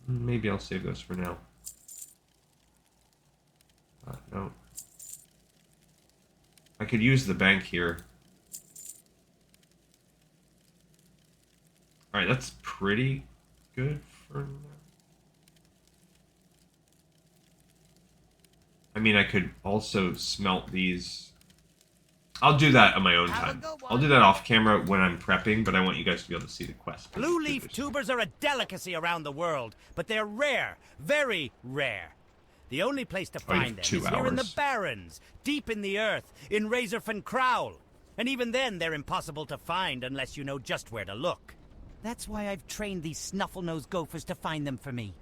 Maybe I'll save those for now. No. I could use the bank here. Alright, that's pretty good for now. I mean, I could also smelt these. I'll do that on my own time. I'll do that off camera when I'm prepping, but I want you guys to be able to see the quest. Blue leaf tubers are a delicacy around the world, but they're rare, very rare. The only place to find them is here in the Barrens, deep in the earth, in Razorfen Crowl. And even then, they're impossible to find unless you know just where to look. That's why I've trained these snuffle-nosed gophers to find them for me.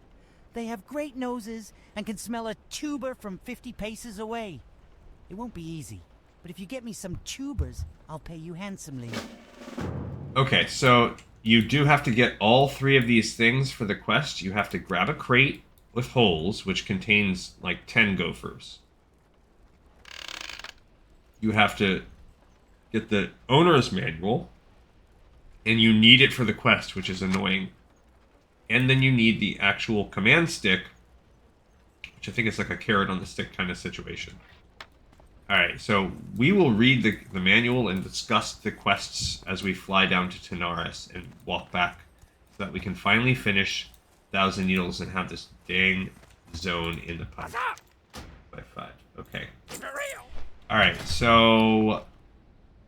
They have great noses and can smell a tuber from 50 paces away. It won't be easy. But if you get me some tubers, I'll pay you handsomely. Okay, so you do have to get all 3 of these things for the quest. You have to grab a crate with holes, which contains like 10 gophers. You have to get the owner's manual, and you need it for the quest, which is annoying. And then you need the actual command stick, which I think is like a carrot on the stick kind of situation. Alright, so we will read the manual and discuss the quests as we fly down to Tanaris and walk back, so that we can finally finish 1,000 Needles and have this dang zone in the pipe. By 5. Okay. Alright, so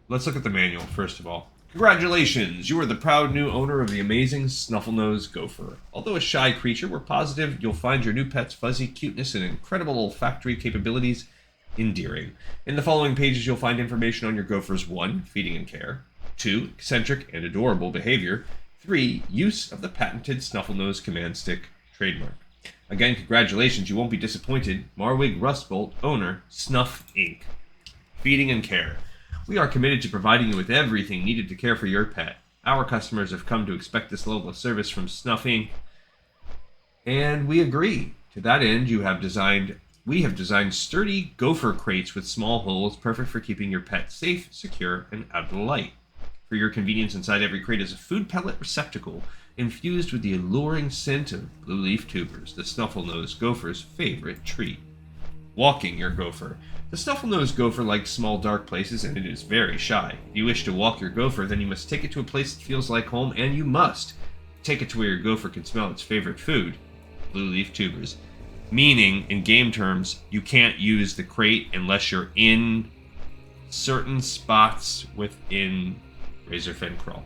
let's look at the manual first of all. Congratulations! You are the proud new owner of the amazing Snuffle-Nosed Gopher. Although a shy creature, we're positive you'll find your new pet's fuzzy cuteness and incredible olfactory capabilities endearing. In the following pages, you'll find information on your gopher's 1. Feeding and care, 2. Eccentric and adorable behavior, 3. Use of the patented Snuffle-Nosed command stick trademark. Again, congratulations, you won't be disappointed. Marwig Rustbolt, owner, Snuff Inc. Feeding and care. We are committed to providing you with everything needed to care for your pet. Our customers have come to expect this level of service from Snuff Inc. And we agree. To that end, we have designed sturdy gopher crates with small holes, perfect for keeping your pet safe, secure, and out of the light. For your convenience, inside every crate is a food pellet receptacle infused with the alluring scent of blue leaf tubers, the Snuffle-Nosed Gopher's favorite treat. Walking your gopher. The Snuffle-Nosed Gopher likes small, dark places, and it is very shy. If you wish to walk your gopher, then you must take it to a place that feels like home, and you must take it to where your gopher can smell its favorite food, blue leaf tubers. Meaning, in game terms, you can't use the crate unless you're in certain spots within Razorfen Crawl.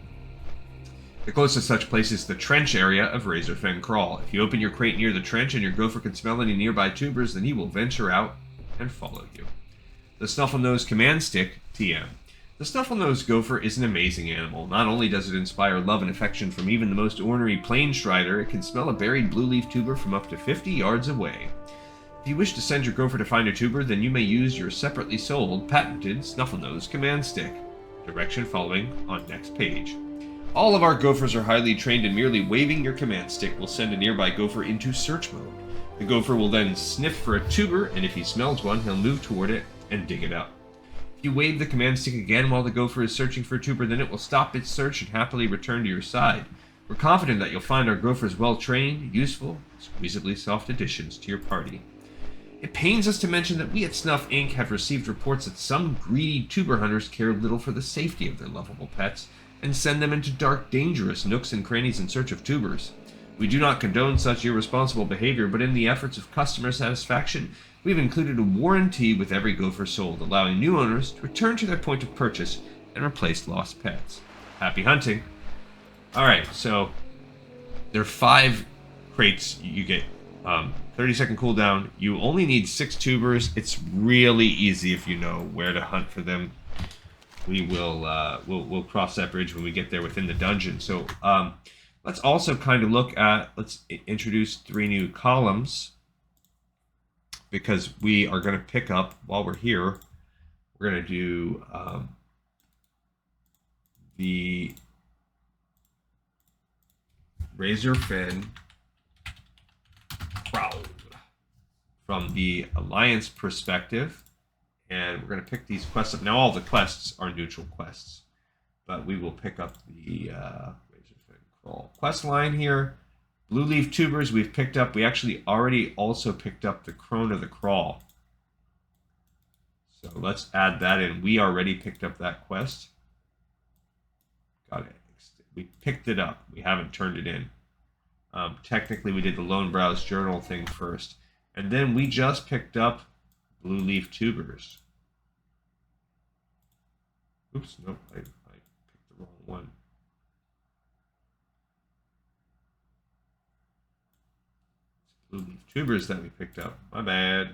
The closest such place is the trench area of Razorfen Crawl. If you open your crate near the trench and your gopher can smell any nearby tubers, then he will venture out and follow you. The Snuffle-Nosed command stick, TM. The Snuffle-Nosed Gopher is an amazing animal. Not only does it inspire love and affection from even the most ornery plain strider, it can smell a buried blue leaf tuber from up to 50 yards away. If you wish to send your gopher to find a tuber, then you may use your separately sold, patented Snuffle-Nosed command stick. Direction following on next page. All of our gophers are highly trained, and merely waving your command stick will send a nearby gopher into search mode. The gopher will then sniff for a tuber, and if he smells one, he'll move toward it and dig it up. If you wave the command stick again while the gopher is searching for a tuber, then it will stop its search and happily return to your side. We're confident that you'll find our gophers well-trained, useful, exquisitely soft additions to your party. It pains us to mention that we at Snuff Inc. have received reports that some greedy tuber hunters care little for the safety of their lovable pets and send them into dark, dangerous nooks and crannies in search of tubers. We do not condone such irresponsible behavior, but in the efforts of customer satisfaction, we've included a warranty with every gopher sold, allowing new owners to return to their point of purchase and replace lost pets. Happy hunting. Alright, so there are 5 crates you get. 30-second cooldown. You only need 6 tubers. It's really easy if you know where to hunt for them. We will we'll cross that bridge when we get there within the dungeon. So let's also kind of look at, let's introduce 3 new columns, because we are going to pick up, while we're here, we're going to do the Razor Fin Prowl from the Alliance perspective, and we're going to pick these quests up. Now all the quests are neutral quests, but we will pick up the Razor Fin Crawl quest line here. Blue Leaf Tubers we've picked up. We actually already also picked up the Crone of the Crawl. So let's add that in. We already picked up that quest. Got it. We picked it up. We haven't turned it in. Technically, we did the Lone Browse Journal thing first. And then we just picked up Blue Leaf Tubers. Oops, nope, I picked the wrong one. It's Blue Leaf Tubers that we picked up. My bad.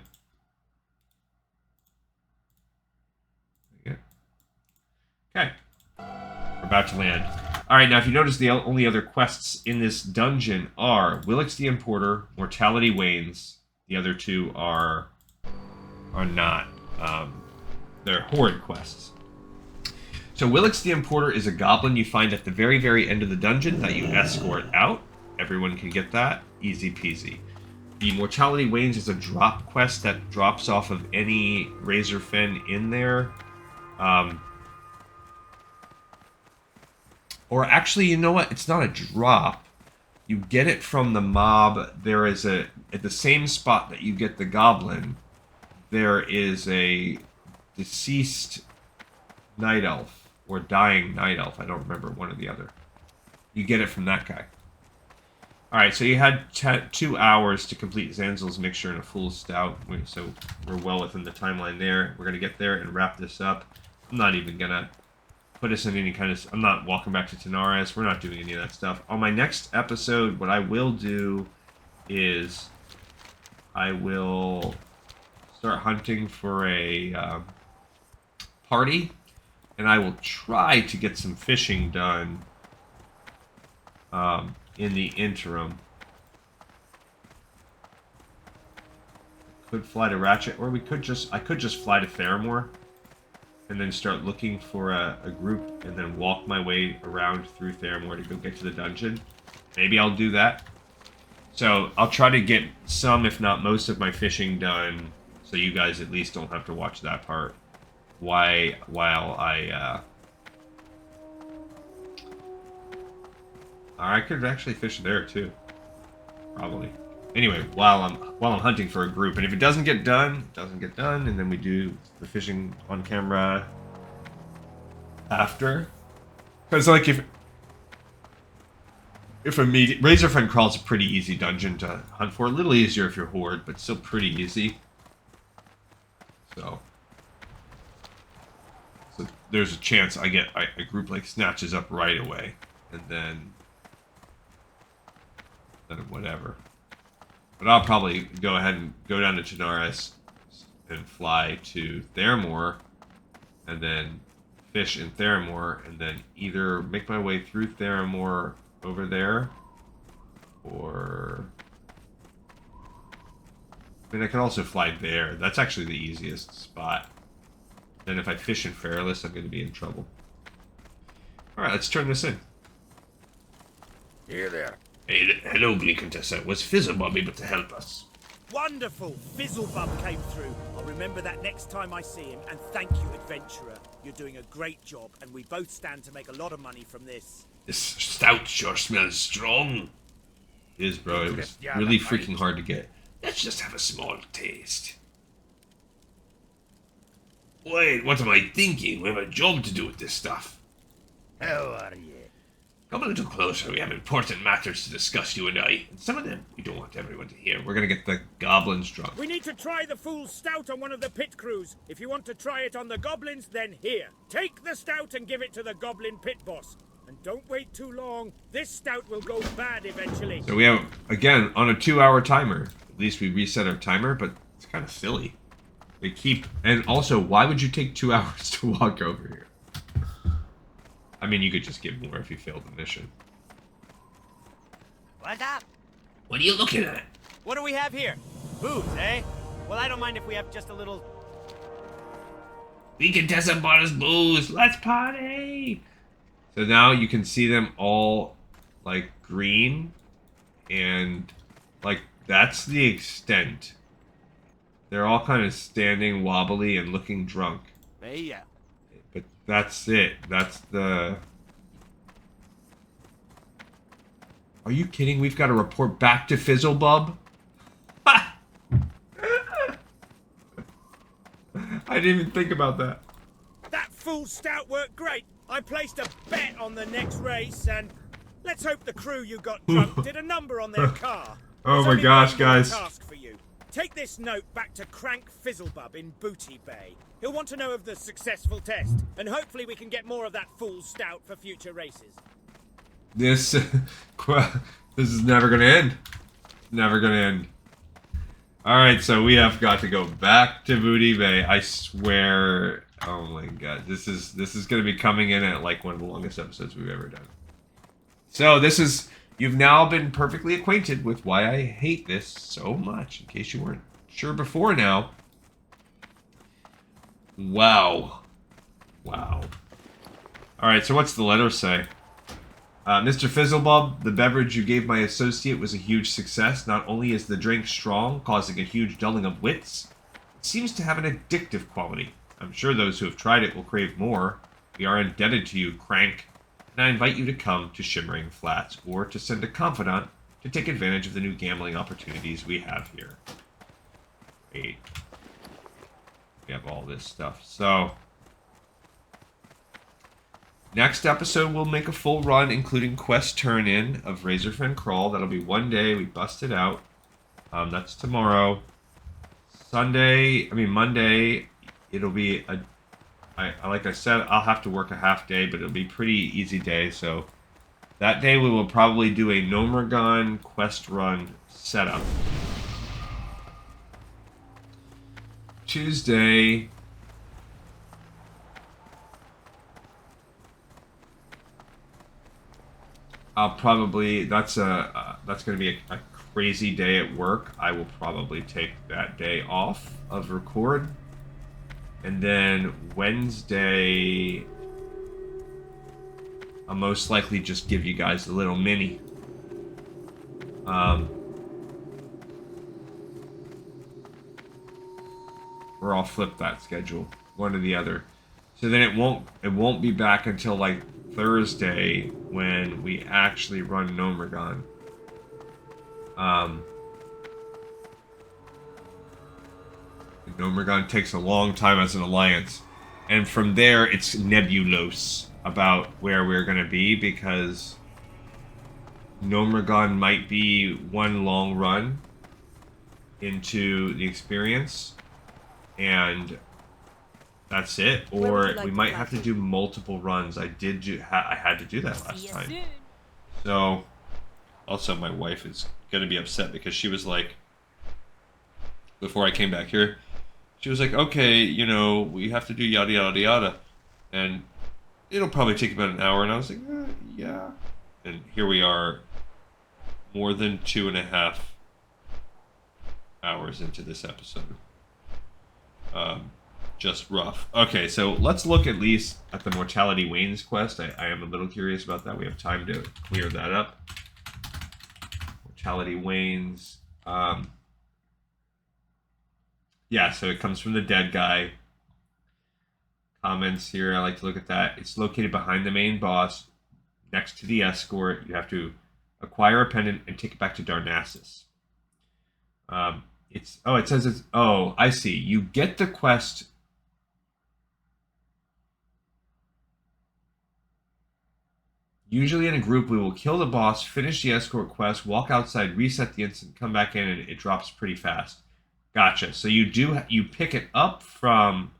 Okay. We're about to land. Alright, now if you notice, the only other quests in this dungeon are Willix the Importer, Mortality Wanes. The other 2 are not. They're Horde quests. So Willix the Importer is a goblin you find at the very, very end of the dungeon that you escort out. Everyone can get that. Easy peasy. The Mortality Wanes is a drop quest that drops off of any Razor Fin in there. Or actually, you know what? It's not a drop. You get it from the mob. There is at the same spot that you get the goblin, there is a deceased night elf or dying night elf. I don't remember, one or the other. You get it from that guy. Alright, so you had 2 hours to complete Zanzil's mixture in a full stout. So we're well within the timeline there. We're going to get there and wrap this up. I'm not even going to put us in any kind of... I'm not walking back to Tanaris. We're not doing any of that stuff. On my next episode, what I will do is I will start hunting for a party, and I will try to get some fishing done in the interim. Could fly to Ratchet, or we could just... I could just fly to Theramore and then start looking for a group, and then walk my way around through Theramore to go get to the dungeon. Maybe I'll do that. So I'll try to get some, if not most, of my fishing done, so you guys at least don't have to watch that part while I could actually fish there too, probably. Anyway, while I'm hunting for a group, and if it doesn't get done, it doesn't get done, and then we do the fishing on camera after. Because like if a Razor Fin Crawl is a pretty easy dungeon to hunt for, a little easier if you're Horde, but still pretty easy. So there's a chance I get a group like snatches up right away, and then whatever. But I'll probably go ahead and go down to Tanaris and fly to Theramore, and then fish in Theramore, and then either make my way through Theramore over there, or... I mean, I can also fly there. That's actually the easiest spot. Then if I fish in Fairless, I'm going to be in trouble. Alright, let's turn this in. Here there. Hey, hello, Bleakantessa. Was Fizzlebub able to help us? Wonderful! Fizzlebub came through. I'll remember that next time I see him, and thank you, adventurer. You're doing a great job, and we both stand to make a lot of money from this. This stout sure smells strong. It is, bro. It was really freaking hard to get. Let's just have a small taste. Wait, what am I thinking? We have a job to do with this stuff. How are you? Come a little closer. We have important matters to discuss, you and I. And some of them we don't want everyone to hear. We're gonna get the Goblins Drunk. We need to try the Fool's Stout on one of the pit crews. If you want to try it on the Goblins, then here. Take the Stout and give it to the Goblin pit boss. And don't wait too long. This Stout will go bad eventually. So we have, again, on a 2-hour timer. At least we reset our timer, but it's kind of silly. They keep... And also, why would you take 2 hours to walk over here? I mean, you could just give more if you failed the mission. What's up? What are you looking at? What do we have here? Booze, eh? Well, I don't mind if we have just a little... We can test some bought booze. Let's party! So now you can see them all, like, green. And, like, that's the extent. They're all kind of standing wobbly and looking drunk. Hey, yeah. But that's it. That's the... Are you kidding? We've got to report back to Fizzlebub? I didn't even think about that. That Fool's Stout worked great. I placed a bet on the next race, and let's hope the crew you got drunk did a number on their car. Oh There's my only gosh, one more guys. task for you. Take this note back to Crank Fizzlebub in Booty Bay. He'll want to know of the successful test, and hopefully we can get more of that Fool's Stout for future races. This is never gonna end. Never gonna end. Alright, so we have got to go back to Booty Bay. I swear, oh my god, this is gonna be coming in at like one of the longest episodes we've ever done. So you've now been perfectly acquainted with why I hate this so much, in case you weren't sure before now. Wow. Wow. Alright, so what's the letter say? Mr. Fizzlebub, the beverage you gave my associate was a huge success. Not only is the drink strong, causing a huge dulling of wits, it seems to have an addictive quality. I'm sure those who have tried it will crave more. We are indebted to you, Crank, and I invite you to come to Shimmering Flats, or to send a confidant to take advantage of the new gambling opportunities we have here. Wait. We have all this stuff. So... next episode, we'll make a full run, including quest turn-in of Razorfen Crawl. That'll be one day. We bust it out. That's tomorrow. Monday, it'll be like I said, I'll have to work a half day, but it'll be a pretty easy day. So that day, we will probably do a Nomergon quest run setup. Tuesday... I'll probably, that's going to be a crazy day at work. I will probably take that day off of record. And then Wednesday, I'll most likely just give you guys a little mini. Or I'll flip that schedule, one or the other. So then it won't be back until like Thursday when we actually run Nomergon. Nomergon takes a long time as an alliance, and from there it's nebulous about where we're going to be, because Nomergon might be one long run into the experience, and that's it, or we might have to do multiple runs. I had to do that last time. So, also my wife is gonna be upset because she was like, before I came back here, she was like, okay, we have to do yada yada yada, and it'll probably take about an hour. And I was like, yeah. And here we are, more than 2.5 hours into this episode. Just rough. Okay, so let's look at least at the Mortality Wanes quest. I am a little curious about that. We have time to clear that up. Mortality Wanes. Yeah, so it comes from the dead guy. Comments here, I like to look at that. It's located behind the main boss, next to the escort. You have to acquire a pendant and take it back to Darnassus. I see. You get the quest Usually in a group, we will kill the boss, finish the escort quest, walk outside, reset the instant, come back in, and it drops pretty fast. Gotcha. So you pick it up from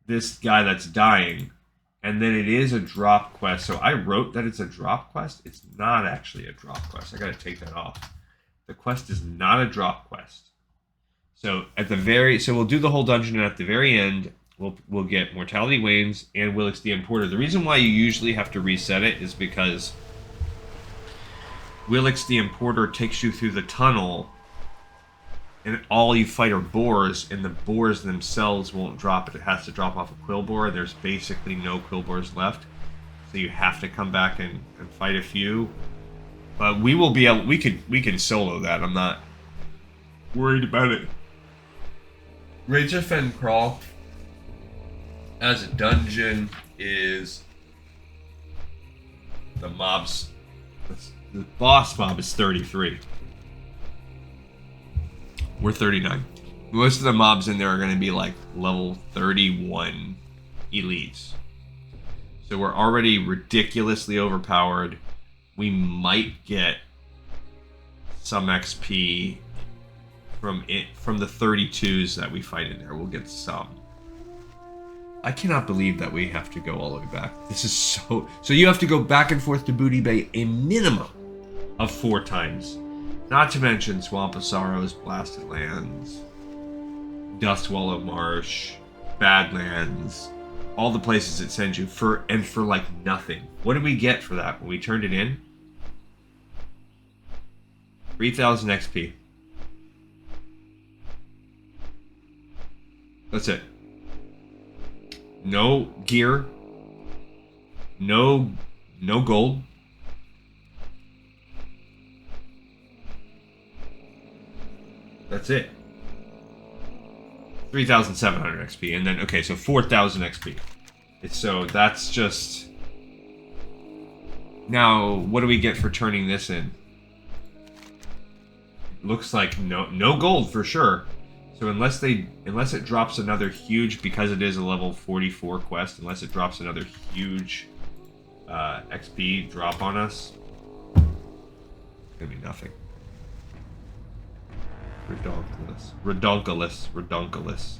this guy that's dying, and then it is a drop quest. So I wrote that it's a drop quest. It's not actually a drop quest. I gotta take that off. The quest is not a drop quest. So we'll do the whole dungeon, and at the very end, we'll get Mortality Wanes and Willix the Importer. The reason why you usually have to reset it is because Willix the Importer takes you through the tunnel, and all you fight are boars, and the boars themselves won't drop it. It has to drop off a Quillboar. There's basically no Quillboars left, so you have to come back and fight a few. But we will be able. We can solo that. I'm not worried about it. Rage of Fen Crawl as a dungeon is the boss mob is 33. We're 39. Most of the mobs in there are going to be like level 31 elites. So we're already ridiculously overpowered. We might get some XP from the 32s that we fight in there. We'll get some. I cannot believe that we have to go all the way back. This is so you have to go back and forth to Booty Bay a minimum of 4 times. Not to mention Swamp of Sorrows, Blasted Lands, Dustwallow Marsh, Badlands, all the places it sends you for like nothing. What did we get for that when we turned it in? 3,000 XP. That's it. No gear. No gold. That's it. 3,700 XP, and then okay, so 4,000 XP. So that's just. Now, what do we get for turning this in? Looks like no gold for sure. So unless it drops another huge, because it is a level 44 quest, unless it drops another huge XP drop on us, it's gonna be nothing. Redonkulous.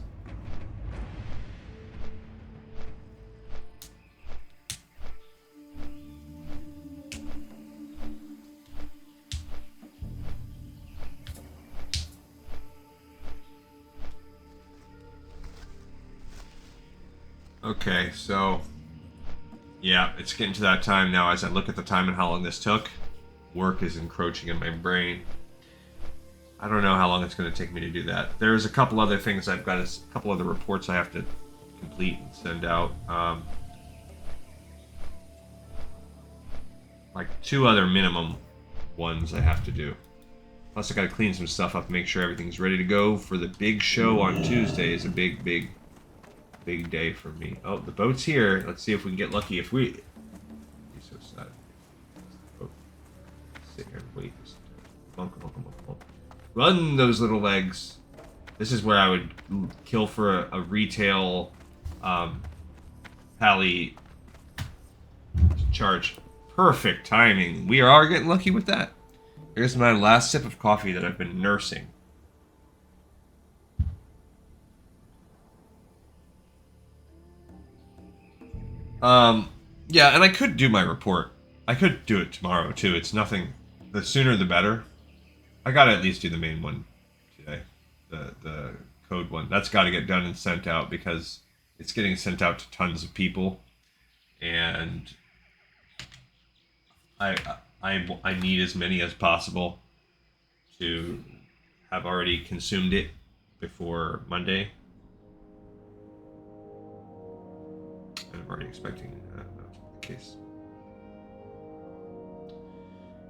Okay, so yeah, it's getting to that time now. As I look at the time and how long this took, work is encroaching in my brain. I don't know how long it's going to take me to do that. There's a couple other things I've got, a couple other reports I have to complete and send out. Like 2 other minimum ones I have to do. Plus I got to clean some stuff up, make sure everything's ready to go for the big show on Tuesday. It's a big day for me. Oh, the boat's here. Let's see if we can get lucky. If we... I'm so sad. Oh. Sit here and wait. Come on. Run those little legs. This is where I would kill for a retail pally charge. Perfect timing. We are getting lucky with that. Here's my last sip of coffee that I've been nursing. Yeah, and I could do my report. I could do it tomorrow too. It's nothing. The sooner the better. I gotta at least do the main one today. The code one. That's gotta get done and sent out because it's getting sent out to tons of people. And I need as many as possible to have already consumed it before Monday. And I'm already expecting that to be the case.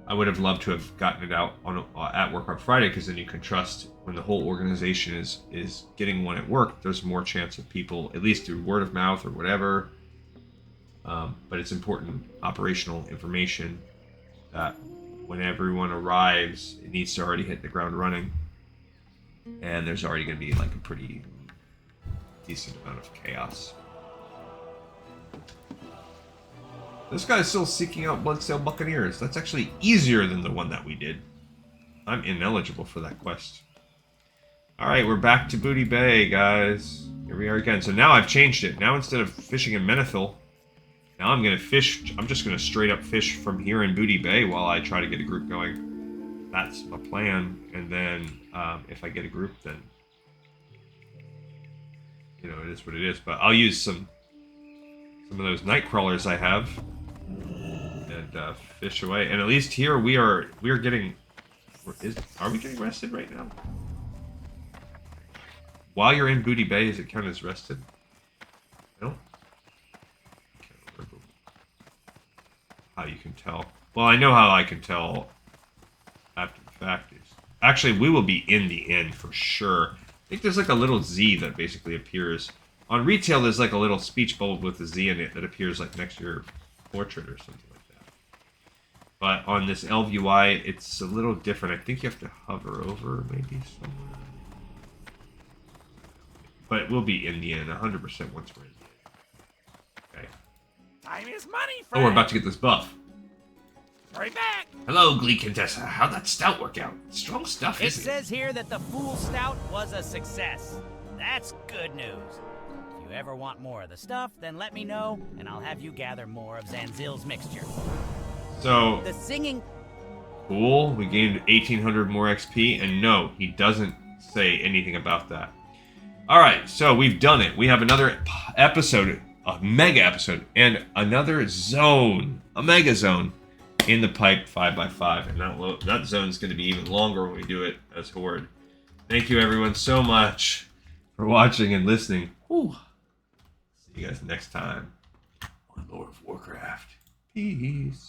I would have loved to have gotten it out at work on Friday, because then you can trust when the whole organization is getting one at work, there's more chance of people, at least through word of mouth or whatever. But it's important operational information that when everyone arrives, it needs to already hit the ground running. And there's already going to be like a pretty decent amount of chaos. This guy's still seeking out Bloodsail Buccaneers. That's actually easier than the one that we did. I'm ineligible for that quest. Alright, we're back to Booty Bay, guys. Here we are again. So now I've changed it. Now instead of fishing in Menethil, now I'm going to fish. I'm just going to straight up fish from here in Booty Bay while I try to get a group going. That's my plan. And then if I get a group, then, you know, it is what it is. But I'll use some of those night crawlers I have and fish away. And at least here we are getting. Are we getting rested right now? While you're in Booty Bay, does it count as rested? No? I can't remember how you can tell. Well, I know how I can tell after the fact is. Actually, we will be in the inn for sure. I think there's like a little Z that basically appears. On retail, there's like a little speech bubble with a Z in it that appears like next to your portrait or something like that. But on this LVUI, it's a little different. I think you have to hover over maybe somewhere. But we'll be in the inn 100% once we're in the inn. Okay. Time is money, Oh, friend. we're about to get this buff. Right back. Hello, Glee Contessa. How'd that stout work out? Strong stuff, It isn't it? says here that the Fool Stout was a success. That's good news. If you ever want more of the stuff, then let me know, and I'll have you gather more of Zanzil's mixture. So, The singing... cool. We gained 1,800 more XP, and no, he doesn't say anything about that. Alright, so we've done it. We have another episode, a mega episode, and another zone, a mega zone, in the pipe 5x5. And that zone is going to be even longer when we do it as Horde. Thank you everyone so much for watching and listening. Whew. See you guys next time on Lord of Warcraft. Peace.